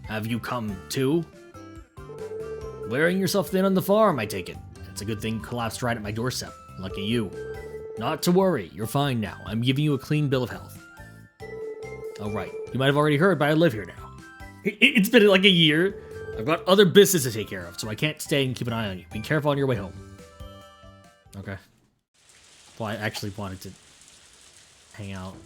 Have you come too? Wearing yourself thin on the farm, I take it. It's a good thing collapsed right at my doorstep. Lucky you. Not to worry, you're fine now. I'm giving you a clean bill of health. Oh, right. You might have already heard, but I live here now. It's been like a year. I've got other business to take care of, so I can't stay and keep an eye on you. Be careful on your way home. Okay. Well, I actually wanted to hang out.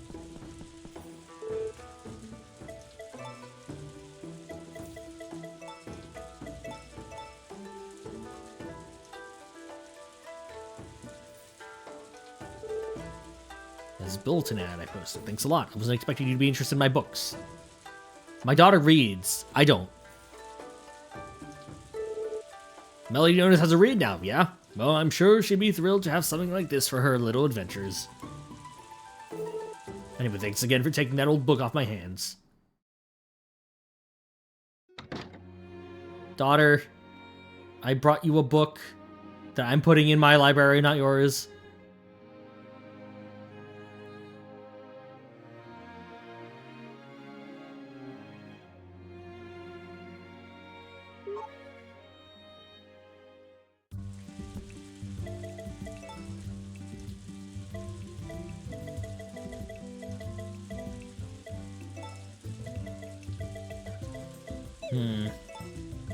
This bulletin ad I posted. Thanks a lot. I wasn't expecting you to be interested in my books. My daughter reads. I don't. Melody Jonas has a read now, yeah? Well, I'm sure she'd be thrilled to have something like this for her little adventures. Anyway, thanks again for taking that old book off my hands. Daughter, I brought you a book that I'm putting in my library, not yours.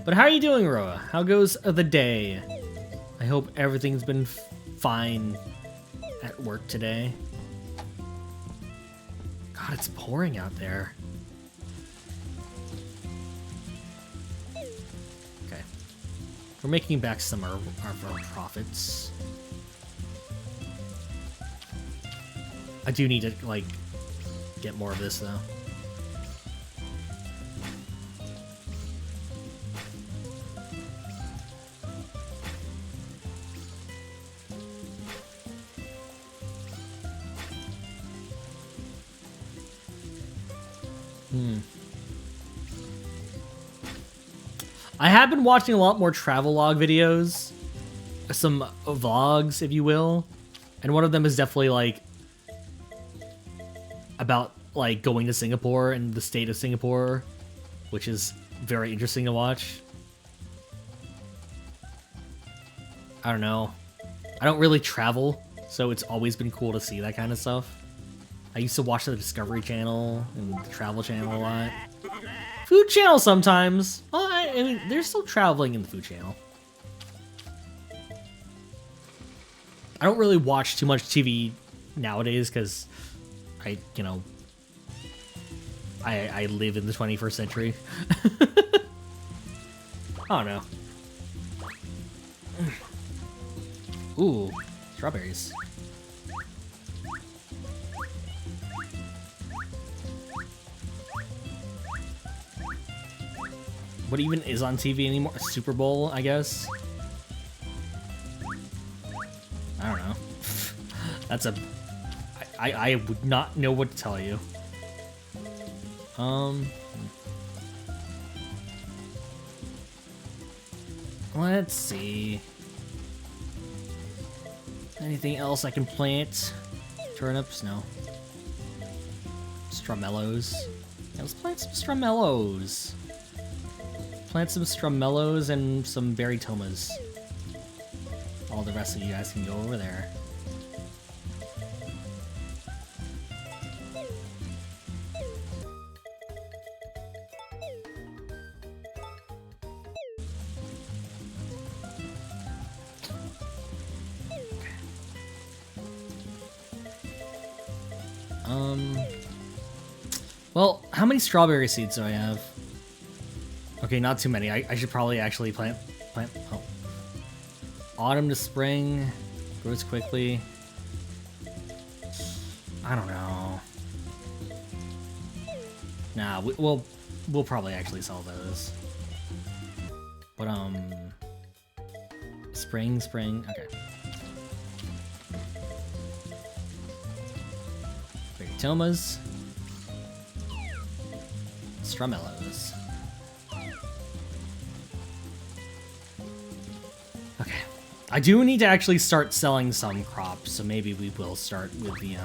But how are you doing, Roa? How goes the day? I hope everything's been fine at work today. God, God, it's pouring out there. Okay. We're making back some of our profits. I do need to, like, get more of this, though. I have been watching a lot more travelogue videos, some vlogs, if you will, and one of them is definitely like about like going to Singapore and the state of Singapore, which is very interesting to watch. I don't know. I don't really travel, so it's always been cool to see that kind of stuff. I used to watch the Discovery Channel and the Travel Channel a lot. Food Channel sometimes. Well, I mean, they're still traveling in the Food Channel. I don't really watch too much TV nowadays because I live in the 21st century. I don't know. Ooh, strawberries. What even is on TV anymore? Super Bowl, I guess? I don't know. That's a... I would not know what to tell you. Let's see. Anything else I can plant? Turnips? No. Stramellos. Yeah, let's plant some stramellos. Plant some stramellos and some berry tomas. All the rest of you guys can go over there. Well, how many strawberry seeds do I have? Okay, not too many. I should probably actually plant. Oh. Autumn to spring. Grows quickly. I don't know. Nah, we'll probably actually sell those. But, spring. Okay. Berry tomas. Stramellos. Okay. I do need to actually start selling some crops, so maybe we will start with the,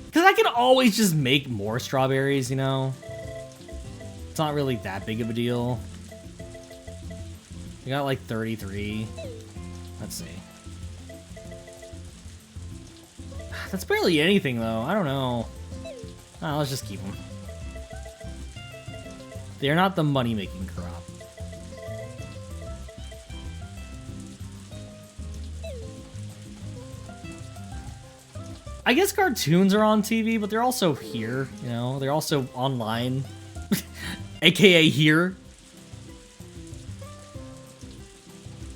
because I can always just make more strawberries, you know? It's not really that big of a deal. We got like 33. Let's see. That's barely anything, though. I don't know. Oh, let's just keep them. They're not the money-making crop. I guess cartoons are on TV, but they're also here, you know? They're also online. AKA here.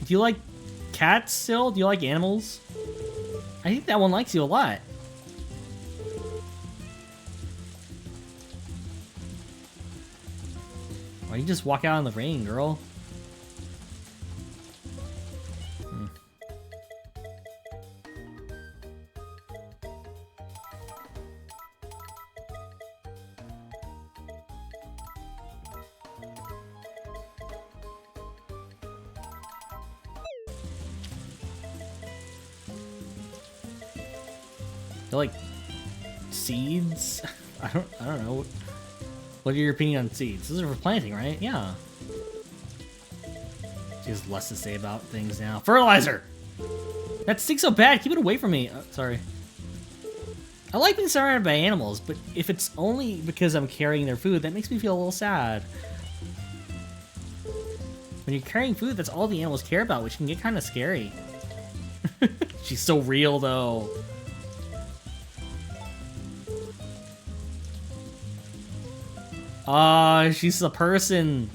Do you like cats still? Do you like animals? I think that one likes you a lot. Why you just walk out in the rain, girl? They're like seeds? I don't know. What are your opinion on seeds? Those are for planting, right? Yeah. She has less to say about things now. Fertilizer! That stinks so bad. Keep it away from me. Sorry. I like being surrounded by animals, but if it's only because I'm carrying their food, that makes me feel a little sad. When you're carrying food, that's all the animals care about, which can get kind of scary. She's so real, though. Ah, she's a person.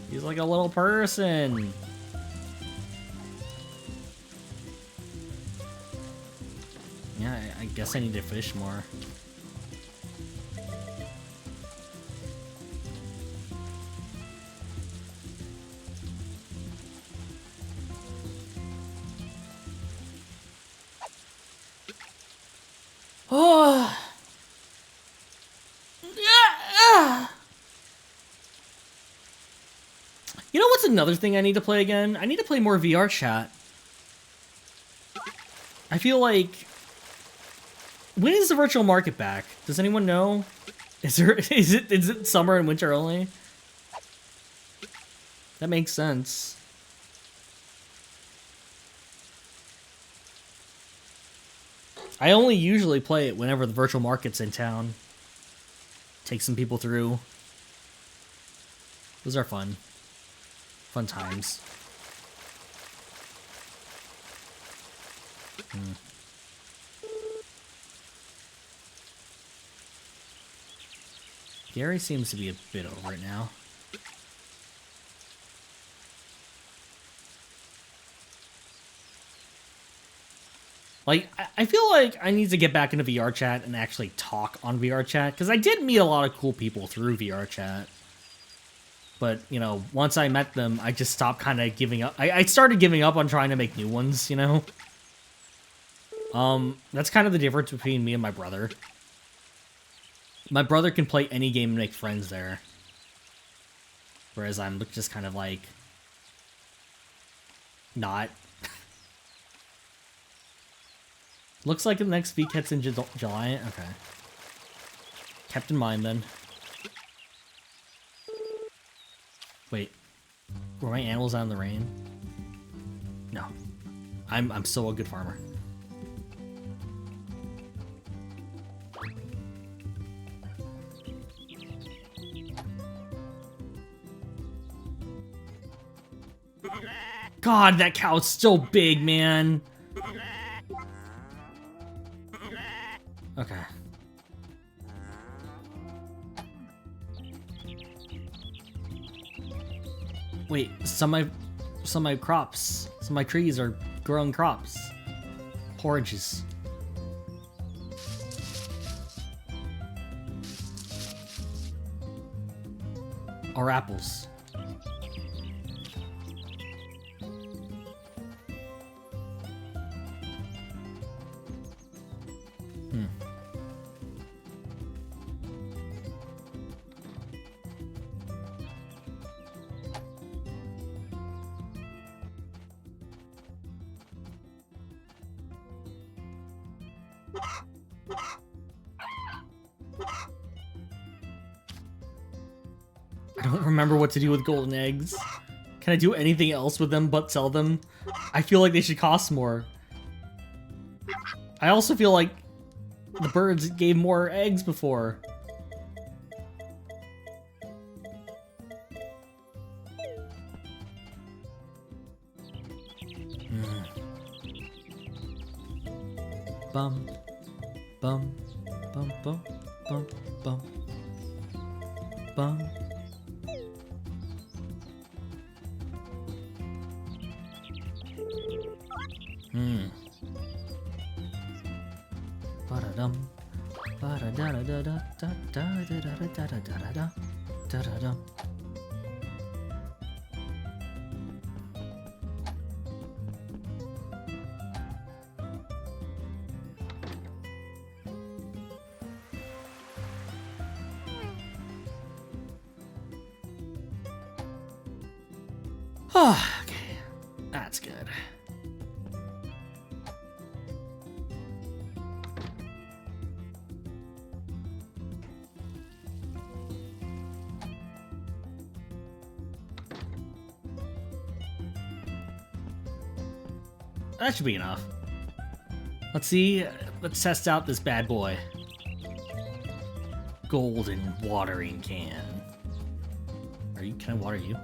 She's like a little person. Yeah, I guess I need to fish more. Oh. You know what's another thing I need to play again? I need to play more VR chat. I feel like... When is the virtual market back? Does anyone know? Is it summer and winter only? That makes sense. I only usually play it whenever the virtual market's in town. Take some people through. Those are fun. Fun times. Gary seems to be a bit over it now. Like, I feel like I need to get back into VR chat and actually talk on VR chat, because I did meet a lot of cool people through VR chat. But, you know, once I met them, I just stopped kind of giving up. I started giving up on trying to make new ones, you know? That's kind of the difference between me and my brother. My brother can play any game and make friends there. Whereas I'm just kind of like... not. Looks like the next VCAT's in July. Okay. Kept in mind then. Wait. Were my animals out in the rain? No. I'm still a good farmer. God, that cow's still big, man. Okay. Wait, some of my crops, some of my trees are growing crops. Porridges. Or apples. I don't remember what to do with golden eggs. Can I do anything else with them but sell them? I feel like they should cost more. I also feel like the birds gave more eggs before. Bum, bum, bum, bum, bum, bum, bum. Ba-da-dum. Ba-da-da-da-da-da-da-da-da-da-da-da-da-da-dum. Okay, that's good. That should be enough. Let's see. Let's test out this bad boy. Golden watering can. Can I water you?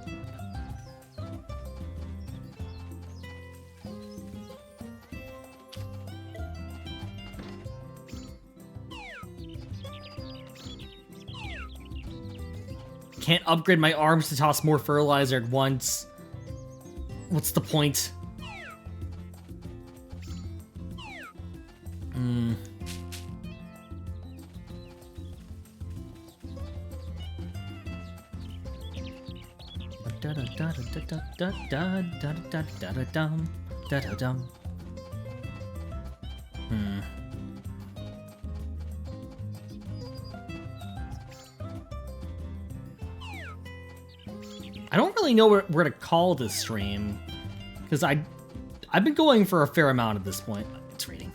Can't upgrade my arms to toss more fertilizer at once. What's the point? I don't really know where to call this stream, because I've been going for a fair amount at this point. It's raining.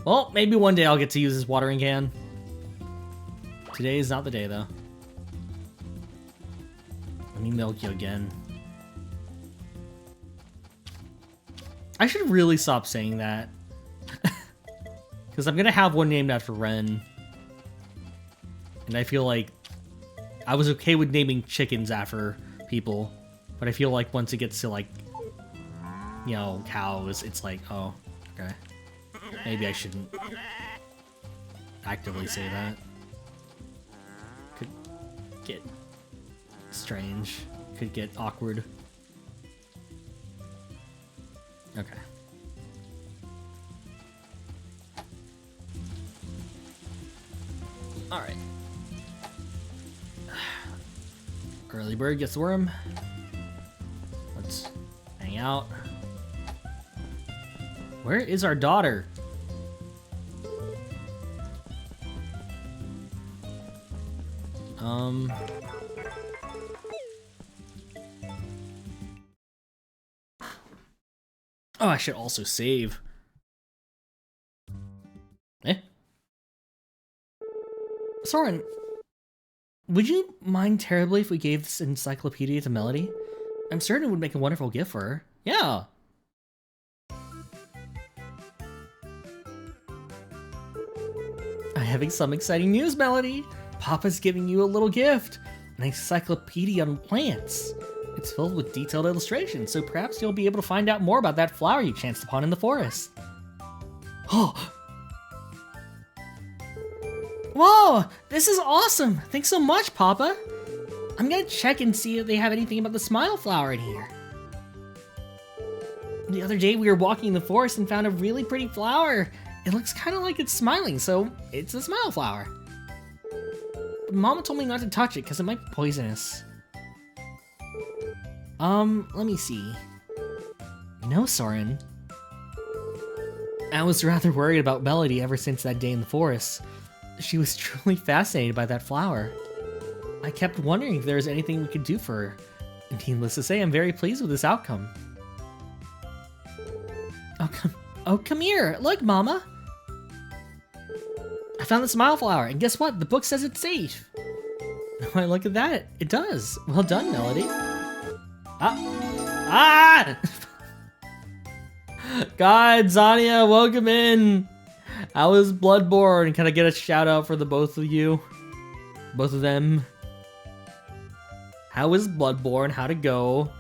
Well, maybe one day I'll get to use this watering can. Today is not the day, though. Let me milk you again. I should really stop saying that. Because I'm going to have one named after Ren. And I feel like I was okay with naming chickens after people. But I feel like once it gets to, like, you know, cows, it's like, oh, okay. Maybe I shouldn't actively say that. Could get strange. Could get awkward. Okay. Alright. Early bird gets the worm. Let's hang out. Where is our daughter? Oh, I should also save. Soren, would you mind terribly if we gave this encyclopedia to Melody? I'm certain it would make a wonderful gift for her. Yeah. I'm having some exciting news, Melody. Papa's giving you a little gift. An encyclopedia on plants. It's filled with detailed illustrations, so perhaps you'll be able to find out more about that flower you chanced upon in the forest. Oh! Whoa! This is awesome! Thanks so much, Papa! I'm gonna check and see if they have anything about the smile flower in here. The other day we were walking in the forest and found a really pretty flower. It looks kind of like it's smiling, so it's a smile flower. But Mama told me not to touch it because it might be poisonous. Let me see. No, Soren. I was rather worried about Melody ever since that day in the forest. She was truly fascinated by that flower. I kept wondering if there was anything we could do for her. And needless to say, I'm very pleased with this outcome. Oh, come here. Look, Mama. I found the smile flower, and guess what? The book says it's safe. Why, look at that. It does. Well done, Melody. Ah! God, Zania, welcome in. How was Bloodborne? Can I get a shout out for the both of you? Both of them. How is Bloodborne? How'd it go?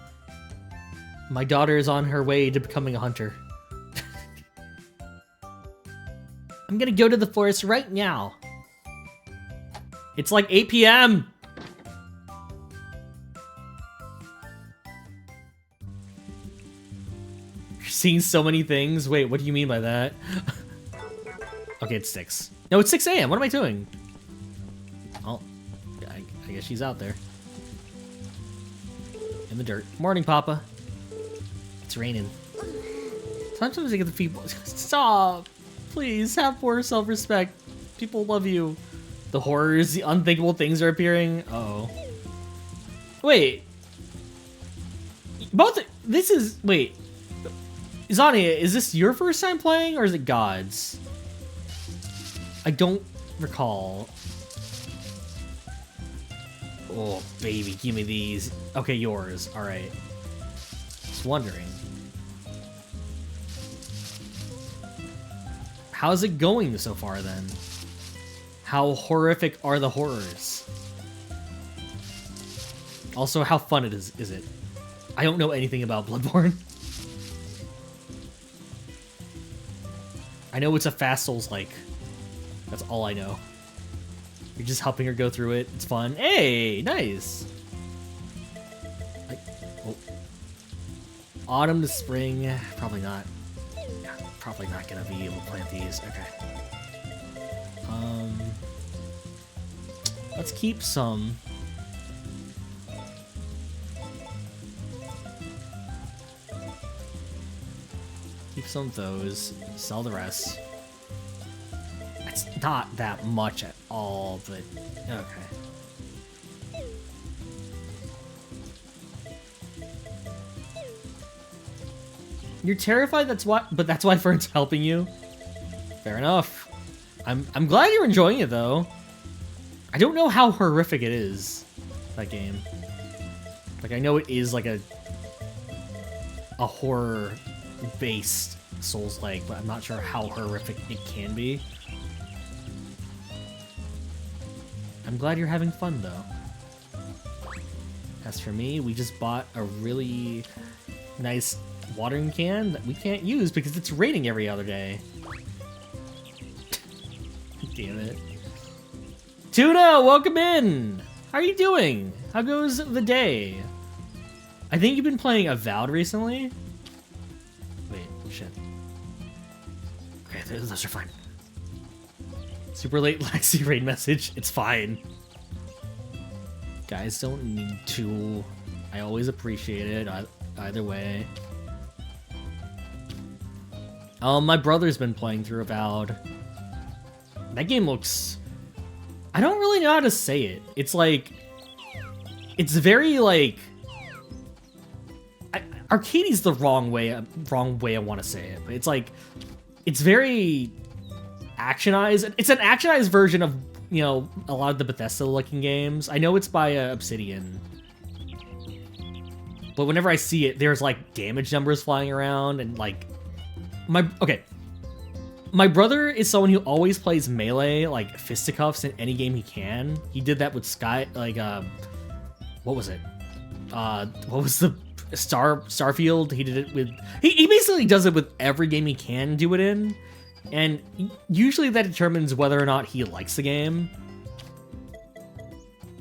My daughter is on her way to becoming a hunter. I'm gonna go to the forest right now. It's like 8 p.m. You're seeing so many things. Wait, what do you mean by that? Okay, it's 6. No, it's 6 a.m. What am I doing? Oh, I guess she's out there. In the dirt. Morning, Papa. It's raining. Sometimes I get the people. Stop! Please, have more self-respect. People love you. The horrors, the unthinkable things are appearing. Uh-oh. Wait. This is... Wait. Zania, is this your first time playing, or is it God's? I don't recall. Oh, baby, give me these. Okay, yours. Alright. Just wondering. How's it going so far, then? How horrific are the horrors? Also, how fun is it? I don't know anything about Bloodborne. I know it's a fast Souls-like. That's all I know. You're just helping her go through it. It's fun. Hey, nice. Oh. Autumn to spring, probably not. Yeah, probably not gonna be able to plant these. Okay. Let's keep some. Keep some of those. Sell the rest. It's not that much at all, but okay. You're terrified, but that's why Fern's helping you. Fair enough. I'm glad you're enjoying it though. I don't know how horrific it is, that game. Like, I know it is like a horror based Souls-like, but I'm not sure how horrific it can be. I'm glad you're having fun though. As for me, we just bought a really nice watering can that we can't use because it's raining every other day. Damn it. Tuna, welcome in! How are you doing? How goes the day? I think you've been playing Avowed recently? Wait, shit. Okay, those are fine. Super late Lexi raid message. It's fine. Guys don't need to. I always appreciate it, either way. My brother's been playing through Avowed. That game looks... I don't really know how to say it. It's like... It's very, like... Arcadey's the wrong way I want to say it, but it's like... It's very... actionized. It's an actionized version of, you know, a lot of the Bethesda-looking games. I know it's by Obsidian. But whenever I see it, there's, like, damage numbers flying around, and, like... My brother is someone who always plays melee, like, fisticuffs in any game he can. He did that with what was it? What was the... Starfield? He did it with... He basically does it with every game he can do it in. And usually that determines whether or not he likes the game.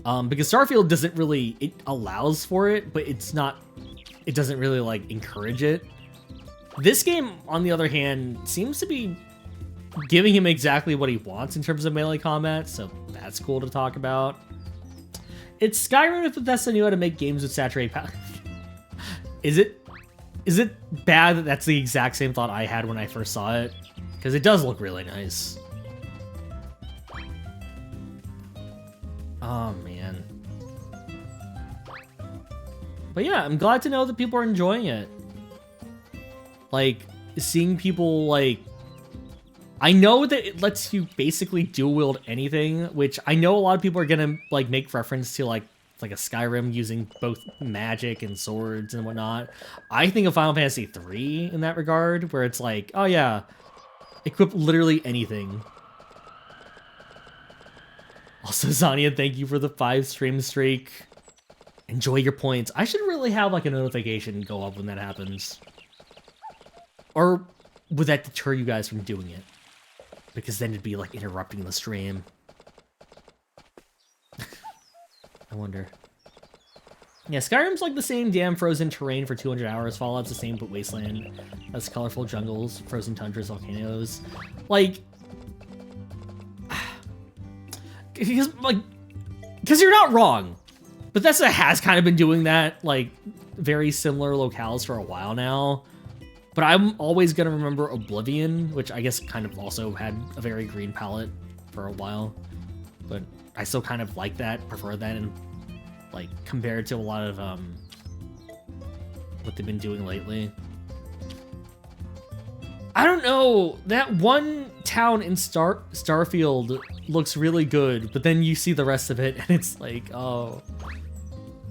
Because Starfield doesn't really... It allows for it, but it's not... It doesn't really, like, encourage it. This game, on the other hand, seems to be giving him exactly what he wants in terms of melee combat, so that's cool to talk about. It's Skyrim if Bethesda knew how to make games with saturated power. Is it bad that that's the exact same thought I had when I first saw it? Because it does look really nice. Oh, man. But yeah, I'm glad to know that people are enjoying it. Like, seeing people, like... I know that it lets you basically dual-wield anything, which I know a lot of people are gonna, like, make reference to, like a Skyrim using both magic and swords and whatnot. I think of Final Fantasy III in that regard, where it's like, oh yeah, equip literally anything. Also, Zania, thank you for the 5-stream streak. Enjoy your points. I should really have, like, a notification go up when that happens. Or would that deter you guys from doing it? Because then it'd be, like, interrupting the stream. I wonder. Yeah, Skyrim's like the same damn frozen terrain for 200 hours. Fallout's the same, but Wasteland has colorful jungles, frozen tundras, volcanoes. Like... Because you're not wrong. Bethesda has kind of been doing that, like, very similar locales for a while now. But I'm always going to remember Oblivion, which I guess kind of also had a very green palette for a while. But I still kind of like that, prefer that, and, like, compared to a lot of what they've been doing lately. I don't know, that one town in Starfield looks really good, but then you see the rest of it and it's like, oh,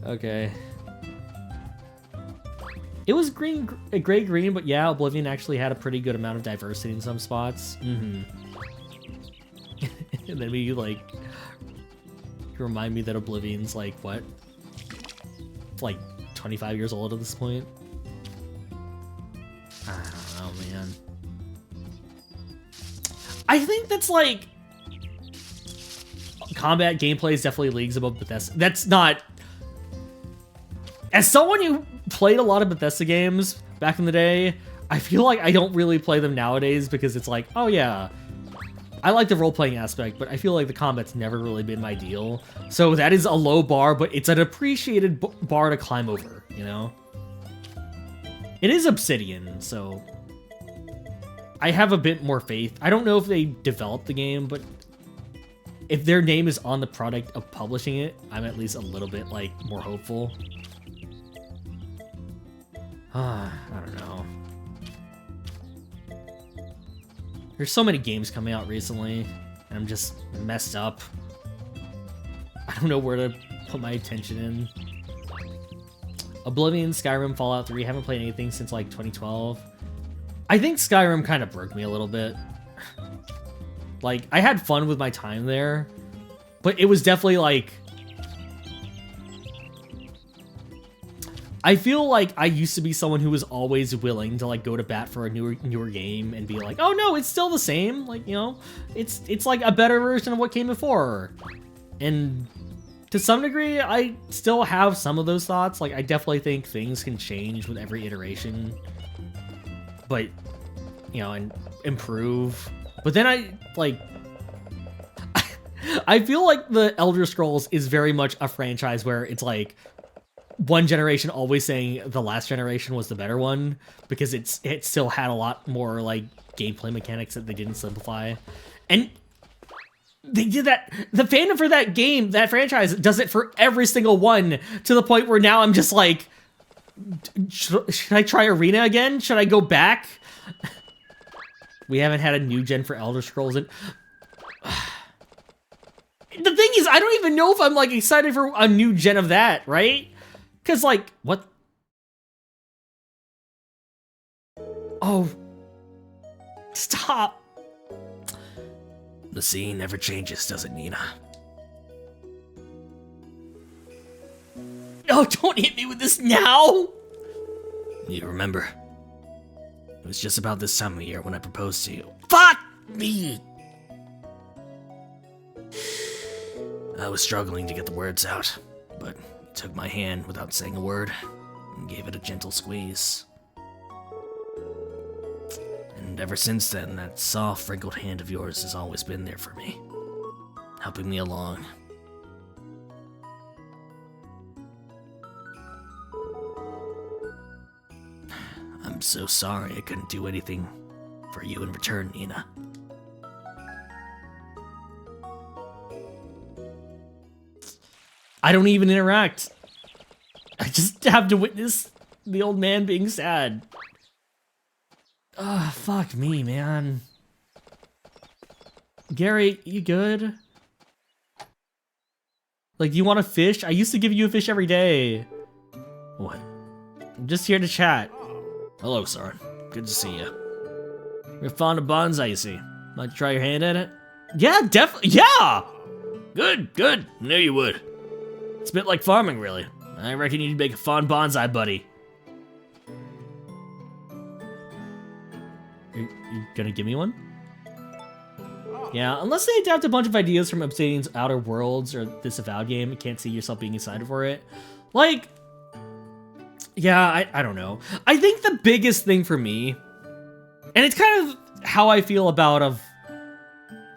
okay. It was gray-green, but yeah, Oblivion actually had a pretty good amount of diversity in some spots. And then we, like, remind me that Oblivion's, like, what? Like, 25 years old at this point? I don't know, man. I think that's, like, combat gameplay is definitely leagues above Bethesda. That's not... As someone who played a lot of Bethesda games back in the day, I feel like I don't really play them nowadays because it's like, oh yeah, I like the role-playing aspect, but I feel like the combat's never really been my deal. So that is a low bar, but it's an appreciated bar to climb over, you know? It is Obsidian, so I have a bit more faith. I don't know if they developed the game, but if their name is on the product of publishing it, I'm at least a little bit, like, more hopeful. I don't know. There's so many games coming out recently, and I'm just messed up. I don't know where to put my attention in. Oblivion, Skyrim, Fallout 3, haven't played anything since like 2012. I think Skyrim kind of broke me a little bit. Like, I had fun with my time there, but it was definitely like... I feel like I used to be someone who was always willing to like go to bat for a newer game and be like, oh no, it's still the same. Like, you know, it's like a better version of what came before. And to some degree, I still have some of those thoughts. Like, I definitely think things can change with every iteration, but, you know, and improve. But then I, like, I feel like the Elder Scrolls is very much a franchise where it's like, one generation always saying the last generation was the better one because it still had a lot more like gameplay mechanics that they didn't simplify, and they did that. The fandom for that game, that franchise, does it for every single one to the point where now I'm just like, should I try Arena again? Should I go back? We haven't had a new gen for Elder Scrolls, and the thing is, I don't even know if I'm like excited for a new gen of that, right? Because, like, what? Oh. Stop. The scene never changes, does it, Nina? No, don't hit me with this now! You remember? It was just about this time of year when I proposed to you. Fuck me! I was struggling to get the words out, but took my hand without saying a word and gave it a gentle squeeze. And ever since then, that soft, wrinkled hand of yours has always been there for me, helping me along. I'm so sorry I couldn't do anything for you in return, Nina. I don't even interact. I just have to witness the old man being sad. Ugh, fuck me, man. Gary, you good? Like, do you want a fish? I used to give you a fish every day. What? I'm just here to chat. Hello, Soren. Good to see you. You're fond of bonsai, you see. Like to try your hand at it? Yeah, definitely. Yeah! Good, good. Knew you would. It's a bit like farming, really. I reckon you'd make a fun bonsai buddy. You gonna give me one? Yeah, unless they adapt a bunch of ideas from Obsidian's Outer Worlds or this Avowed game, you can't see yourself being excited for it. Like, yeah, I don't know. I think the biggest thing for me, and it's kind of how I feel about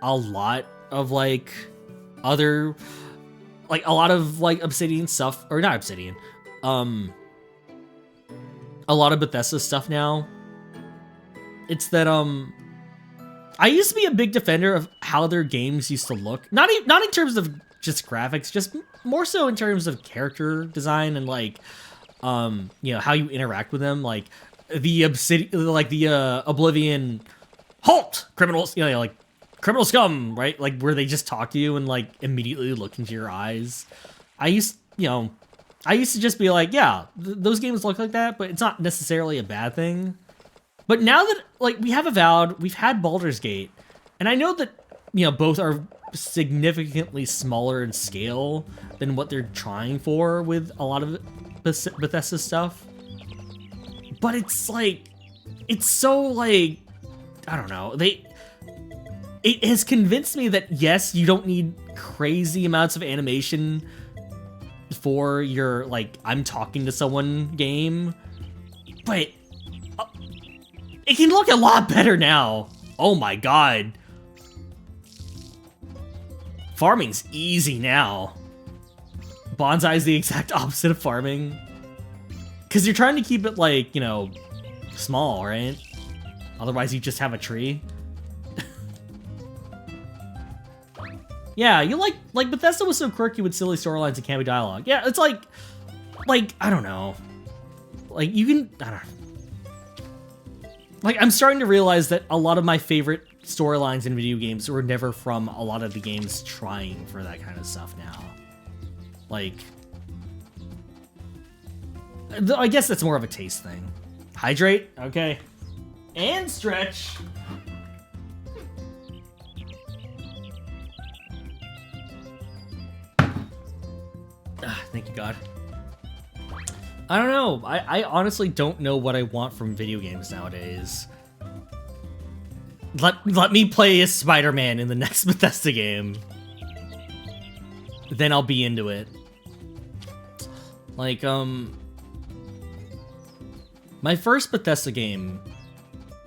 a lot of like other, like a lot of like Obsidian stuff, or not Obsidian, a lot of Bethesda stuff now. It's that I used to be a big defender of how their games used to look. Not in terms of just graphics, just more so in terms of character design and like you know, how you interact with them, like the Oblivion halt criminals, you know, like criminal scum, right? Like where they just talk to you and like immediately look into your eyes. I used to just be like, yeah, those games look like that, but it's not necessarily a bad thing. But now that, like, we have Avowed, we've had Baldur's Gate, and I know that, you know, both are significantly smaller in scale than what they're trying for with a lot of Bethesda stuff. But it's like, it's so, like, I don't know, it has convinced me that yes, you don't need crazy amounts of animation for your, like, I'm talking to someone game, but it can look a lot better now. Oh my god. Farming's easy now. Bonsai is the exact opposite of farming. Because you're trying to keep it, like, you know, small, right? Otherwise you just have a tree. Yeah, you like Bethesda was so quirky with silly storylines and campy dialogue. Yeah, it's like, I don't know. Like, you can, I don't know. Like, I'm starting to realize that a lot of my favorite storylines in video games were never from a lot of the games trying for that kind of stuff now. Like, I guess that's more of a taste thing. Hydrate? Okay. And stretch. Thank you, God. I don't know. I honestly don't know what I want from video games nowadays. Let me play as Spider-Man in the next Bethesda game. Then I'll be into it. Like, my first Bethesda game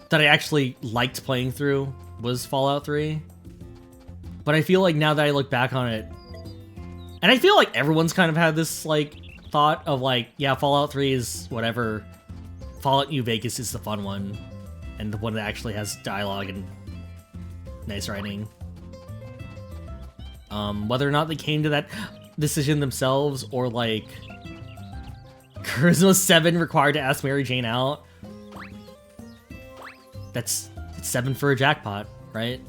that I actually liked playing through was Fallout 3. But I feel like now that I look back on it, and I feel like everyone's kind of had this, like, thought of, like, yeah, Fallout 3 is whatever. Fallout New Vegas is the fun one. And the one that actually has dialogue and nice writing. Whether or not they came to that decision themselves, or, like, Charisma 7 required to ask Mary Jane out. It's 7 for a jackpot, right?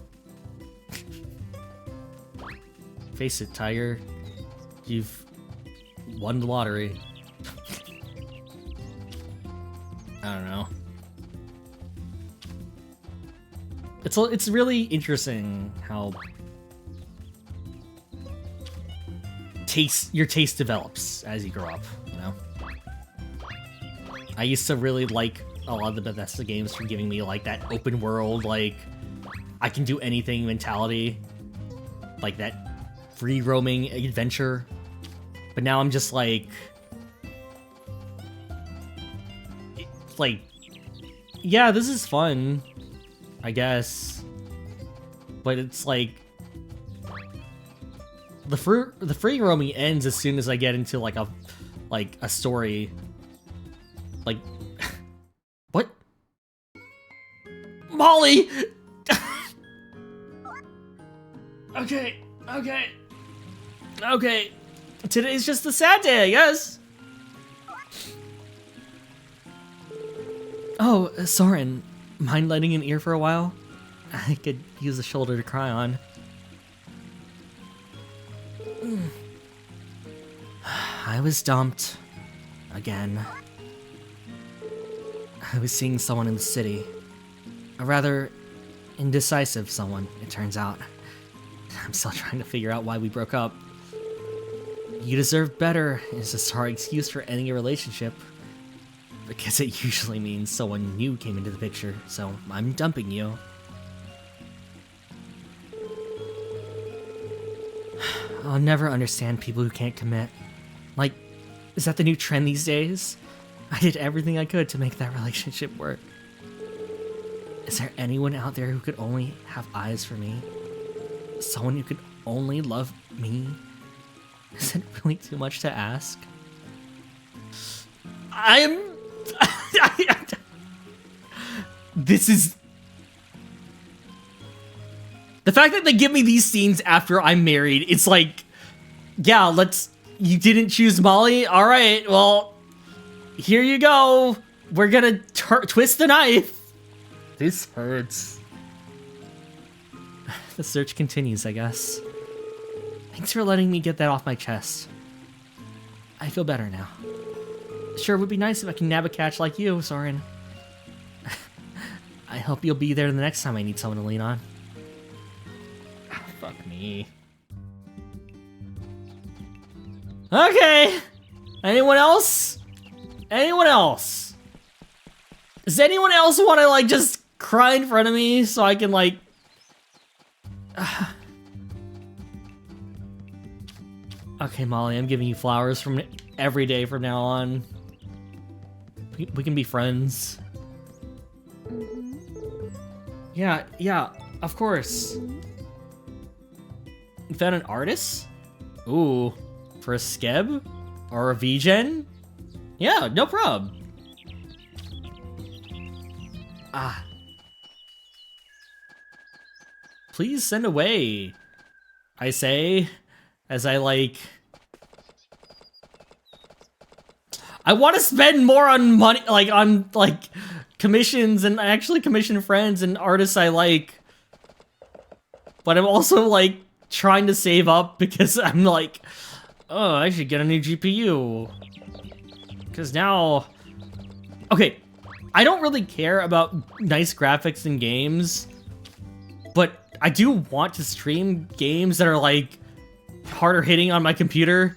Face it, Tiger. You've won the lottery. I don't know. It's really interesting how your taste develops as you grow up, you know? I used to really like a lot of the Bethesda games for giving me, like, that open world, like, I can do anything mentality. Like that free roaming adventure. But now I'm just like, yeah, this is fun, I guess. But it's like, the free roaming ends as soon as I get into like a story. Like, what? Molly! Okay. Today's just a sad day, I guess. Oh, Soren, mind lending an ear for a while? I could use a shoulder to cry on. I was dumped. Again. I was seeing someone in the city. A rather indecisive someone, it turns out. I'm still trying to figure out why we broke up. You deserve better is a sorry excuse for ending a relationship. Because it usually means someone new came into the picture, so I'm dumping you. I'll never understand people who can't commit. Like, is that the new trend these days? I did everything I could to make that relationship work. Is there anyone out there who could only have eyes for me? Someone who could only love me? Is it really too much to ask? This is... The fact that they give me these scenes after I'm married, it's like, yeah, you didn't choose Molly? Alright, well, here you go. We're gonna twist the knife. This hurts. The search continues, I guess. Thanks for letting me get that off my chest. I feel better now. Sure, it would be nice if I can nab a catch like you, Soren. I hope you'll be there the next time I need someone to lean on. Oh, fuck me. Okay! Anyone else? Anyone else? Does anyone else want to, like, just cry in front of me so I can, like, Okay, Molly, I'm giving you flowers from every day from now on. We can be friends. Yeah, of course. You found an artist? Ooh, for a skeb? Or a VGen? Yeah, no prob. Ah. Please send away, I say, as I like... I want to spend more on money, on commissions, and I actually commission friends and artists I like. But I'm also, like, trying to save up because I'm like, oh, I should get a new GPU. Because now... Okay, I don't really care about nice graphics in games, but I do want to stream games that are, like, harder hitting on my computer.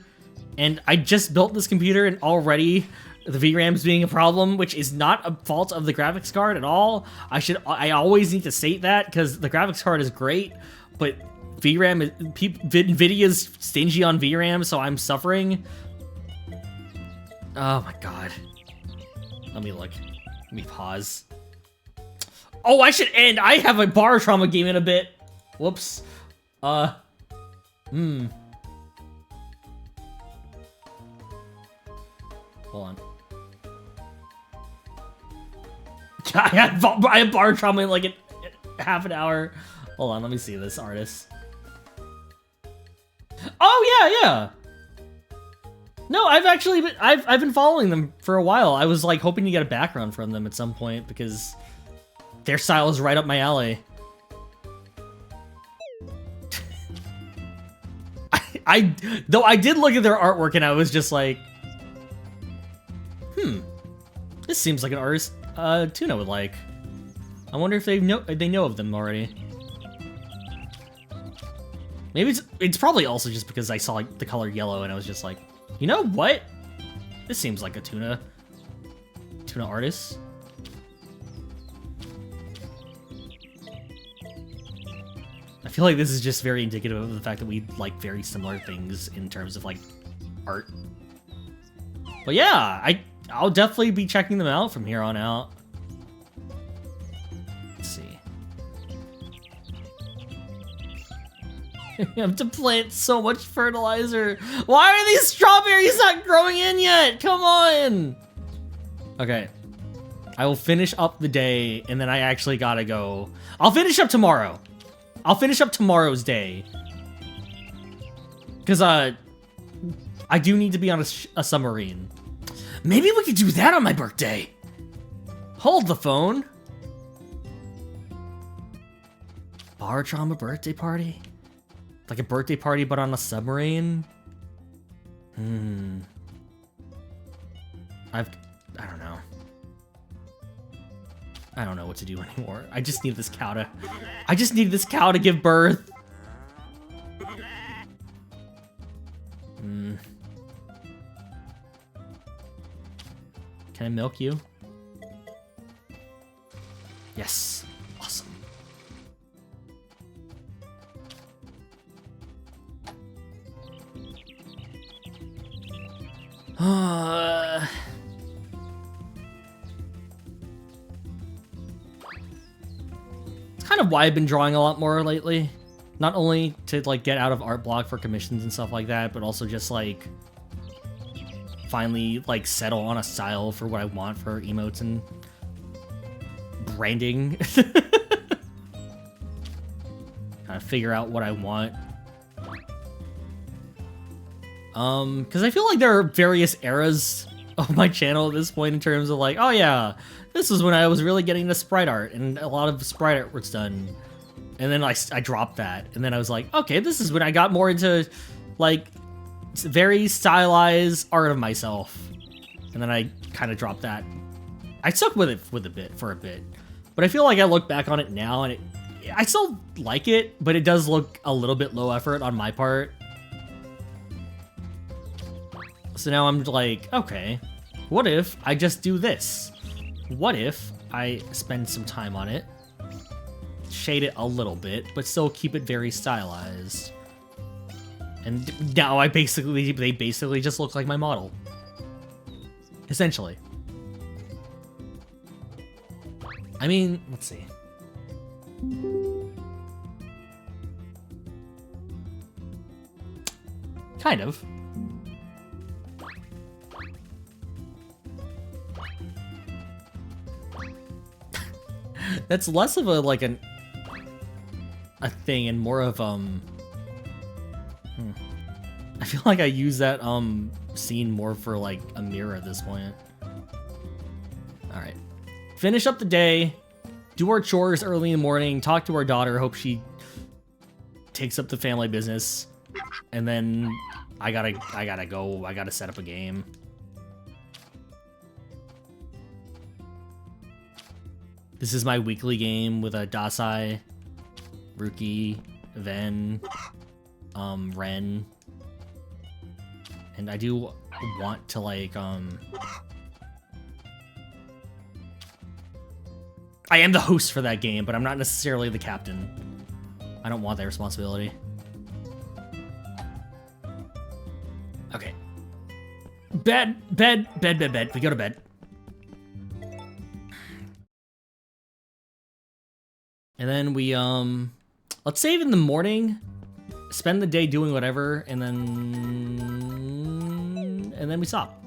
And I just built this computer, and already the VRAM's being a problem, which is not a fault of the graphics card at all. I always need to state that, because the graphics card is great, but VRAM, Nvidia's stingy on VRAM, so I'm suffering. Oh my god. Let me look. Let me pause. Oh, I should end. I have a bar trauma game in a bit. Whoops. Hold on. I had bar trauma in like half an hour. Hold on, let me see this artist. Oh yeah. No, I've been following them for a while. I was like hoping to get a background from them at some point because their style is right up my alley. Though I did look at their artwork and I was just like, this seems like an artist Tuna would like. I wonder if they know of them already. Maybe it's probably also just because I saw like the color yellow and I was just like, you know what? This seems like a tuna artist. I feel like this is just very indicative of the fact that we like very similar things in terms of like art. But yeah, I'll definitely be checking them out from here on out. Let's see. I have to plant so much fertilizer. Why are these strawberries not growing in yet? Come on. Okay. I will finish up the day and then I actually gotta go. I'll finish up tomorrow. I'll finish up tomorrow's day. Because, I do need to be on a submarine. Maybe we could do that on my birthday. Hold the phone. Bar trauma birthday party? Like a birthday party, but on a submarine? I don't know. I don't know what to do anymore. I just need this cow to give birth. Can I milk you? Yes. Awesome. It's kind of why I've been drawing a lot more lately. Not only to like get out of art block for commissions and stuff like that, but also just like finally like settle on a style for what I want for emotes and branding. Kind of figure out what I want. Because I feel like there are various eras of my channel at this point in terms of like, oh yeah, this is when I was really getting into sprite art and a lot of sprite art was done. And then I dropped that. And then I was like, okay, this is when I got more into like very stylized art of myself. And then I kind of dropped that. I stuck with it for a bit. But I feel like I look back on it now and I still like it, but it does look a little bit low effort on my part. So now I'm like, okay, what if I just do this? What if I spend some time on it, shade it a little bit, but still keep it very stylized. And now they basically just look like my model. Essentially. I mean, let's see. Kind of. That's less of a thing and more of I feel like I use that scene more for like a mirror at this point. All right. Finish up the day, do our chores early in the morning, talk to our daughter, hope she takes up the family business, and then I gotta go, I gotta set up a game. This is my weekly game with a Dasai, Ruki, Ven, Ren. And I do want to like, I am the host for that game, but I'm not necessarily the captain. I don't want that responsibility. Okay. Bed. We go to bed. And then we, let's save in the morning, spend the day doing whatever, and then we stop.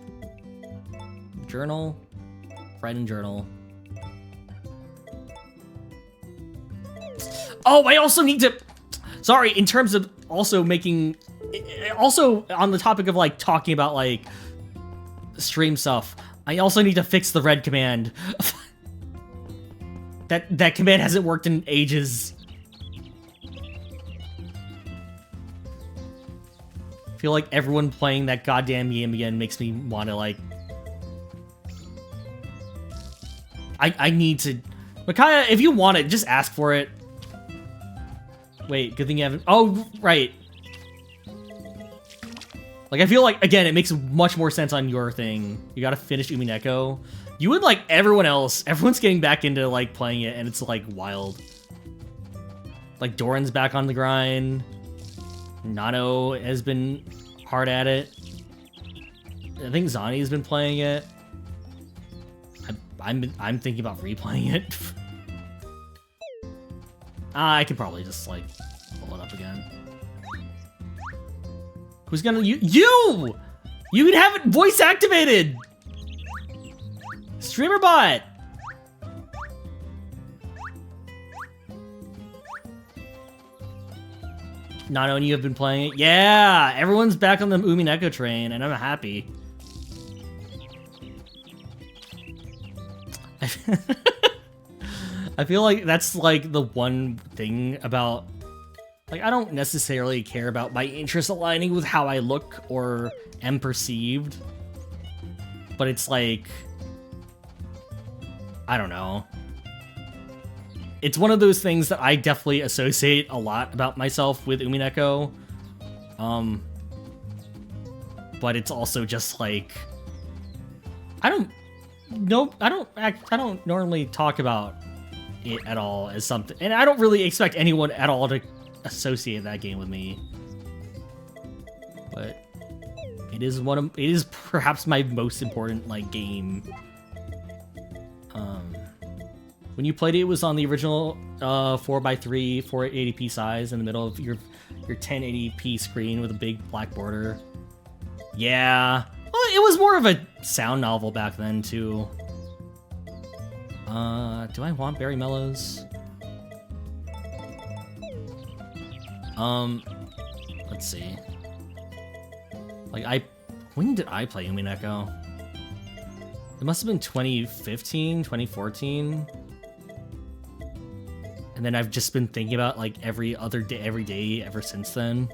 Journal, write in journal. Oh, I also need to, sorry, in terms of also making, also on the topic of like talking about like stream stuff, I also need to fix the red command. That command hasn't worked in ages. I feel like everyone playing that goddamn game again makes me want to like... I need to... Micaiah, if you want it, just ask for it. Wait, good thing you haven't... Oh, right. Like, I feel like, again, it makes much more sense on your thing. You gotta finish Umineko. You would, like, everyone else. Everyone's getting back into, like, playing it, and it's, like, wild. Like, Doran's back on the grind. Nano has been hard at it. I think Zani's been playing it. I'm thinking about replaying it. I could probably just, like, pull it up again. Who's gonna... You! You can have it voice activated! Streamer bot! Nano and you have been playing it? Yeah! Everyone's back on the Umineko train, and I'm happy. I feel like that's, like, the one thing about... Like, I don't necessarily care about my interests aligning with how I look or am perceived. But it's like... I don't know. It's one of those things that I definitely associate a lot about myself with Umineko. But it's also just like... I don't normally talk about it at all as something... And I don't really expect anyone at all to associate that game with me. But it is perhaps my most important, like, game. When you played it, it was on the original 4x3 480p size in the middle of your 1080p screen with a big black border. Yeah. Well, it was more of a sound novel back then, too. Do I want Berry Mellows? Let's see. Like, when did I play Umineko? It must have been 2015, 2014. And then I've just been thinking about, like, every day ever since then.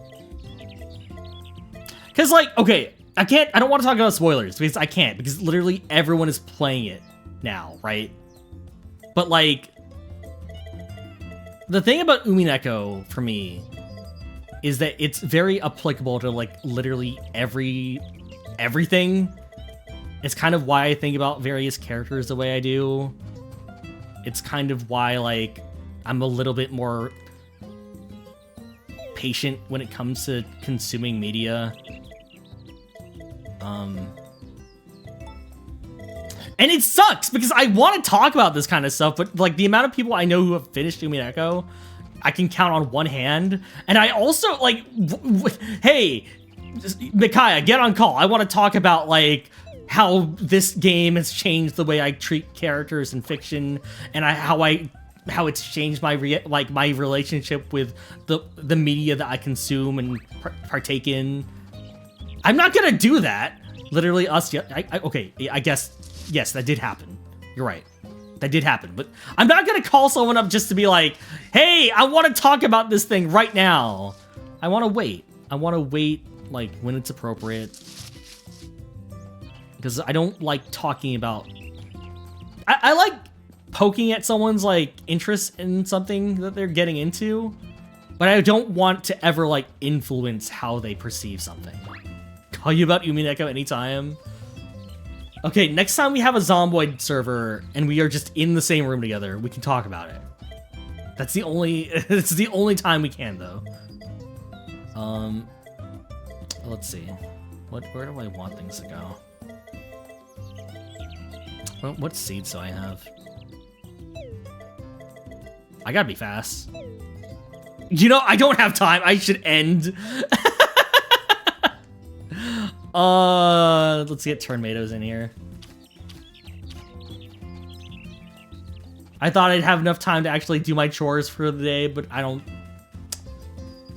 Because, like, okay, I don't want to talk about spoilers, because I can't, because literally everyone is playing it now, right? But, like, the thing about Umineko, for me, is that it's very applicable to, like, literally everything. It's kind of why I think about various characters the way I do. It's kind of why, like, I'm a little bit more patient when it comes to consuming media. And it sucks because I want to talk about this kind of stuff, but like the amount of people I know who have finished Umineko, I can count on one hand. And I also like, hey, Micaiah, get on call. I want to talk about like how this game has changed the way I treat characters in fiction, and how it's changed my my relationship with the media that I consume and partake in. I'm not gonna do that. Literally, us. Okay, I guess yes, that did happen. You're right. That did happen, but I'm not gonna call someone up just to be like, "Hey, I want to talk about this thing right now." I want to wait. I want to wait, like when it's appropriate, because I don't like talking about. I like poking at someone's like interest in something that they're getting into, but I don't want to ever like influence how they perceive something. Call you about Umineko anytime. Okay, next time we have a Zomboid server and we are just in the same room together, we can talk about it. That's the only it's the only time we can though. Let's see. Where do I want things to go? What seeds do I have? I gotta be fast. You know, I don't have time. I should end. Let's get Tornadoes in here. I thought I'd have enough time to actually do my chores for the day, but I don't.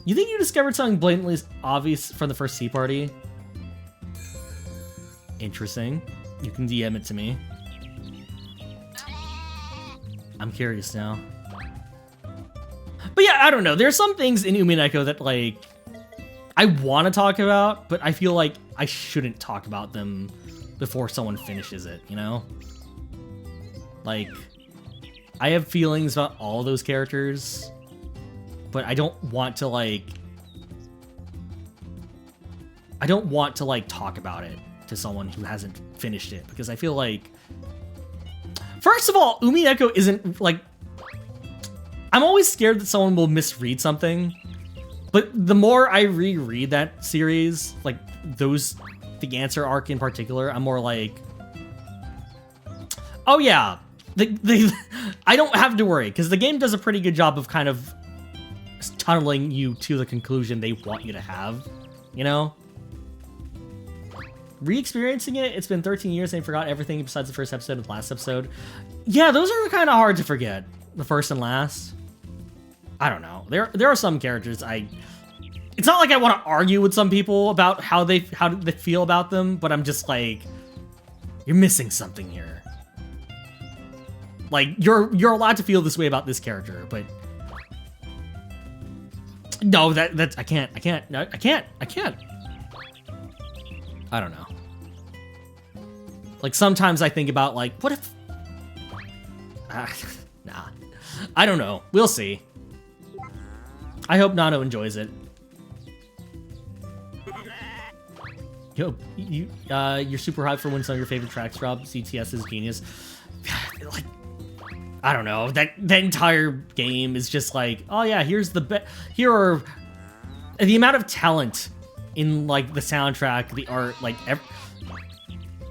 You think you discovered something blatantly obvious from the first Sea Party? Interesting. You can DM it to me. I'm curious now. But yeah, I don't know. There's some things in Umineko that, like, I want to talk about, but I feel like I shouldn't talk about them before someone finishes it, you know? Like, I have feelings about all those characters, but I don't want to, like... I don't want to, like, talk about it to someone who hasn't finished it, because I feel like... First of all, Umineko isn't, like... I'm always scared that someone will misread something, but the more I reread that series, like, the Answer arc in particular, I'm more like... Oh yeah, I don't have to worry, because the game does a pretty good job of kind of tunneling you to the conclusion they want you to have, you know? Re-experiencing it, it's been 13 years and I forgot everything besides the first episode and the last episode. Yeah, those are kind of hard to forget. The first and last. I don't know. There are some characters it's not like I want to argue with some people about how they feel about them, but I'm just like, you're missing something here. Like, you're allowed to feel this way about this character, but no, I can't. I don't know. Like, sometimes I think about, like, what if... nah. I don't know. We'll see. I hope Nano enjoys it. Yo, you're super hyped for when some of your favorite tracks drop. CTS is genius. Like, I don't know. That entire game is just like, oh yeah, here's here are the amount of talent in like the soundtrack, the art, like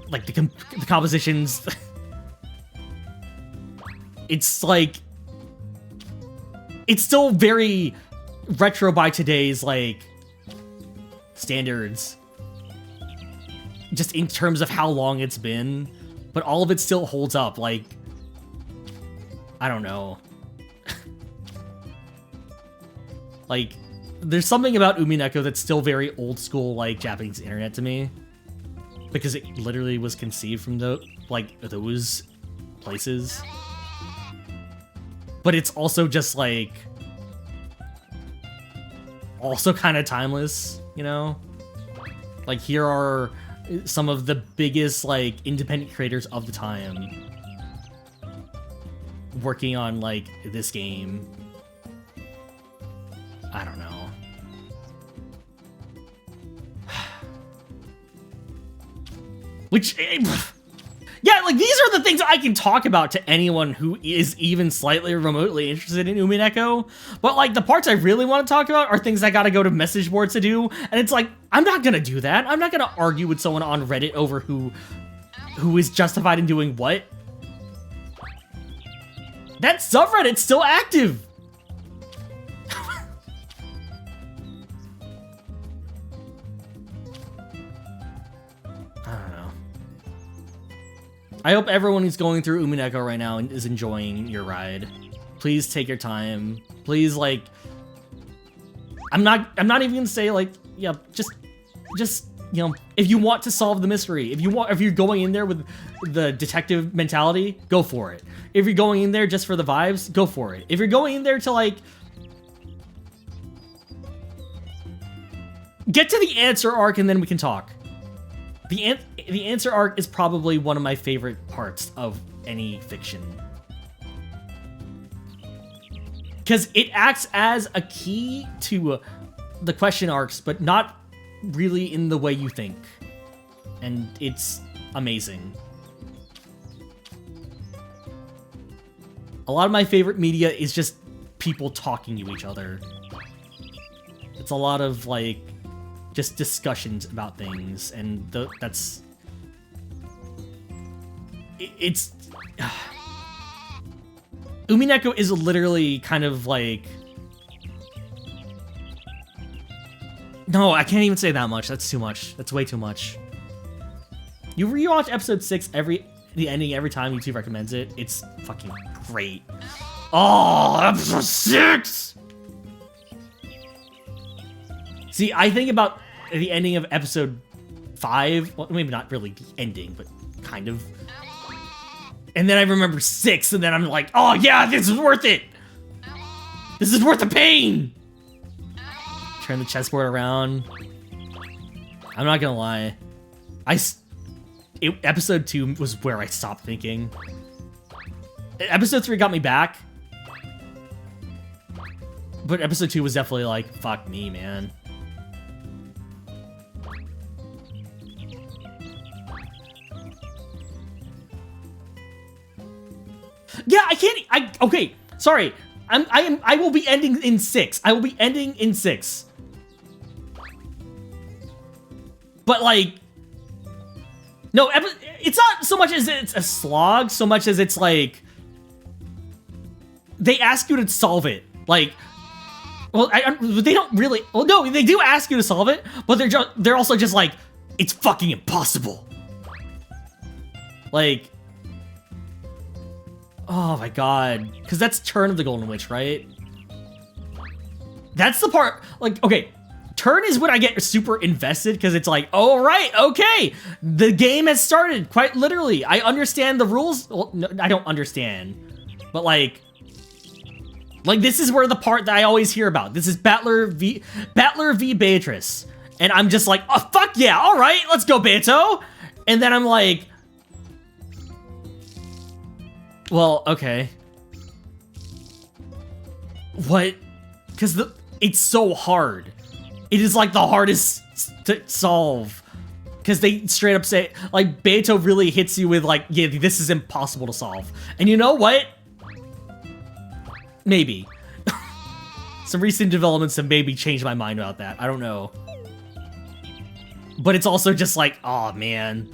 the compositions. It's like, it's still very retro by today's like standards, just in terms of how long it's been, but all of it still holds up. Like, I don't know. Like, there's something about Umineko that's still very old school, like Japanese internet to me, because it literally was conceived from those places. But it's also just like, also kind of timeless, you know? Like, here are some of the biggest like independent creators of the time working on like this game. I don't know. Which, Yeah, like these are the things I can talk about to anyone who is even slightly remotely interested in Umineko. But like the parts I really want to talk about are things I gotta go to message boards to do. And it's like, I'm not gonna do that. I'm not gonna argue with someone on Reddit over who is justified in doing what. That subreddit's still active. I don't know. I hope everyone who's going through Umineko right now is enjoying your ride. Please take your time. Please, like, I'm not even gonna say like, yeah, just you know, if you want to solve the mystery, if you're going in there with the detective mentality, go for it. If you're going in there just for the vibes, go for it. If you're going in there to like get to the answer arc and then we can talk. The answer arc is probably one of my favorite parts of any fiction. Because it acts as a key to the question arcs, but not really in the way you think. And it's amazing. A lot of my favorite media is just people talking to each other. It's a lot of, like, just discussions about things, and that's... It's... Umineko is literally kind of like... No, I can't even say that much. That's too much. That's way too much. You rewatch episode 6 the ending every time YouTube recommends it. It's fucking great. Oh, episode 6! See, I think about the ending of episode 5. Well, maybe not really the ending, but kind of. And then I remember 6, and then I'm like, oh yeah, this is worth it! This is worth the pain! Turn the chessboard around. I'm not gonna lie. Episode 2 was where I stopped thinking. Episode 3 got me back. But episode 2 was definitely like, fuck me, man. Yeah, okay, sorry. I will be ending in 6. I will be ending in 6. But like, no, it's not so much as it's a slog, so much as it's like, they ask you to solve it. Like, well, they don't really, well, no, they do ask you to solve it, but they're also just like, it's fucking impossible. Like, oh my god. Because that's Turn of the Golden Witch, right? That's the part, like, okay. Turn is when I get super invested, because it's like, oh, right, okay. The game has started, quite literally. I understand the rules. Well, no, I don't understand. But like, this is where the part that I always hear about. This is Battler v Beatrice. And I'm just like, oh, fuck yeah, all right, let's go, Beto. And then I'm like, well, okay. What? Because it's so hard. It is like the hardest to solve. Because they straight up say, like, Beto really hits you with like, yeah, this is impossible to solve. And you know what? Maybe. Some recent developments have maybe changed my mind about that. I don't know. But it's also just like, oh man.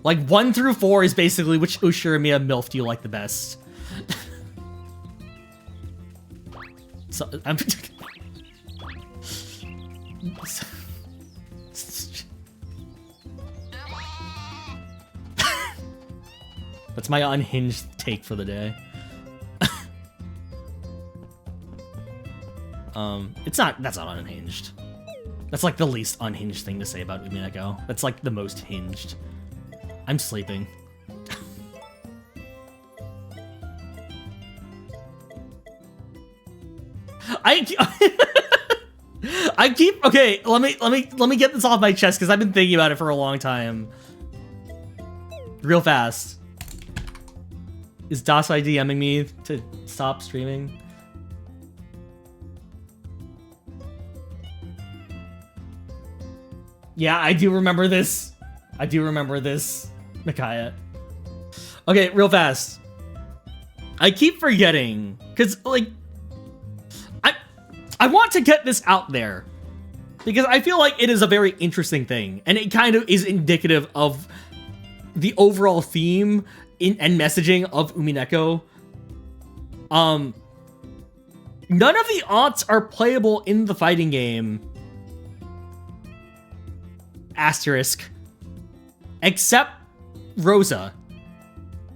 Like 1 through 4 is basically which Ushirimiya MILF do you like the best? So I'm That's my unhinged take for the day. That's not unhinged. That's like the least unhinged thing to say about Umineko. That's like the most hinged. I'm sleeping. I keep okay. Let me get this off my chest because I've been thinking about it for a long time. Real fast. Is Dasai DMing me to stop streaming? Yeah, I do remember this. I do remember this, Micaiah. Okay, real fast. I keep forgetting, because, like, I want to get this out there, because I feel like it is a very interesting thing, and it kind of is indicative of the overall theme and messaging of Umineko. None of the aunts are playable in the fighting game. Asterisk. Except Rosa.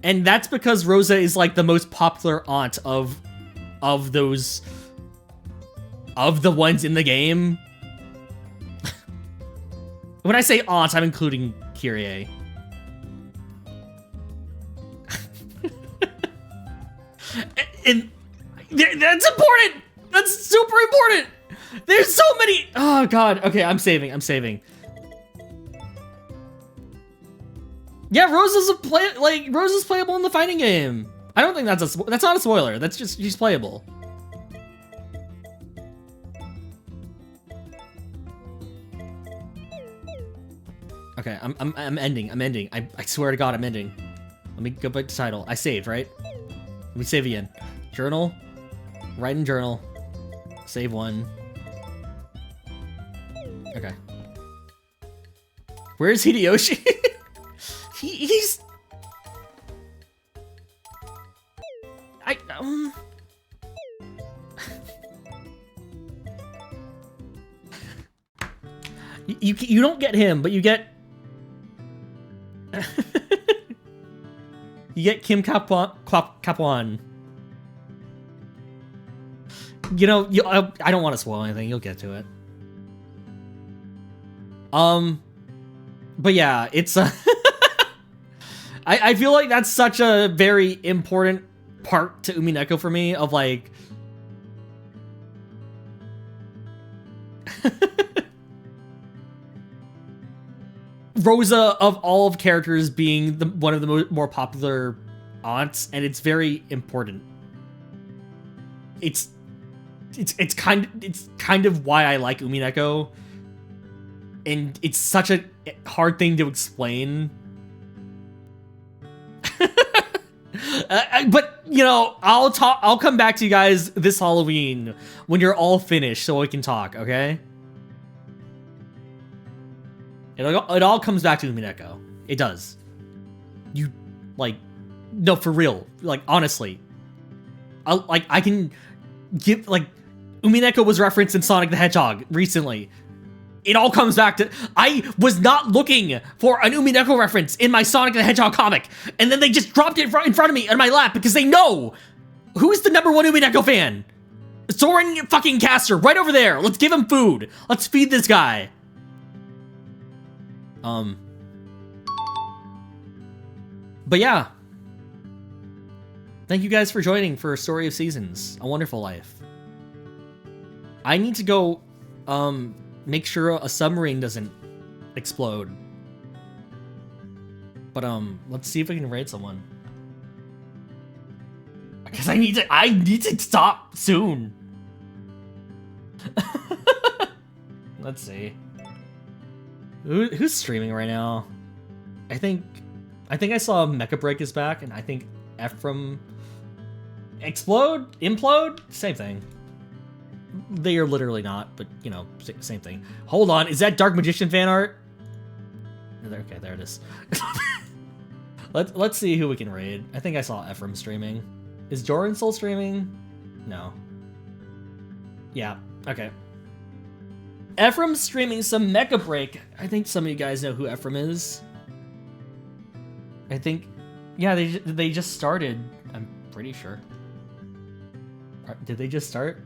And that's because Rosa is like the most popular aunt of those, of the ones in the game. When I say aunt, I'm including Kyrie. and that's important. That's super important. There's so many. Oh god. Okay, I'm saving. Yeah, Rosa's playable in the fighting game. I don't think that's not a spoiler. That's just, she's playable. Okay, I'm ending. I swear to God, I'm ending. Let me go back to title. I saved, right? Let me save again. Journal. Write in journal. Save one. Okay. Where's Hideyoshi? He's... You don't get him, but you get... you get Kim Kapwan. You know, I don't want to spoil anything. You'll get to it. But yeah, it's I feel like that's such a very important part to Umineko for me, of like Rosa, of all of characters, being one of the more popular aunts, and it's very important. It's kind of why I like Umineko, and it's such a hard thing to explain. But you know, I'll come back to you guys this Halloween when you're all finished, so we can talk. Okay? It all comes back to Umineko. It does. You like, no, for real. Like, honestly, I can give, like, Umineko was referenced in Sonic the Hedgehog recently. It all comes back to... I was not looking for an Umineko reference in my Sonic the Hedgehog comic, and then they just dropped it in front of me on my lap because they know who's the #1 Umineko fan. Soren fucking Caster, right over there. Let's give him food. Let's feed this guy. But yeah. Thank you guys for joining for Story of Seasons, A Wonderful Life. I need to go, make sure a submarine doesn't explode. But, let's see if we can raid someone. Because I need to stop soon. Let's see. Who's streaming right now? I think I saw Mecha Break is back, and I think Ephraim... Implode? Same thing. They are literally not, but, you know, same thing. Hold on, is that Dark Magician fan art? Okay, there it is. Let's see who we can raid. I think I saw Ephraim streaming. Is Jordan still streaming? No. Yeah, okay. Ephraim's streaming some Mecha Break. I think some of you guys know who Ephraim is. I think, yeah, they just started. I'm pretty sure. Did they just start?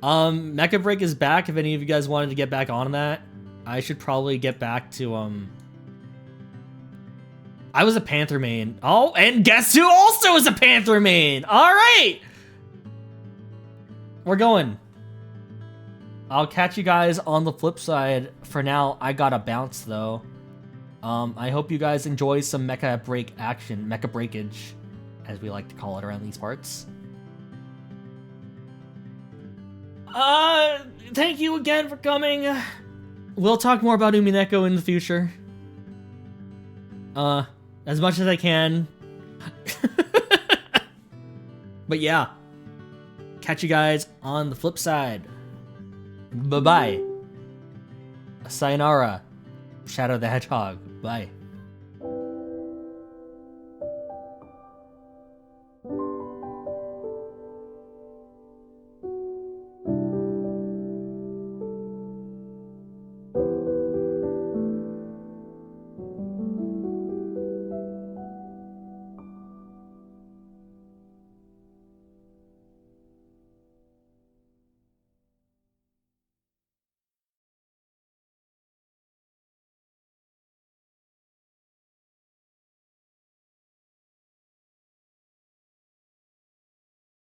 Mecha Break is back. If any of you guys wanted to get back on that, I should probably get back to I was a Panther main. Oh, and guess who also is a Panther main? All right, we're going. I'll catch you guys on the flip side. For now, I gotta bounce though. I hope you guys enjoy some Mecha Break action, Mecha Breakage, as we like to call it around these parts. Thank you again for coming. we'll talk more about Umineko in the future. As much as I can. But yeah. Catch you guys on the flip side. Bye-bye. Sayonara. Shadow the Hedgehog. Bye.